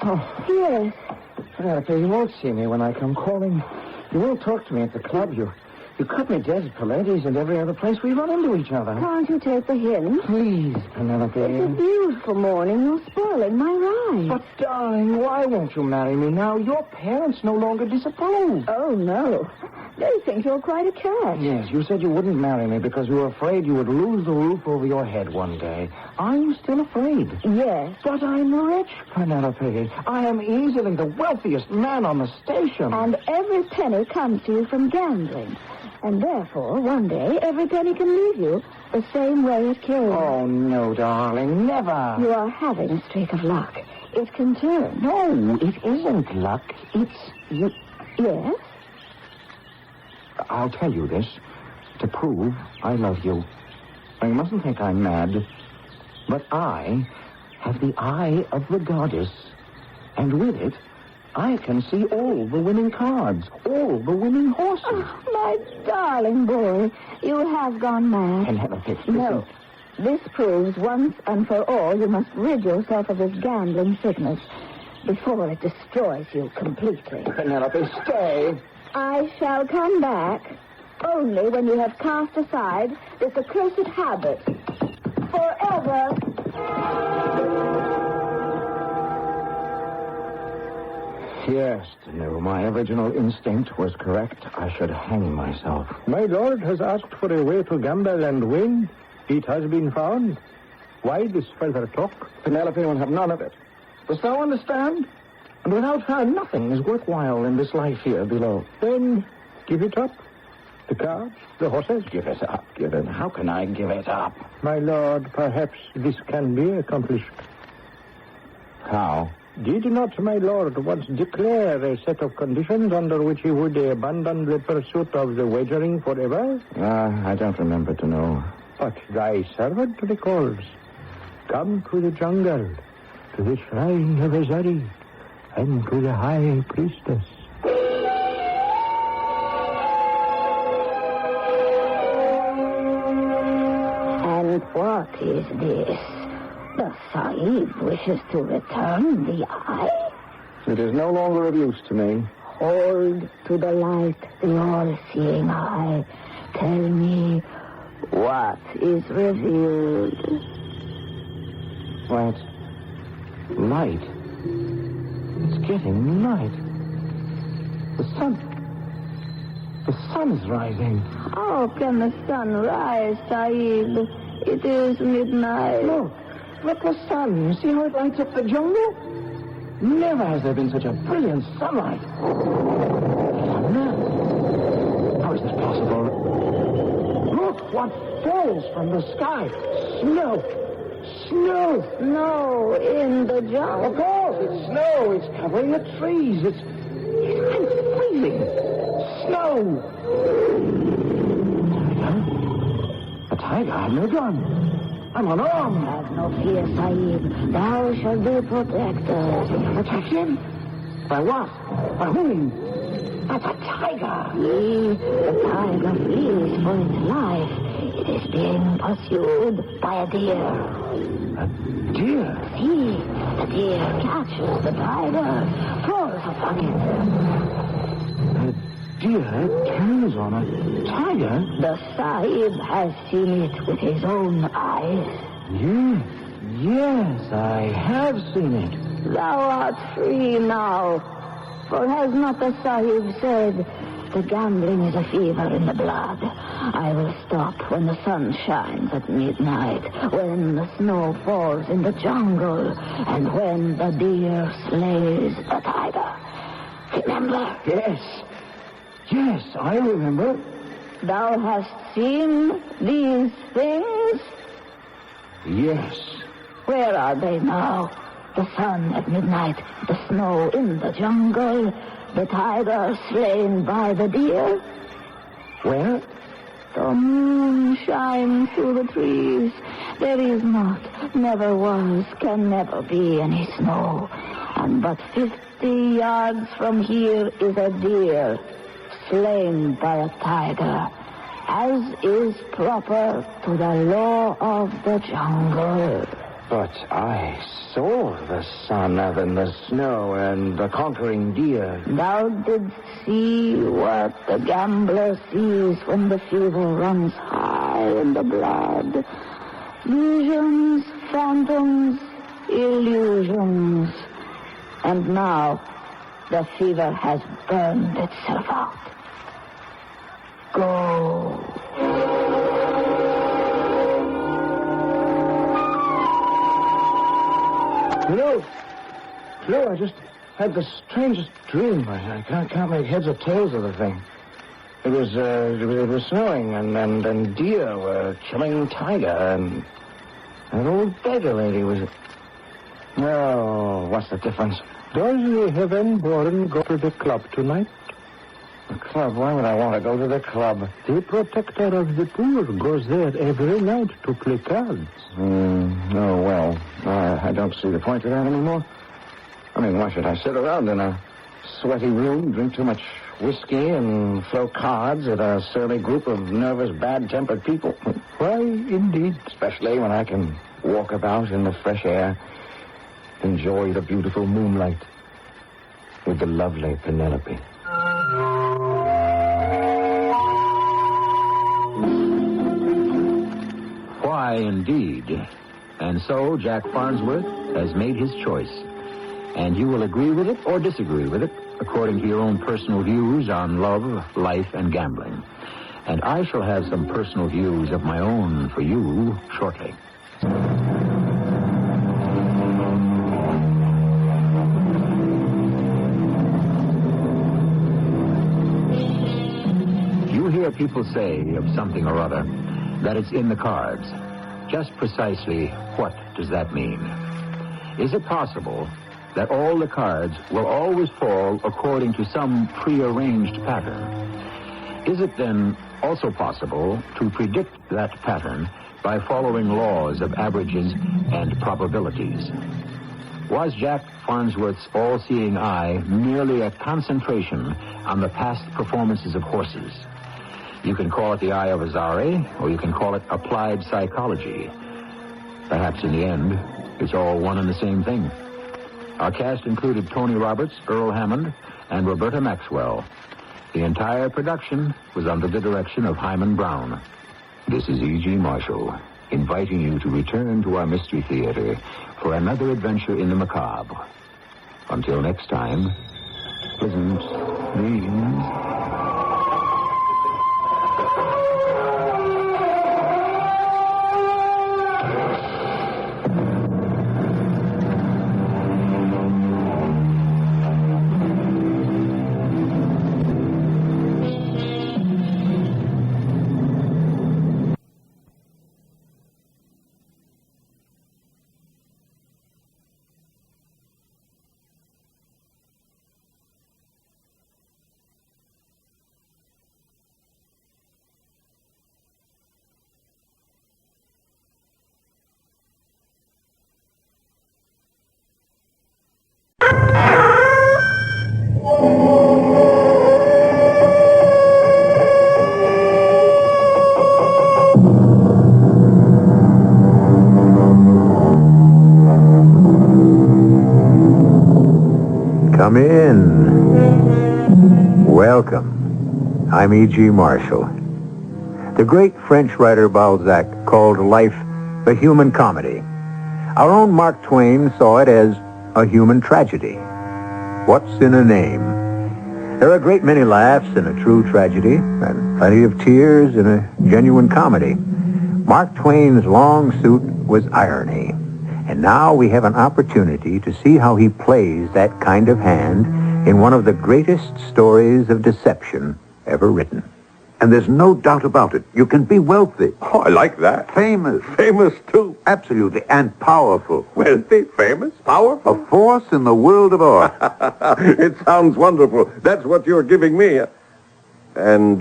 Oh. Yes. Penelope, you won't see me when I come calling. You won't talk to me at the club. You cut me dead at Pallades and every other place we run into each other. Can't you take the hint? Please, Penelope. It's a beautiful morning. You're spoiling my ride. But, darling, why won't you marry me now? Your parents no longer disapprove. Oh, no. They think you're quite a catch. Yes, you said you wouldn't marry me because you were afraid you would lose the roof over your head one day. Are you still afraid? Yes. But I'm rich, Penelope. I am easily the wealthiest man on the station. And every penny comes to you from gambling. And therefore, one day, every penny can leave you the same way it came. Oh, no, darling, never. You are having a streak of luck. It can turn. No, it isn't luck. It's... Yes? I'll tell you this to prove I love you. Now, you mustn't think I'm mad, but I have the eye of the goddess. And with it, I can see all the winning cards, all the winning horses. Oh, my darling boy, you have gone mad. Penelope, No. This proves once and for all you must rid yourself of this gambling sickness before it destroys you completely. Penelope, stay. I shall come back only when you have cast aside this accursed habit. Forever. Yes, no, my original instinct was correct. I should hang myself. My lord has asked for a way to gamble and win. It has been found. Why this further talk? Penelope will have none of it. Dost thou understand? And without her, nothing is worthwhile in this life here below. Then give it up. The cards, the horses. Give it up, give it. How can I give it up? My lord, perhaps this can be accomplished. How? Did not my lord once declare a set of conditions under which he would abandon the pursuit of the wagering forever? I don't remember to know. But thy servant recalls. Come to the jungle, to the shrine of Azari, and to the high priestess. And what is this? The Sahib wishes to return the eye? It is no longer of use to me. Hold to the light, the all-seeing eye. Tell me, what is revealed? Why, it's light. It's getting light. The sun is rising. How can the sun rise, Sahib? It is midnight. Look, the sun. See how it lights up the jungle? Never has there been such a brilliant sunlight. Thunder? How is this possible? Look, what falls from the sky. Snow. Snow in the jungle. Of course, it's snow. It's covering the trees. I'm freezing. Snow. A tiger. I have no gun. I'm unarmed. Have no fear, Sahib. Thou shalt be protected. Protected? By what? By whom? That's a tiger. See, the tiger flees for its life. It is being pursued by a deer. A deer? See, the deer catches the tiger, throws upon it. A deer turns on a tiger? The Sahib has seen it with his own eyes. Yes, I have seen it. Thou art free now. For has not the Sahib said, the gambling is a fever in the blood. I will stop when the sun shines at midnight, when the snow falls in the jungle, and when the deer slays the tiger. Remember? Yes, I remember. Thou hast seen these things? Yes. Where are they now? The sun at midnight, the snow in the jungle, the tiger slain by the deer. Where? The moon shines through the trees. There is not, never was, can never be any snow. And but 50 yards from here is a deer, slain by a tiger, as is proper to the law of the jungle. But I saw the sun and the snow and the conquering deer. Thou didst see what the gambler sees when the fever runs high in the blood. Visions, phantoms, illusions. And now the fever has burned itself out. Go. Lou, I just had the strangest dream. I can't make heads or tails of the thing. It was snowing, and deer were killing tiger, and an old beggar lady was... Oh, what's the difference? Does the heaven-born go to the club tonight? The club? Why would I want to go to the club? The protector of the poor goes there every night to play cards. Oh, well. I don't see the point of that anymore. I mean, why should I sit around in a sweaty room, drink too much whiskey, and throw cards at a surly group of nervous, bad-tempered people? Why, indeed. Especially when I can walk about in the fresh air, enjoy the beautiful moonlight with the lovely Penelope. Why, indeed. And so Jack Farnsworth has made his choice. And you will agree with it or disagree with it, according to your own personal views on love, life, and gambling. And I shall have some personal views of my own for you shortly. You hear people say of something or other that it's in the cards. Just precisely what does that mean? Is it possible that all the cards will always fall according to some prearranged pattern? Is it then also possible to predict that pattern by following laws of averages and probabilities? Was Jack Farnsworth's all-seeing eye merely a concentration on the past performances of horses? You can call it the eye of Azari, or you can call it applied psychology. Perhaps in the end, it's all one and the same thing. Our cast included Tony Roberts, Earl Hammond, and Roberta Maxwell. The entire production was under the direction of Hyman Brown. This is E.G. Marshall, inviting you to return to our Mystery Theater for another adventure in the macabre. Until next time, pleasant dreams. Come in. Welcome. I'm E.G. Marshall. The great French writer Balzac called life a human comedy. Our own Mark Twain saw it as a human tragedy. What's in a name? There are a great many laughs in a true tragedy, and plenty of tears in a genuine comedy. Mark Twain's long suit was irony. And now we have an opportunity to see how he plays that kind of hand in one of the greatest stories of deception ever written. And there's no doubt about it. You can be wealthy. Oh, I like that. Famous. Famous, too. Absolutely. And powerful. Wealthy, famous, powerful. A force in the world of art. It sounds wonderful. That's what you're giving me. And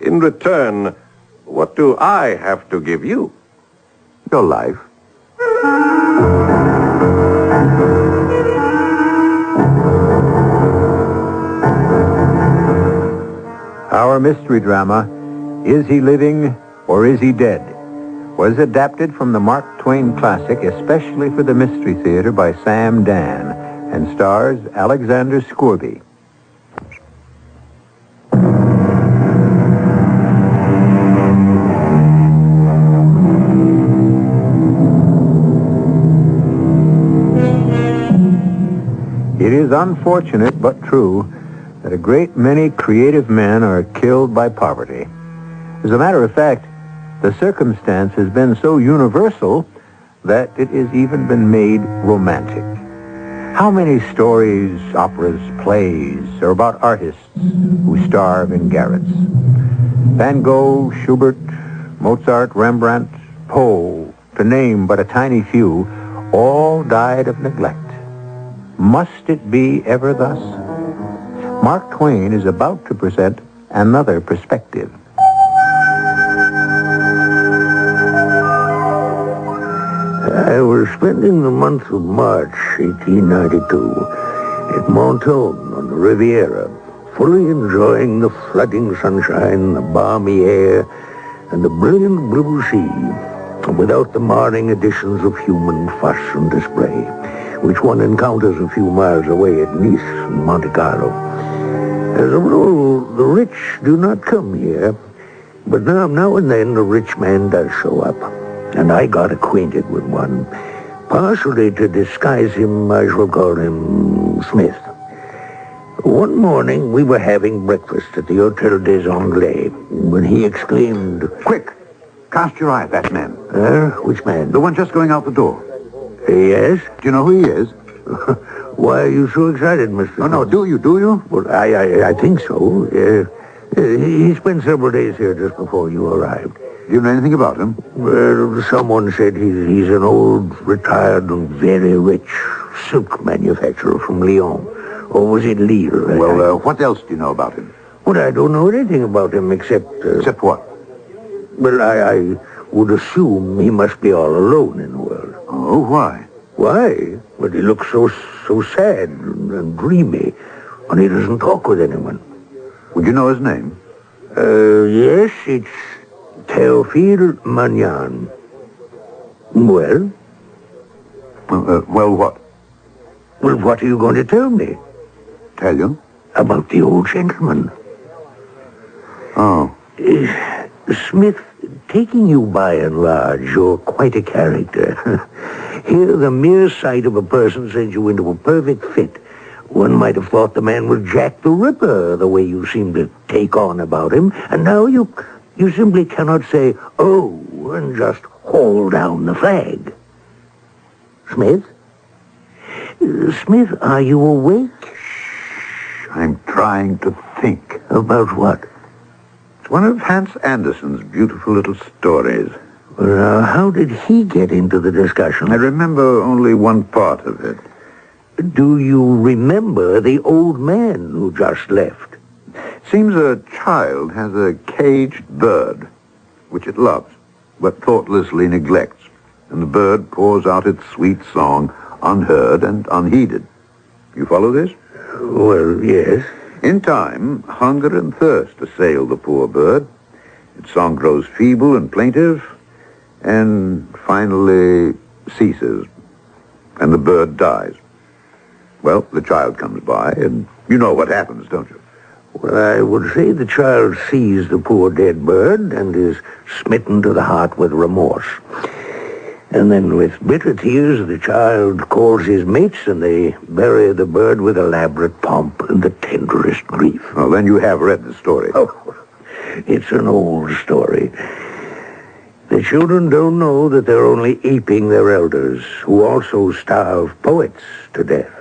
in return, what do I have to give you? Your life. Our mystery drama, Is He Living or Is He Dead?, was adapted from the Mark Twain classic especially for the Mystery Theater by Sam Dan and stars Alexander Scourby. It is unfortunate but true that a great many creative men are killed by poverty. As a matter of fact, the circumstance has been so universal that it has even been made romantic. How many stories, operas, plays are about artists who starve in garrets? Van Gogh, Schubert, Mozart, Rembrandt, Poe, to name but a tiny few, all died of neglect. Must it be ever thus? Mark Twain is about to present another perspective. I was spending the month of March, 1892, at Mentone on the Riviera, fully enjoying the flooding sunshine, the balmy air, and the brilliant blue sea, without the marring additions of human fuss and display, which one encounters a few miles away at Nice and Monte Carlo. As a rule, the rich do not come here, but now and then a rich man does show up, and I got acquainted with one, partially to disguise him, I shall call him Smith. One morning, we were having breakfast at the Hotel des Anglais, when he exclaimed, "Quick! Cast your eye at that man." Which man? The one just going out the door. Yes? Do you know who he is? Why are you so excited, Mr. Oh, no, do you? Well, I think so. He spent several days here just before you arrived. Do you know anything about him? Well, someone said he's an old, retired, and very rich silk manufacturer from Lyon. Or was it Lille? Well, what else do you know about him? Well, I don't know anything about him except... Except what? Well, I would assume he must be all alone in the world. Oh, why? Why? Well, he looks so sad and dreamy, and he doesn't talk with anyone. Would you know his name? Yes, it's Théophile Magnan. Well? Well, what? Well, what are you going to tell me? Tell you? About the old gentleman. Oh. Smith, taking you by and large, you're quite a character. Here, the mere sight of a person sends you into a perfect fit. One might have thought the man was Jack the Ripper, the way you seem to take on about him. And now you simply cannot say, "Oh," and just haul down the flag. Smith? Smith, are you awake? Shh, I'm trying to think. About what? It's one of Hans Andersen's beautiful little stories. Well, how did he get into the discussion? I remember only one part of it. Do you remember the old man who just left? Seems a child has a caged bird, which it loves, but thoughtlessly neglects, and the bird pours out its sweet song, unheard and unheeded. You follow this? Well, yes. In time, hunger and thirst assail the poor bird. Its song grows feeble and plaintive, and finally ceases, and the bird dies. Well, the child comes by, and you know what happens, don't you? Well, I would say the child sees the poor dead bird and is smitten to the heart with remorse. And then with bitter tears, the child calls his mates, and they bury the bird with elaborate pomp and the tenderest grief. Well, then you have read the story. Oh, it's an old story. The children don't know that they're only aping their elders, who also starve poets to death,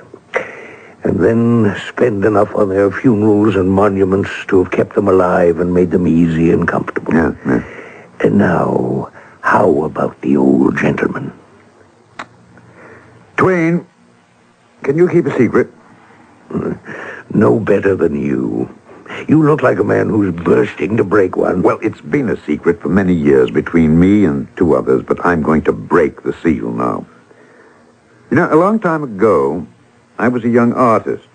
and then spend enough on their funerals and monuments to have kept them alive and made them easy and comfortable. Yeah. And now, how about the old gentleman? Twain, can you keep a secret? No better than you. You look like a man who's bursting to break one. Well, it's been a secret for many years between me and two others, but I'm going to break the seal now. You know, a long time ago, I was a young artist.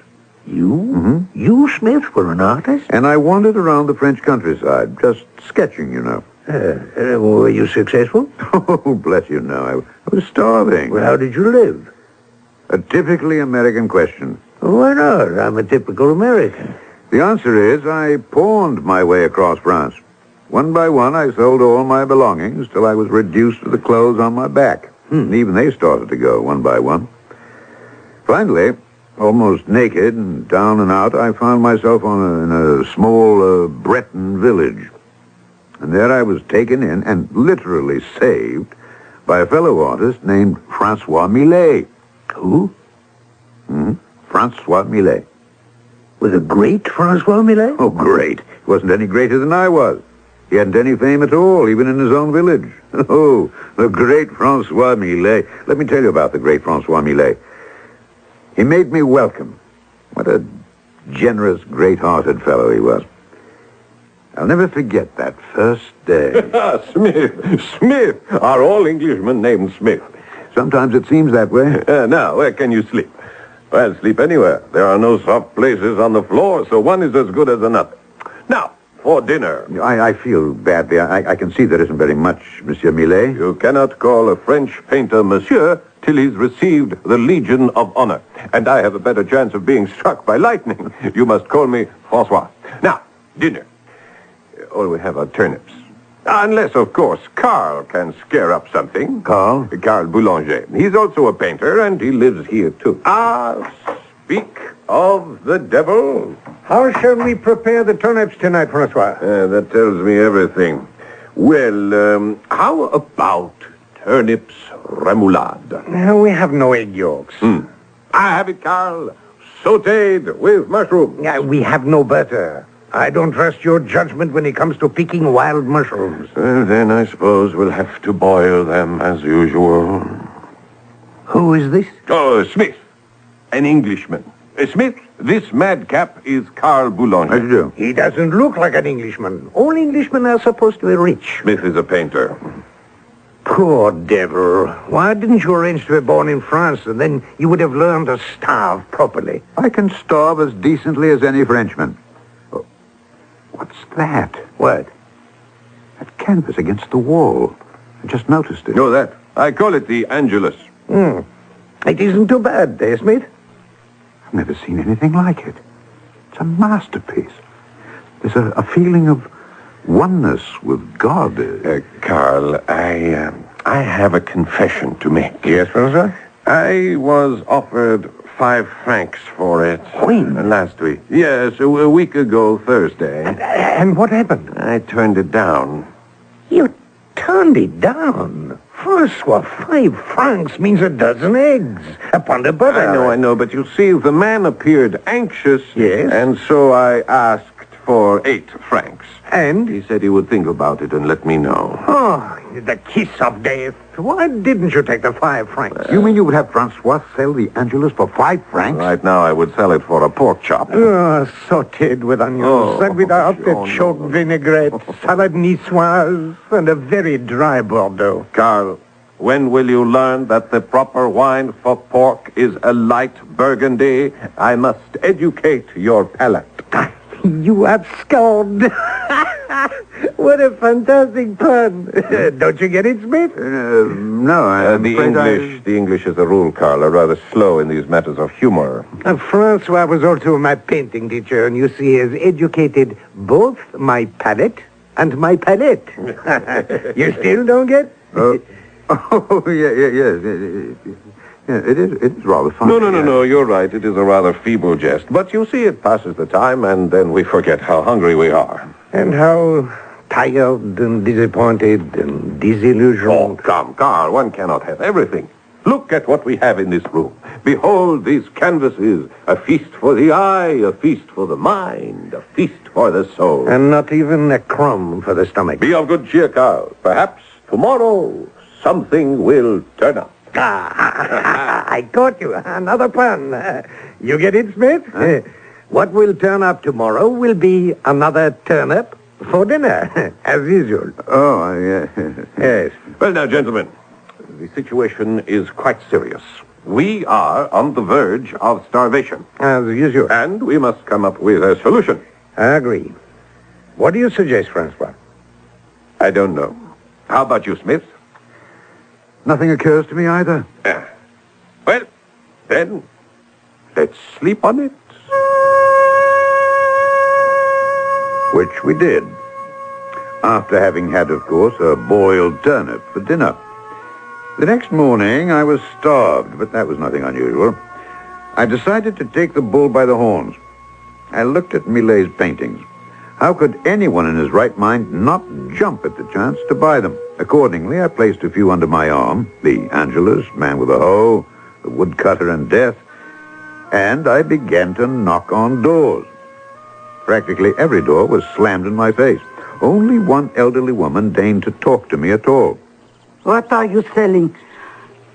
You? Mm-hmm. You, Smith, were an artist? And I wandered around the French countryside, just sketching, you know. Were you successful? Oh, bless you, no. I was starving. Well, how did you live? A typically American question. Why not? I'm a typical American. The answer is I pawned my way across France. One by one, I sold all my belongings till I was reduced to the clothes on my back. And even they started to go one by one. Finally, almost naked and down and out, I found myself in a small Breton village. And there I was taken in and literally saved by a fellow artist named Francois Millet. Who? Francois Millet. Was it great Francois Millet? Oh, great. He wasn't any greater than I was. He hadn't any fame at all, even in his own village. Oh, the great Francois Millet. Let me tell you about the great Francois Millet. He made me welcome. What a generous, great-hearted fellow he was. I'll never forget that first day. Smith. Are all Englishmen named Smith? Sometimes it seems that way. Now, where can you sleep? Well, sleep anywhere. There are no soft places on the floor, so one is as good as another. Now, for dinner. I feel badly. I can see there isn't very much, Monsieur Millet. You cannot call a French painter monsieur till he's received the Legion of Honor. And I have a better chance of being struck by lightning. You must call me Francois. Now, dinner. All we have are turnips. Unless, of course, Carl can scare up something. Carl? Carl Boulanger. He's also a painter, and he lives here, too. Speak of the devil. How shall we prepare the turnips tonight, Francois? That tells me everything. Well, how about turnips remoulade? We have no egg yolks. I have it, Carl. Sautéed with mushrooms. We have no butter. I don't trust your judgment when it comes to picking wild mushrooms. Then I suppose we'll have to boil them as usual. Who is this? Oh, Smith. An Englishman. Smith, this madcap is Carl Boulanger. How do you do? He doesn't look like an Englishman. All Englishmen are supposed to be rich. Smith is a painter. Poor devil. Why didn't you arrange to be born in France, and then you would have learned to starve properly? I can starve as decently as any Frenchman. What's that? What? That canvas against the wall. I just noticed it. No, that. I call it the Angelus. It isn't too bad, eh, Smith? I've never seen anything like it. It's a masterpiece. There's a feeling of oneness with God. Carl, I have a confession to make. Yes, Francois? I was offered 5 francs for it. When? Last week. Yes, a week ago, Thursday. And what happened? I turned it down. You turned it down? Francois, 5 francs means a dozen eggs. A pound of butter. I know, but you see, the man appeared anxious. Yes? And so I asked for 8 francs. And? He said he would think about it and let me know. Oh, the kiss of death. Why didn't you take the 5 francs? You mean you would have Francois sell the Angelus for 5 francs? Right now I would sell it for a pork chop. Sautéed with onions, and with artichoke vinaigrette, salad niçoise, and a very dry Bordeaux. Carl, when will you learn that the proper wine for pork is a light Burgundy? I must educate your palate. You abscond. What a fantastic pun. Don't you get it, Smith? No, The English as a rule, Carl, are rather slow in these matters of humor. Francois was also my painting teacher, and you see, he has educated both my palate and my palette. You still don't get? It is rather funny. No, you're right. It is a rather feeble jest. But you see, it passes the time, and then we forget how hungry we are. And how tired and disappointed and disillusioned. Oh, come, Carl, one cannot have everything. Look at what we have in this room. Behold these canvases. A feast for the eye, a feast for the mind, a feast for the soul. And not even a crumb for the stomach. Be of good cheer, Carl. Perhaps tomorrow something will turn up. I caught you. Another pun. You get it, Smith? What will turn up tomorrow will be another turnip for dinner, as usual. Oh, yeah. Yes. Well, now, gentlemen, the situation is quite serious. We are on the verge of starvation. As usual. And we must come up with a solution. I agree. What do you suggest, Francois? I don't know. How about you, Smith? Nothing occurs to me either. Well, then, let's sleep on it. Which we did. After having had, of course, a boiled turnip for dinner. The next morning, I was starved, but that was nothing unusual. I decided to take the bull by the horns. I looked at Millet's paintings. How could anyone in his right mind not jump at the chance to buy them? Accordingly, I placed a few under my arm, the Angelus, Man with a Hoe, the Woodcutter, and Death, and I began to knock on doors. Practically every door was slammed in my face. Only one elderly woman deigned to talk to me at all. What are you selling?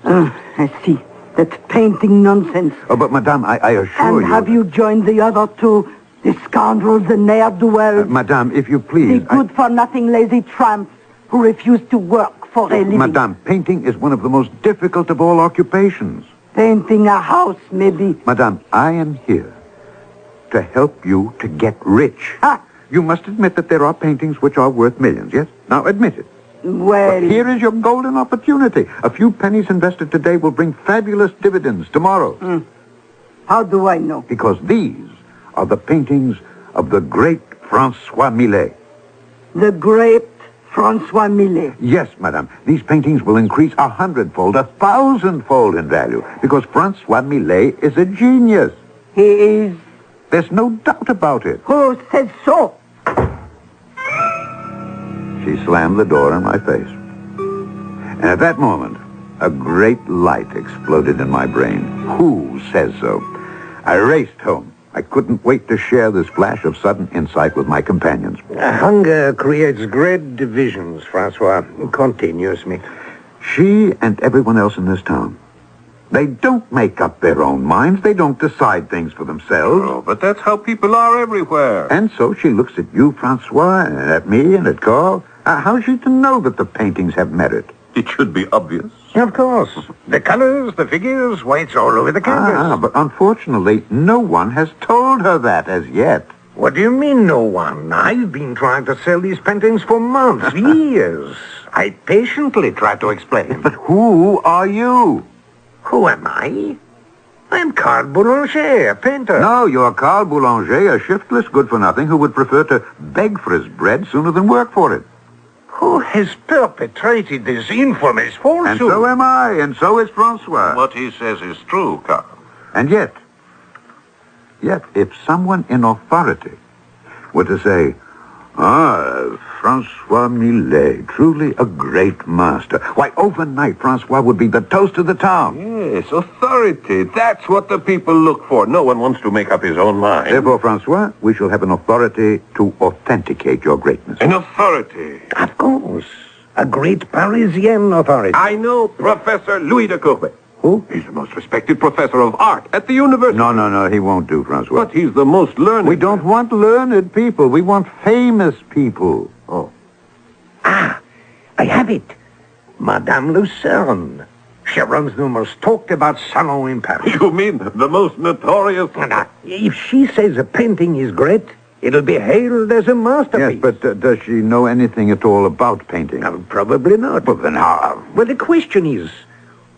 I see. That painting nonsense. Oh, but, Madame, I assure you... And have you joined the other two The scoundrels, the ne'er-do-wells. Madame, if you please... The good-for-nothing lazy tramps who refuse to work for a living. Madame, painting is one of the most difficult of all occupations. Painting a house, maybe. Madame, I am here to help you to get rich. You must admit that there are paintings which are worth millions, yes? Now, admit it. Well... But here is your golden opportunity. A few pennies invested today will bring fabulous dividends tomorrow. How do I know? Because these are the paintings of the great Francois Millet. The great Francois Millet. Yes, madame. These paintings will increase 100-fold, 1,000-fold in value, because Francois Millet is a genius. He is... There's no doubt about it. Who says so? She slammed the door in my face. And at that moment, a great light exploded in my brain. Who says so? I raced home. I couldn't wait to share this flash of sudden insight with my companions. Hunger creates great divisions, Francois. Continues me. She and everyone else in this town. They don't make up their own minds. They don't decide things for themselves. Oh, but that's how people are everywhere. And so she looks at you, Francois, and at me, and at Carl. How's she to know that the paintings have merit? It should be obvious. Of course. The colors, the figures, why, it's all over the canvas. But unfortunately, no one has told her that as yet. What do you mean, no one? I've been trying to sell these paintings for months, years. I patiently try to explain. But who are you? Who am I? I'm Carl Boulanger, a painter. No, you're Carl Boulanger, a shiftless good-for-nothing who would prefer to beg for his bread sooner than work for it. Who has perpetrated this infamous falsehood? And so am I, and so is Francois. What he says is true, Carl. And yet, if someone in authority were to say, Francois Millet, truly a great master, why, overnight, Francois would be the toast of the town. Yes, authority. That's what the people look for. No one wants to make up his own mind. Therefore, Francois, we shall have an authority to authenticate your greatness. An authority? Of course. A great Parisian authority. I know Professor Louis de Courbet. Who? He's the most respected professor of art at the university. No, he won't do, Francois. But he's the most learned. We don't want learned people. We want famous people. Oh. I have it. Madame Lucerne. She runs the most talked about salon in Paris. You mean the most notorious? If she says a painting is great, it'll be hailed as a masterpiece. Yes, but does she know anything at all about painting? Probably not. Well, then how? Well, the question is,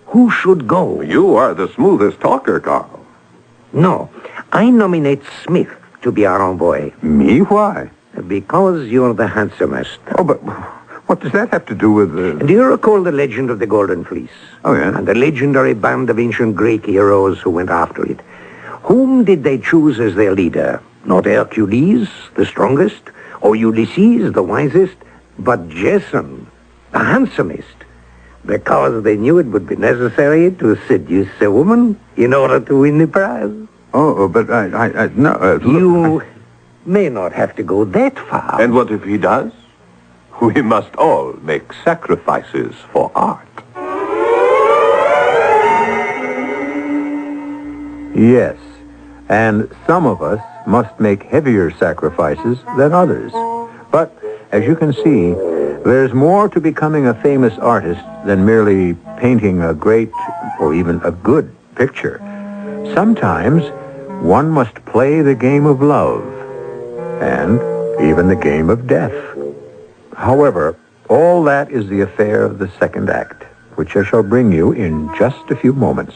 who should go? You are the smoothest talker, Carl. No, I nominate Smith to be our envoy. Me? Why? Because you're the handsomest. Oh, but what does that have to do with the... Do you recall the legend of the Golden Fleece? Oh, yeah. And the legendary band of ancient Greek heroes who went after it. Whom did they choose as their leader? Not Hercules, the strongest, or Ulysses, the wisest, but Jason, the handsomest. Because they knew it would be necessary to seduce a woman in order to win the prize. Oh, but no. You may not have to go that far. And what if he does? We must all make sacrifices for art. Yes, and some of us must make heavier sacrifices than others. But, as you can see, there's more to becoming a famous artist than merely painting a great or even a good picture. Sometimes one must play the game of love and even the game of death. However, all that is the affair of the second act, which I shall bring you in just a few moments.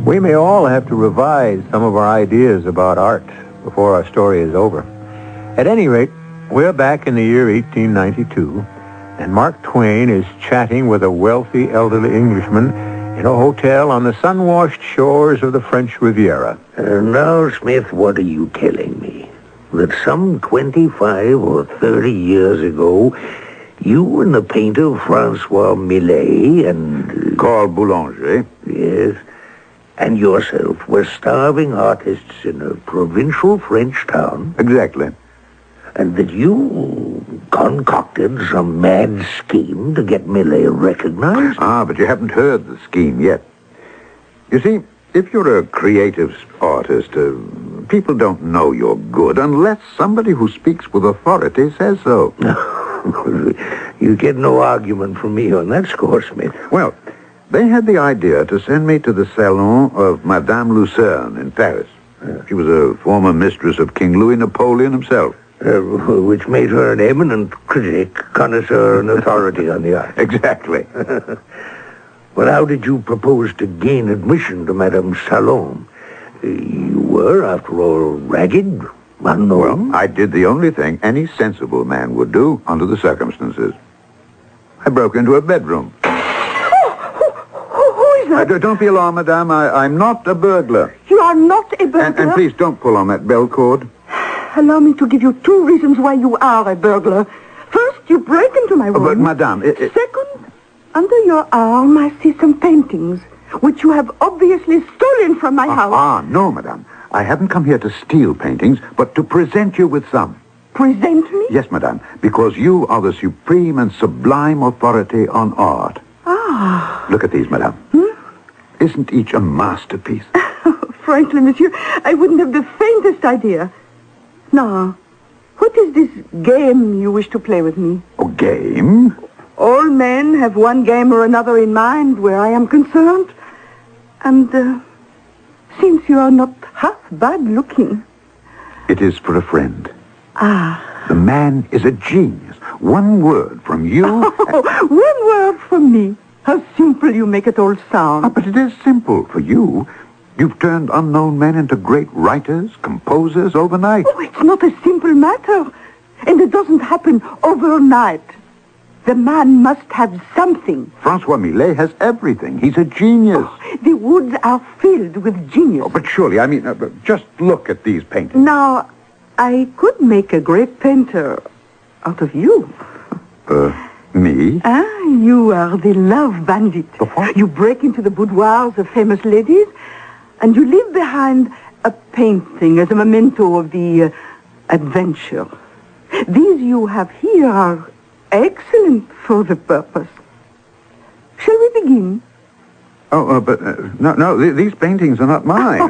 We may all have to revise some of our ideas about art before our story is over. At any rate, we're back in the year 1892, and Mark Twain is chatting with a wealthy elderly Englishman in a hotel on the sun-washed shores of the French Riviera. Now, Smith, what are you telling me? That some 25 or 30 years ago, you and the painter Francois Millet and... Carl Boulanger. Yes. And yourself were starving artists in a provincial French town? Exactly. And that you concocted some mad scheme to get Millet recognized. Ah, but you haven't heard the scheme yet. You see, if you're a creative artist, people don't know you're good unless somebody who speaks with authority says so. You get no argument from me on that score, Smith. Well, they had the idea to send me to the salon of Madame Lucerne in Paris. She was a former mistress of King Louis Napoleon himself. Which made her an eminent critic, connoisseur, and authority on the art. Exactly. Well, how did you propose to gain admission to Madame's salon? You were, after all, ragged, unknown. Well, I did the only thing any sensible man would do under the circumstances. I broke into her bedroom. Who is that? Don't be alarmed, madame. I'm not a burglar. You are not a burglar? And please don't pull on that bell cord. Allow me to give you 2 reasons why you are a burglar. First, you break into my room. But, madame... Second, under your arm, I see some paintings, which you have obviously stolen from my house. No, madame. I haven't come here to steal paintings, but to present you with some. Present me? Yes, madame, because you are the supreme and sublime authority on art. Look at these, madame. Isn't each a masterpiece? Frankly, monsieur, I wouldn't have the faintest idea. Now, what is this game you wish to play with me? A game? All men have one game or another in mind where I am concerned. And since you are not half bad looking... It is for a friend. The man is a genius. One word from you... One word from me. How simple you make it all sound. But it is simple for you. You've turned unknown men into great writers, composers overnight. It's not a simple matter. And it doesn't happen overnight. The man must have something. Francois Millet has everything. He's a genius. The woods are filled with genius. But surely, just look at these paintings. Now, I could make a great painter out of you. Me? You are the love bandit. What? You break into the boudoirs of famous ladies, and you leave behind a painting as a memento of the adventure. These you have here are excellent for the purpose. Shall we begin? No, these paintings are not mine.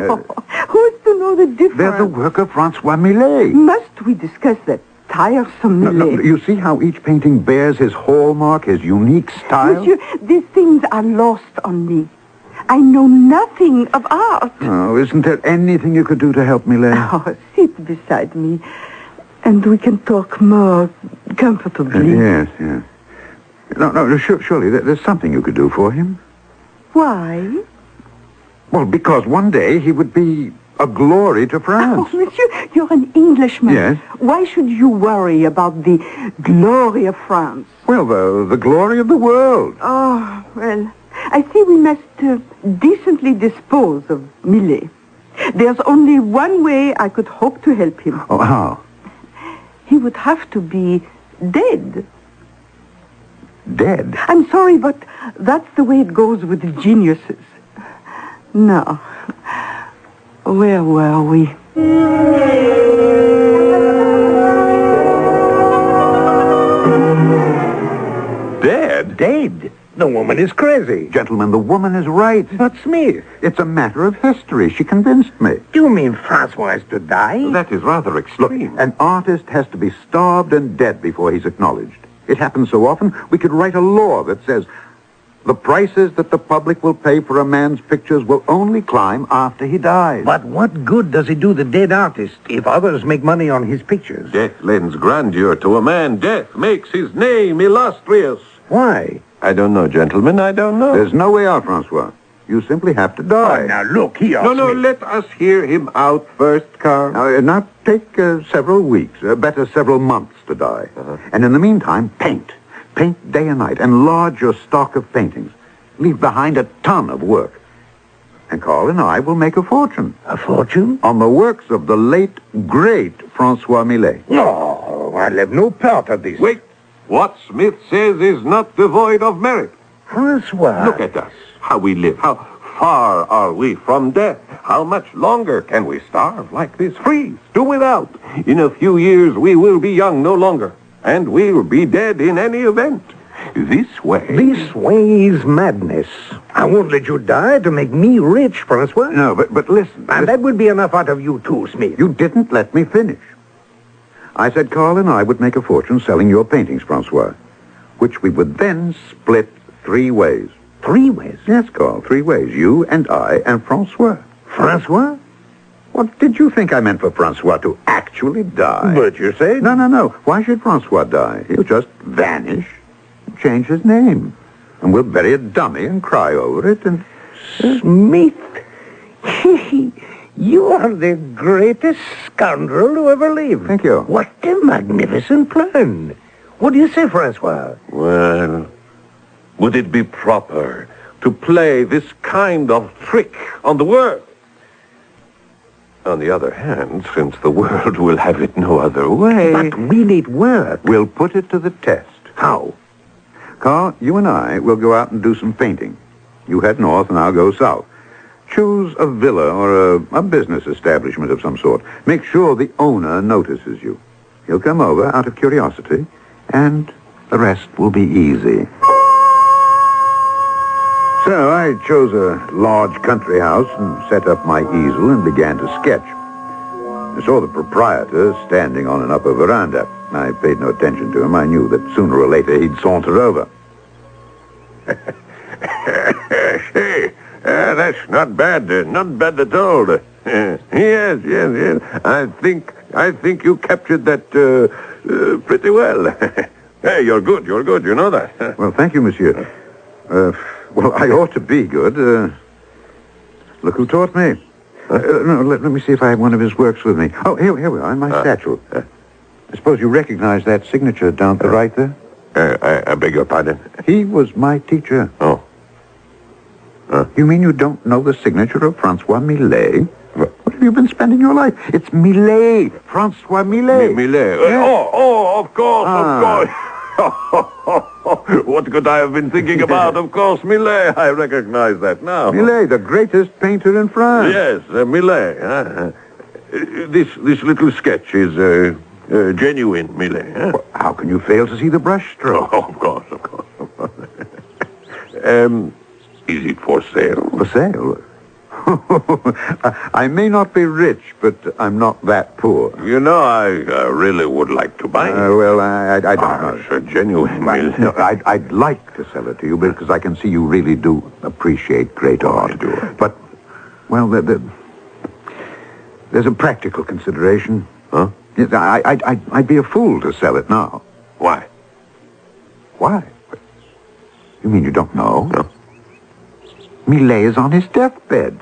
Who is to know the difference? They're the work of Francois Millet. Must we discuss that tiresome Millet? No, you see how each painting bears his hallmark, his unique style? Monsieur, these things are lost on me. I know nothing of art. Oh, isn't there anything you could do to help Millet? Sit beside me, and we can talk more comfortably. Yes. No, surely there's something you could do for him. Why? Well, because one day he would be a glory to France. Oh, monsieur, you're an Englishman. Yes. Why should you worry about the glory of France? Well, the glory of the world. Oh, well, I see we must decently dispose of Millet. There's only one way I could hope to help him. Oh, how? He would have to be dead. Dead? I'm sorry, but that's the way it goes with geniuses. Now, where were we? Dead? Dead? The woman is crazy. Gentlemen, the woman is right. But Smith... It's a matter of history. She convinced me. Do you mean Francois is to die? That is rather extreme. Look, an artist has to be starved and dead before he's acknowledged. It happens so often, we could write a law that says the prices that the public will pay for a man's pictures will only climb after he dies. But what good does it do the dead artist if others make money on his pictures? Death lends grandeur to a man. Death makes his name illustrious. Why? I don't know, gentlemen. I don't know. There's no way out, Francois. You simply have to die. Oh, now look here. No, let us hear him out first, Carl. Now take several weeks, better several months to die. And in the meantime, paint. Paint day and night. Enlarge your stock of paintings. Leave behind a ton of work. And Carl and I will make a fortune. A fortune? On the works of the late, great Francois Millet. No, I'll have no part of this. Wait. What Smith says is not devoid of merit. Francois. Look at us. How we live. How far are we from death? How much longer can we starve like this? Freeze. Do without. In a few years, we will be young no longer. and we'll be dead in any event. This way... This way is madness. I won't let you die to make me rich, Francois. No, but listen. And that would be enough out of you too, Smith. You didn't let me finish. I said Carl and I would make a fortune selling your paintings, Francois, which we would then split 3 ways. 3 ways? Yes, Carl, 3 ways. You and I and Francois. Francois? What did you think I meant for Francois to actually die? But you said... No. Why should Francois die? He'll just vanish, change his name, and we'll bury a dummy and cry over it and... Smith, you are the greatest scoundrel who ever lived. Thank you. What a magnificent plan. What do you say, Francois? Well, would it be proper to play this kind of trick on the world? On the other hand, since the world will have it no other way... But will it work? We'll put it to the test. How? Carl, you and I will go out and do some painting. You head north and I'll go south. Choose a villa or a business establishment of some sort. Make sure the owner notices you. He'll come over out of curiosity, and the rest will be easy. So I chose a large country house and set up my easel and began to sketch. I saw the proprietor standing on an upper veranda. I paid no attention to him. I knew that sooner or later he'd saunter over. Hey, that's not bad at all. Yes. I think you captured that pretty well. Hey, you're good, you know that. Well, thank you, monsieur. Well, I ought to be good. Look who taught me. No, let me see if I have one of his works with me. Oh, here we are, in my statue. I suppose you recognize that signature down to the right there? I beg your pardon? He was my teacher. Oh. You mean you don't know the signature of Francois Millet? What have you been spending your life? It's Millet. Francois Millet. Millet. Yes. Of course. What could I have been thinking about? Of course, Millet. I recognize that now. Millet, the greatest painter in France. Yes, Millet. This little sketch is genuine, Millet. Well, how can you fail to see the brushstroke? Oh, of course. Is it for sale? For sale? I may not be rich, but I'm not that poor. You know, I really would like to buy it. Well, I don't know. It's a genuine. I'd like to sell it to you because I can see you really do appreciate great art. I do. But, well, there's a practical consideration. Huh? Yes, I'd be a fool to sell it now. Why? Why? You mean you don't know? No. Millet is on his deathbed.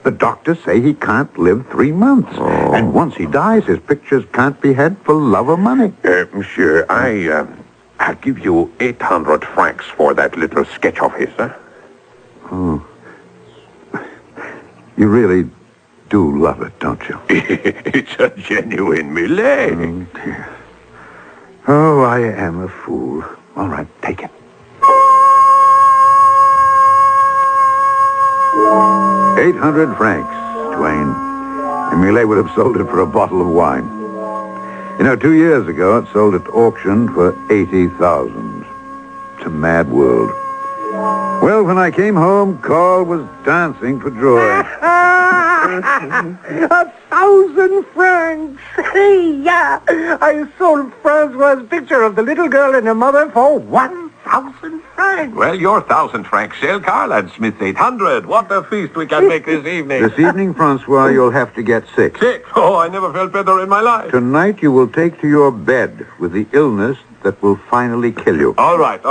The doctors say he can't live 3 months. Oh. And once he dies, his pictures can't be had for love or money. Monsieur, I'll give you 800 francs for that little sketch of his, huh? Oh. You really do love it, don't you? It's a genuine Millet. Oh, dear. Oh, I am a fool. All right, take it. 800 francs, Twain. And Millet would have sold it for a bottle of wine. 2 years ago, it sold at auction for 80,000. It's a mad world. Well, when I came home, Carl was dancing for joy. 1,000 francs! Yeah! I sold Francois's picture of the little girl and her mother for 1,000 francs. Well, your 1,000 francs sale, Carl, and Smith 800. What a feast we can make this evening. This evening, Francois, you'll have to get sick. Sick? Oh, I never felt better in my life. Tonight, you will take to your bed with the illness that will finally kill you. All right.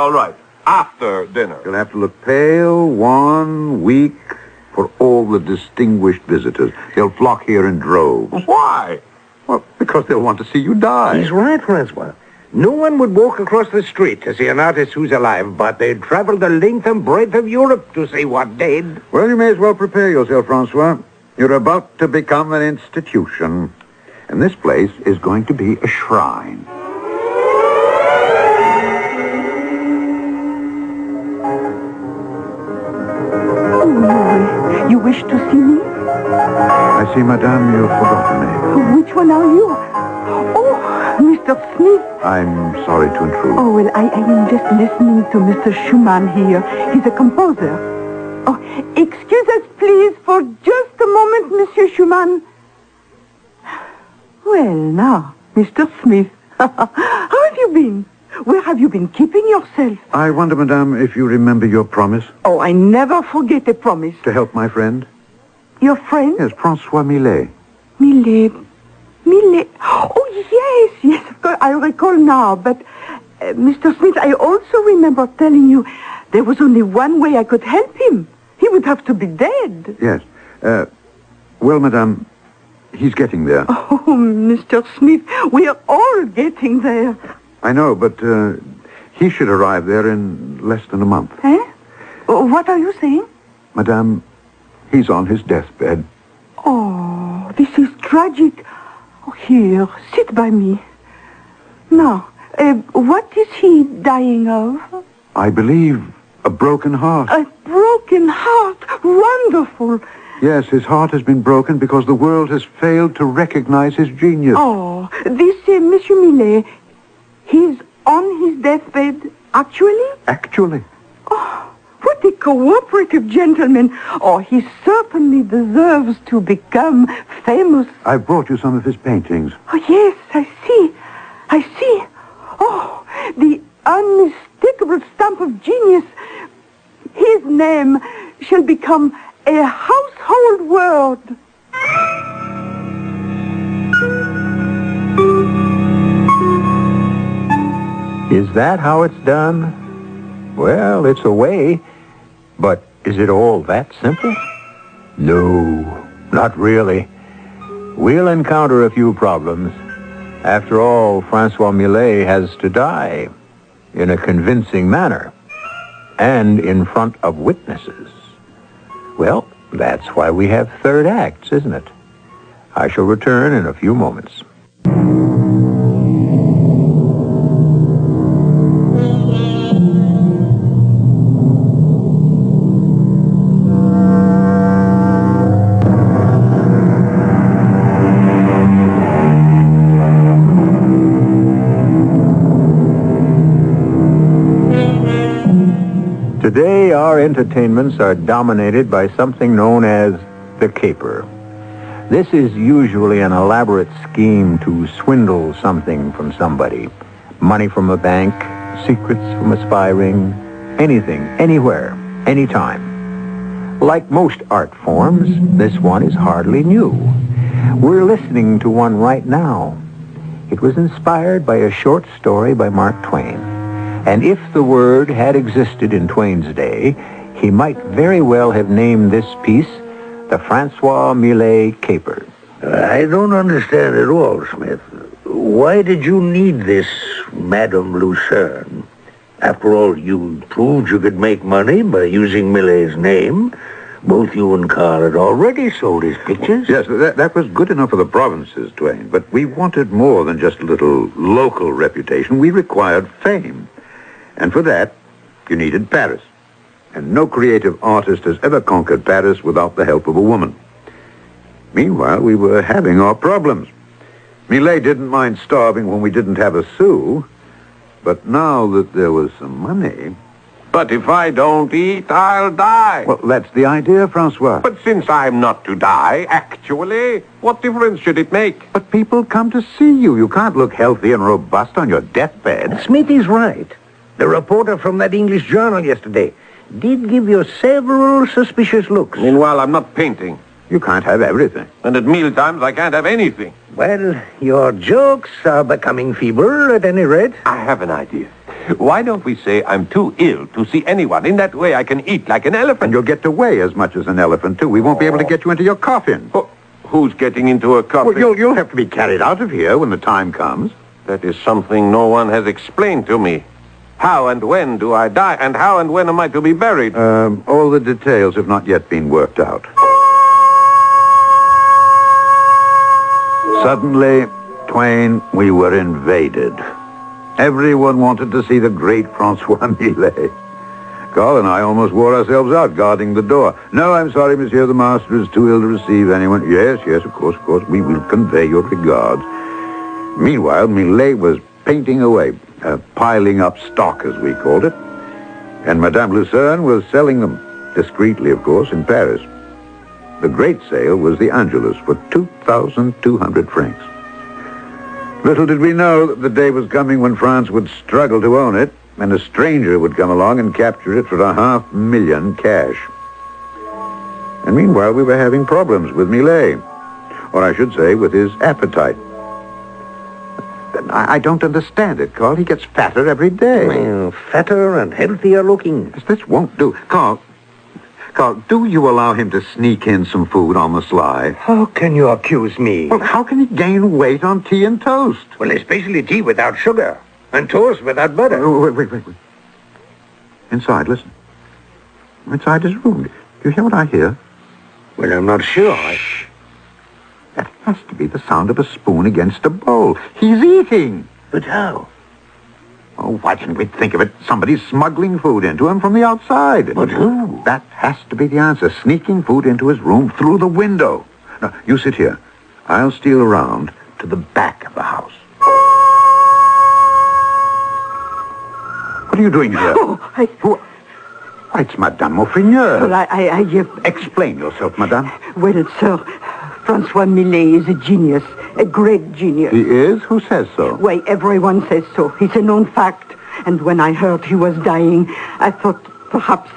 After dinner. You'll have to look pale, wan, weak for all the distinguished visitors. They'll flock here in droves. Why? Well, because they'll want to see you die. He's right, Francois. No one would walk across the street to see an artist who's alive, but they'd travel the length and breadth of Europe to see what dead. Well, you may as well prepare yourself, Francois. You're about to become an institution. And this place is going to be a shrine. Oh, you wish to see me? I see, madame, you've forgotten me. Which one are you? Oh, Mr. Smith. I'm sorry to intrude. Oh, well, I am just listening to Mr. Schumann here. He's a composer. Oh, excuse us, please, for just a moment, Monsieur Schumann. Well, now, Mr. Smith, how have you been? Where have you been keeping yourself? I wonder, madame, if you remember your promise. Oh, I never forget a promise. To help my friend? Your friend? Yes, Francois Millet. Millet. Oh, yes, of course, I recall now. But, Mr. Smith, I also remember telling you there was only one way I could help him. He would have to be dead. Yes. Well, madame, he's getting there. Oh, Mr. Smith, we are all getting there. I know, but he should arrive there in less than a month. Eh? What are you saying? Madame, he's on his deathbed. Oh, this is tragic. Oh, here, sit by me. Now, what is he dying of? I believe a broken heart. A broken heart? Wonderful. Yes, his heart has been broken because the world has failed to recognize his genius. Oh, this Monsieur Millet, he's on his deathbed, actually? Actually. Oh, what a cooperative gentleman. Oh, he certainly deserves to become famous. I brought you some of his paintings. Oh, yes, I see. Oh, the unmistakable stamp of genius. His name shall become a household word. Is that how it's done? Well, it's a way, but is it all that simple? No, not really. We'll encounter a few problems. After all, Francois Millet has to die in a convincing manner and in front of witnesses. Well, that's why we have third acts, isn't it? I shall return in a few moments. Today, our entertainments are dominated by something known as the caper. This is usually an elaborate scheme to swindle something from somebody. Money from a bank, secrets from a spy ring, anything, anywhere, anytime. Like most art forms, this one is hardly new. We're listening to one right now. It was inspired by a short story by Mark Twain. And if the word had existed in Twain's day, he might very well have named this piece the Francois Millet Caper. I don't understand at all, Smith. Why did you need this Madame Lucerne? After all, you proved you could make money by using Millet's name. Both you and Carl had already sold his pictures. Yes, that was good enough for the provinces, Twain. But we wanted more than just a little local reputation. We required fame. And for that, you needed Paris. And no creative artist has ever conquered Paris without the help of a woman. Meanwhile, we were having our problems. Millet didn't mind starving when we didn't have a sou. But now that there was some money... But if I don't eat, I'll die. Well, that's the idea, Francois. But since I'm not to die, actually, what difference should it make? But people come to see you. You can't look healthy and robust on your deathbed. Smith is right. The reporter from that English journal yesterday did give you several suspicious looks. Meanwhile, I'm not painting. You can't have everything. And at mealtimes, I can't have anything. Well, your jokes are becoming feeble, at any rate. I have an idea. Why don't we say I'm too ill to see anyone? In that way, I can eat like an elephant. And you'll get to weigh as much as an elephant, too. We won't be able to get you into your coffin. Oh, who's getting into a coffin? Well, you'll have to be carried out of here when the time comes. That is something no one has explained to me. How and when do I die? And how and when am I to be buried? All the details have not yet been worked out. Suddenly, Twain, we were invaded. Everyone wanted to see the great Francois Millet. Carl and I almost wore ourselves out guarding the door. No, I'm sorry, monsieur. The master is too ill to receive anyone. Yes, of course. We will convey your regards. Meanwhile, Millet was painting away, piling up stock, as we called it. And Madame Lucerne was selling them, discreetly, of course, in Paris. The great sale was the Angelus for 2,200 francs. Little did we know that the day was coming when France would struggle to own it, and a stranger would come along and capture it for $500,000 cash. And meanwhile, we were having problems with Millet, or I should say, with his appetite. I don't understand it, Carl. He gets fatter every day. Well, fatter and healthier looking. This won't do. Carl, do you allow him to sneak in some food on the sly? How can you accuse me? Well, how can he gain weight on tea and toast? Well, especially tea without sugar and toast without butter. Wait. Inside, listen. Inside his room. Do you hear what I hear? Well, I'm not sure. Shh. That has to be the sound of a spoon against a bowl. He's eating. But how? Oh, why didn't we think of it? Somebody's smuggling food into him from the outside. But who? That has to be the answer. Sneaking food into his room through the window. Now, you sit here. I'll steal around to the back of the house. What are you doing here? Oh, it's Madame Maufrigneuse. Well, I Explain yourself, Madame. Well, sir, Francois Millet is a genius, a great genius. He is? Who says so? Why, everyone says so. It's a known fact. And when I heard he was dying, I thought perhaps...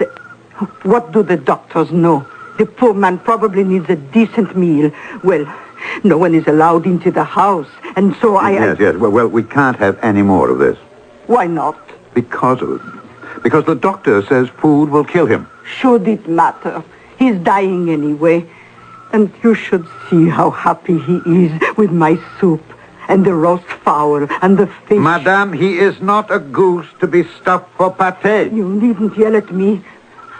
What do the doctors know? The poor man probably needs a decent meal. Well, no one is allowed into the house. And so Yes. Well, we can't have any more of this. Why not? Because the doctor says food will kill him. Should it matter? He's dying anyway. And you should see how happy he is with my soup and the roast fowl and the fish. Madame, he is not a goose to be stuffed for pâté. You needn't yell at me.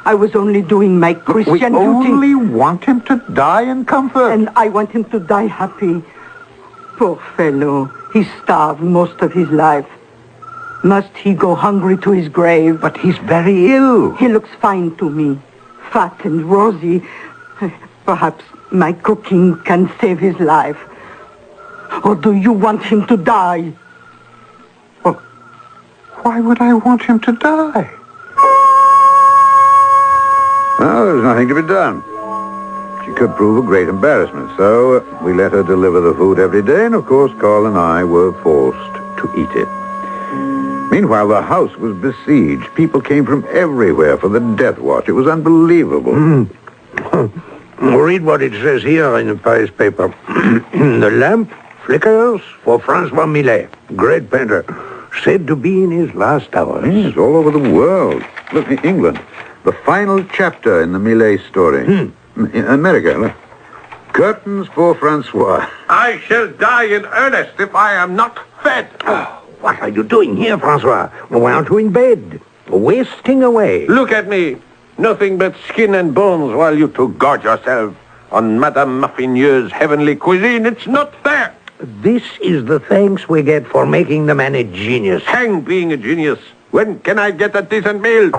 I was only doing my Christian duty. We only want him to die in comfort. And I want him to die happy. Poor fellow. He starved most of his life. Must he go hungry to his grave? But he's very ill. He looks fine to me. Fat and rosy. Perhaps my cooking can save his life. Or do you want him to die? Well, why would I want him to die? Well, there's nothing to be done. She could prove a great embarrassment, so we let her deliver the food every day, and of course Carl and I were forced to eat it. Meanwhile, the house was besieged. People came from everywhere for the death watch. It was unbelievable. Read what it says here in the Paris paper. The lamp flickers for Francois Millet, great painter, said to be in his last hours. Yes, all over the world. Look, in England, the final chapter in the Millet story. In America, look. Curtains for Francois. I shall die in earnest if I am not fed. What are you doing here, Francois? Why aren't you in bed? Wasting away. Look at me. Nothing but skin and bones while you two gorge yourself on Madame Maufrigneuse's heavenly cuisine. It's not fair. This is the thanks we get for making the man a genius. Hang being a genius. When can I get a decent meal?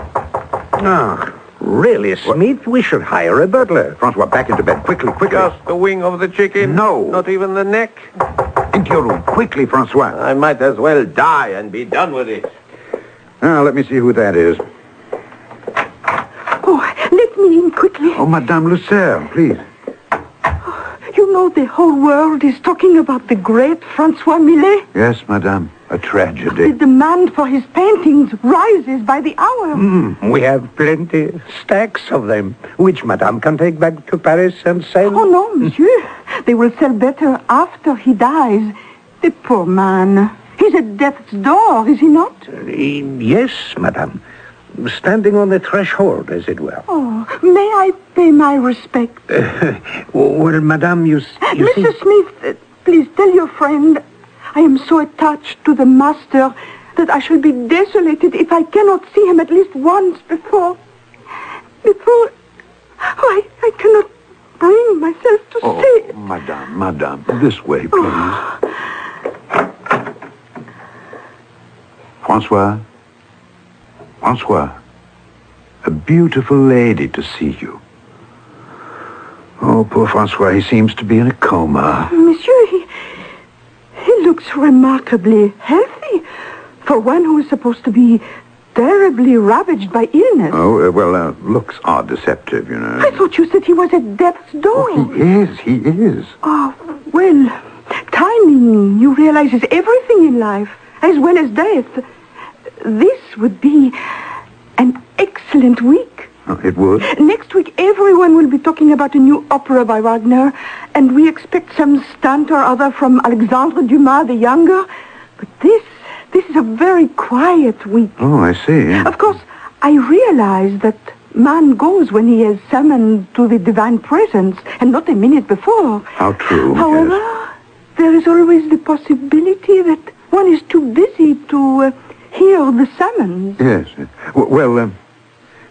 Really, Smith, we should hire a butler. Francois, back into bed. Quickly. Just the wing of the chicken? No. Not even the neck? Into your room. Quickly, Francois. I might as well die and be done with it. Now, let me see who that is. Oh, let me in quickly. Oh, Madame Lucerne, please. You know the whole world is talking about the great Francois Millet. Yes, Madame. A tragedy. The demand for his paintings rises by the hour. We have plenty, stacks of them, which Madame can take back to Paris and sell. Oh, no, monsieur. They will sell better after he dies. The poor man. He's at death's door, is he not? Yes, Madame. Standing on the threshold, as it were. Oh, may I pay my respect? Well, Madame, you see... Mr. Smith, please tell your friend I am so attached to the master that I shall be desolated if I cannot see him at least once before... Oh, I cannot bring myself to say... Madame, this way, please. Francois. beautiful lady to see you. Oh, poor Francois, he seems to be in a coma. Monsieur, he looks remarkably healthy for one who is supposed to be terribly ravaged by illness. Oh, looks are deceptive, you know. I thought you said he was at death's door. Oh, he is. Oh, well, timing, you realize, is everything in life, as well as death. This would be an excellent week. Oh, it would? Next week, everyone will be talking about a new opera by Wagner, and we expect some stunt or other from Alexandre Dumas the Younger. But this is a very quiet week. Oh, I see. Of course, I realize that man goes when he is summoned to the divine presence, and not a minute before. How true. However, there is always the possibility that one is too busy to hear the summons. Yes. Well,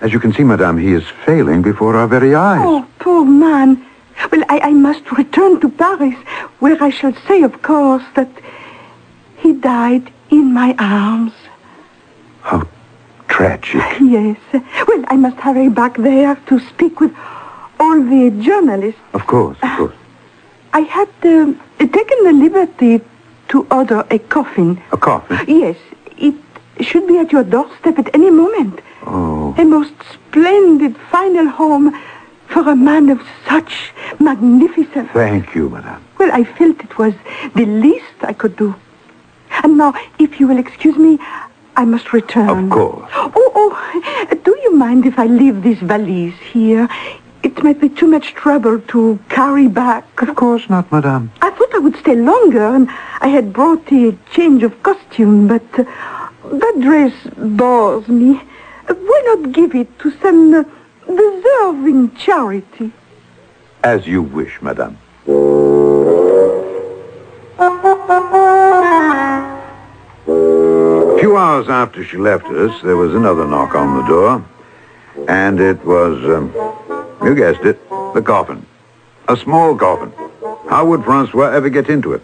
as you can see, madame, he is failing before our very eyes. Oh, poor man. Well, I must return to Paris, where I shall say, of course, that he died in my arms. How tragic. Yes. Well, I must hurry back there to speak with all the journalists. Of course. I had taken the liberty to order a coffin. A coffin? Yes. It should be at your doorstep at any moment. Oh. A most splendid final home for a man of such magnificence. Thank you, madame. Well, I felt it was the least I could do. And now, if you will excuse me, I must return. Of course. Oh, do you mind if I leave this valise here? It might be too much trouble to carry back. Of course not, madame. I thought I would stay longer, and I had brought a change of costume, but that dress bores me. Why not give it to some deserving charity? As you wish, madame. A few hours after she left us, there was another knock on the door. And it was, you guessed it, the coffin. A small coffin. How would Francois ever get into it?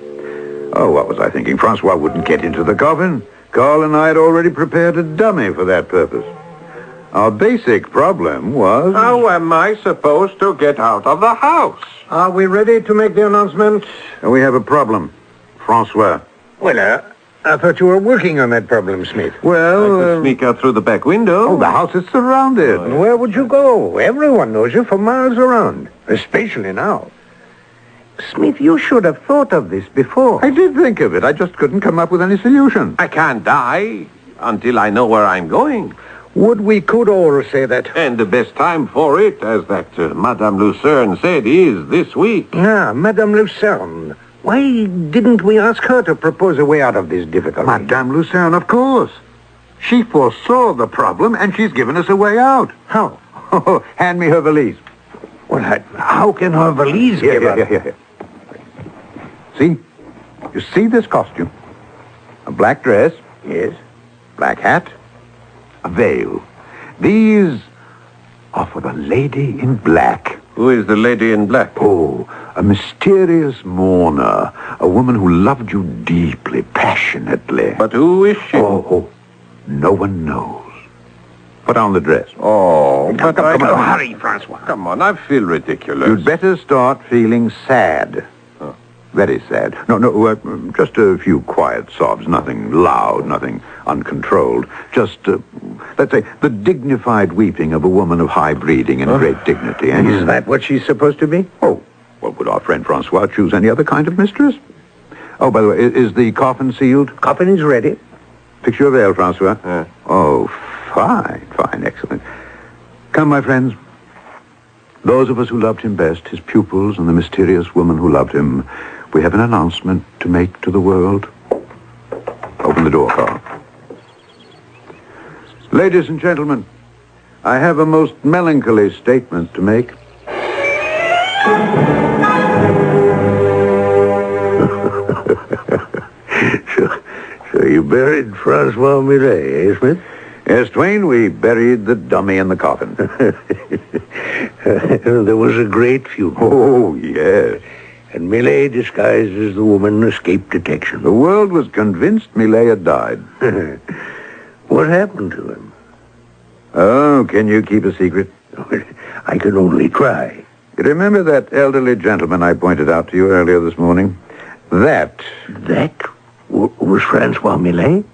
Oh, what was I thinking? Francois wouldn't get into the coffin. Carl and I had already prepared a dummy for that purpose. Our basic problem was... How am I supposed to get out of the house? Are we ready to make the announcement? We have a problem. Francois. Well, I thought you were working on that problem, Smith. Well... I could sneak out through the back window. Oh, the house is surrounded. Where would you go? Everyone knows you for miles around, especially now. Smith, you should have thought of this before. I did think of it. I just couldn't come up with any solution. I can't die until I know where I'm going. We could all say that. And the best time for it, as that Madame Lucerne said, is this week. Ah, Madame Lucerne. Why didn't we ask her to propose a way out of this difficulty? Madame Lucerne, of course. She foresaw the problem, and she's given us a way out. How? Oh, hand me her valise. Well, how can her valise give us? Here. See? You see this costume? A black dress. Yes. Black hat. A veil. These are for the lady in black. Who is the lady in black? Oh, a mysterious mourner. A woman who loved you deeply, passionately. But who is she? Oh, no one knows. Put on the dress. Oh, but come on. Hurry, Francois. Come on, I feel ridiculous. You'd better start feeling sad. Very sad. No, just a few quiet sobs. Nothing loud, nothing uncontrolled. Just, let's say, the dignified weeping of a woman of high breeding and great dignity. And is that what she's supposed to be? Oh, well, would our friend Francois choose any other kind of mistress? Oh, by the way, is the coffin sealed? Coffin is ready. Fix your veil, Francois. Oh, fine, excellent. Come, my friends. Those of us who loved him best, his pupils and the mysterious woman who loved him, we have an announcement to make to the world. Open the door, Carl. Ladies and gentlemen, I have a most melancholy statement to make. So you buried Francois Millet, eh, Smith? Yes, Twain, we buried the dummy in the coffin. There was a great funeral. Oh, yes. And Millet, disguised as the woman, escaped detection. The world was convinced Millet had died. What happened to him? Oh, can you keep a secret? I can only try. You remember that elderly gentleman I pointed out to you earlier this morning? That was Francois Millet?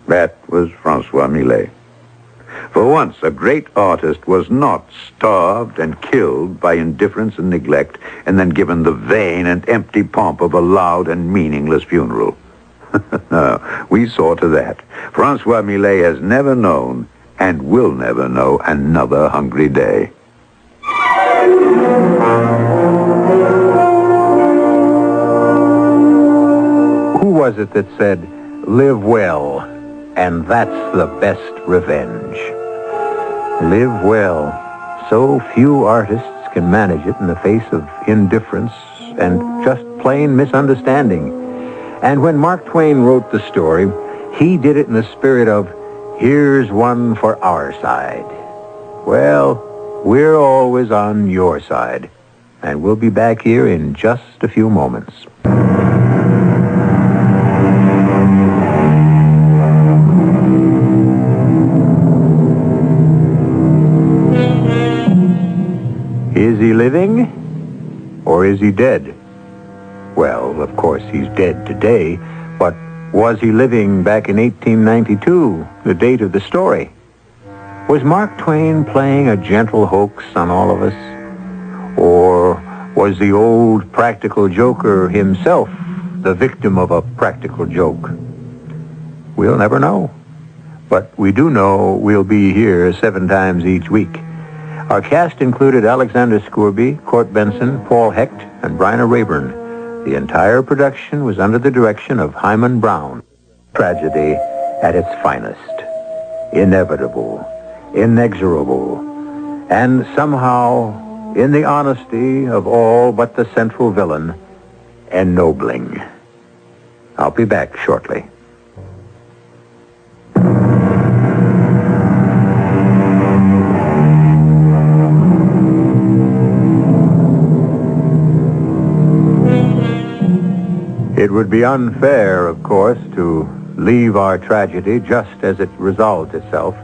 That was Francois Millet. For once, a great artist was not starved and killed by indifference and neglect, and then given the vain and empty pomp of a loud and meaningless funeral. No, we saw to that. Francois Millet has never known, and will never know, another hungry day. Who was it that said, "Live well, and that's the best revenge"? Live well. So few artists can manage it in the face of indifference and just plain misunderstanding. And when Mark Twain wrote the story, he did it in the spirit of, "Here's one for our side." Well, we're always on your side, and we'll be back here in just a few moments. Is he living, or is he dead? Well, of course, he's dead today, but was he living back in 1892, the date of the story? Was Mark Twain playing a gentle hoax on all of us? Or was the old practical joker himself the victim of a practical joke? We'll never know. But we do know we'll be here 7 times each week. Our cast included Alexander Scourby, Court Benson, Paul Hecht, and Bryna Rayburn. The entire production was under the direction of Hyman Brown. Tragedy at its finest. Inevitable, inexorable, and somehow, in the honesty of all but the central villain, ennobling. I'll be back shortly. It would be unfair, of course, to leave our tragedy just as it resolved itself,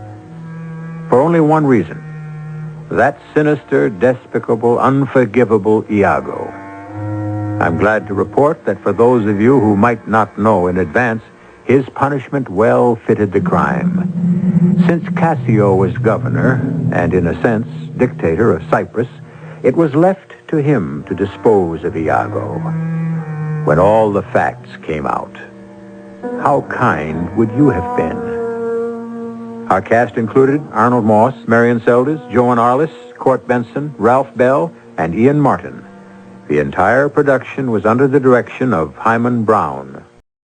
for only one reason. That sinister, despicable, unforgivable Iago. I'm glad to report that for those of you who might not know in advance, his punishment well fitted the crime. Since Cassio was governor, and in a sense, dictator of Cyprus, it was left to him to dispose of Iago. When all the facts came out, how kind would you have been? Our cast included Arnold Moss, Marion Seldes, Joan Arliss, Court Benson, Ralph Bell, and Ian Martin. The entire production was under the direction of Hyman Brown.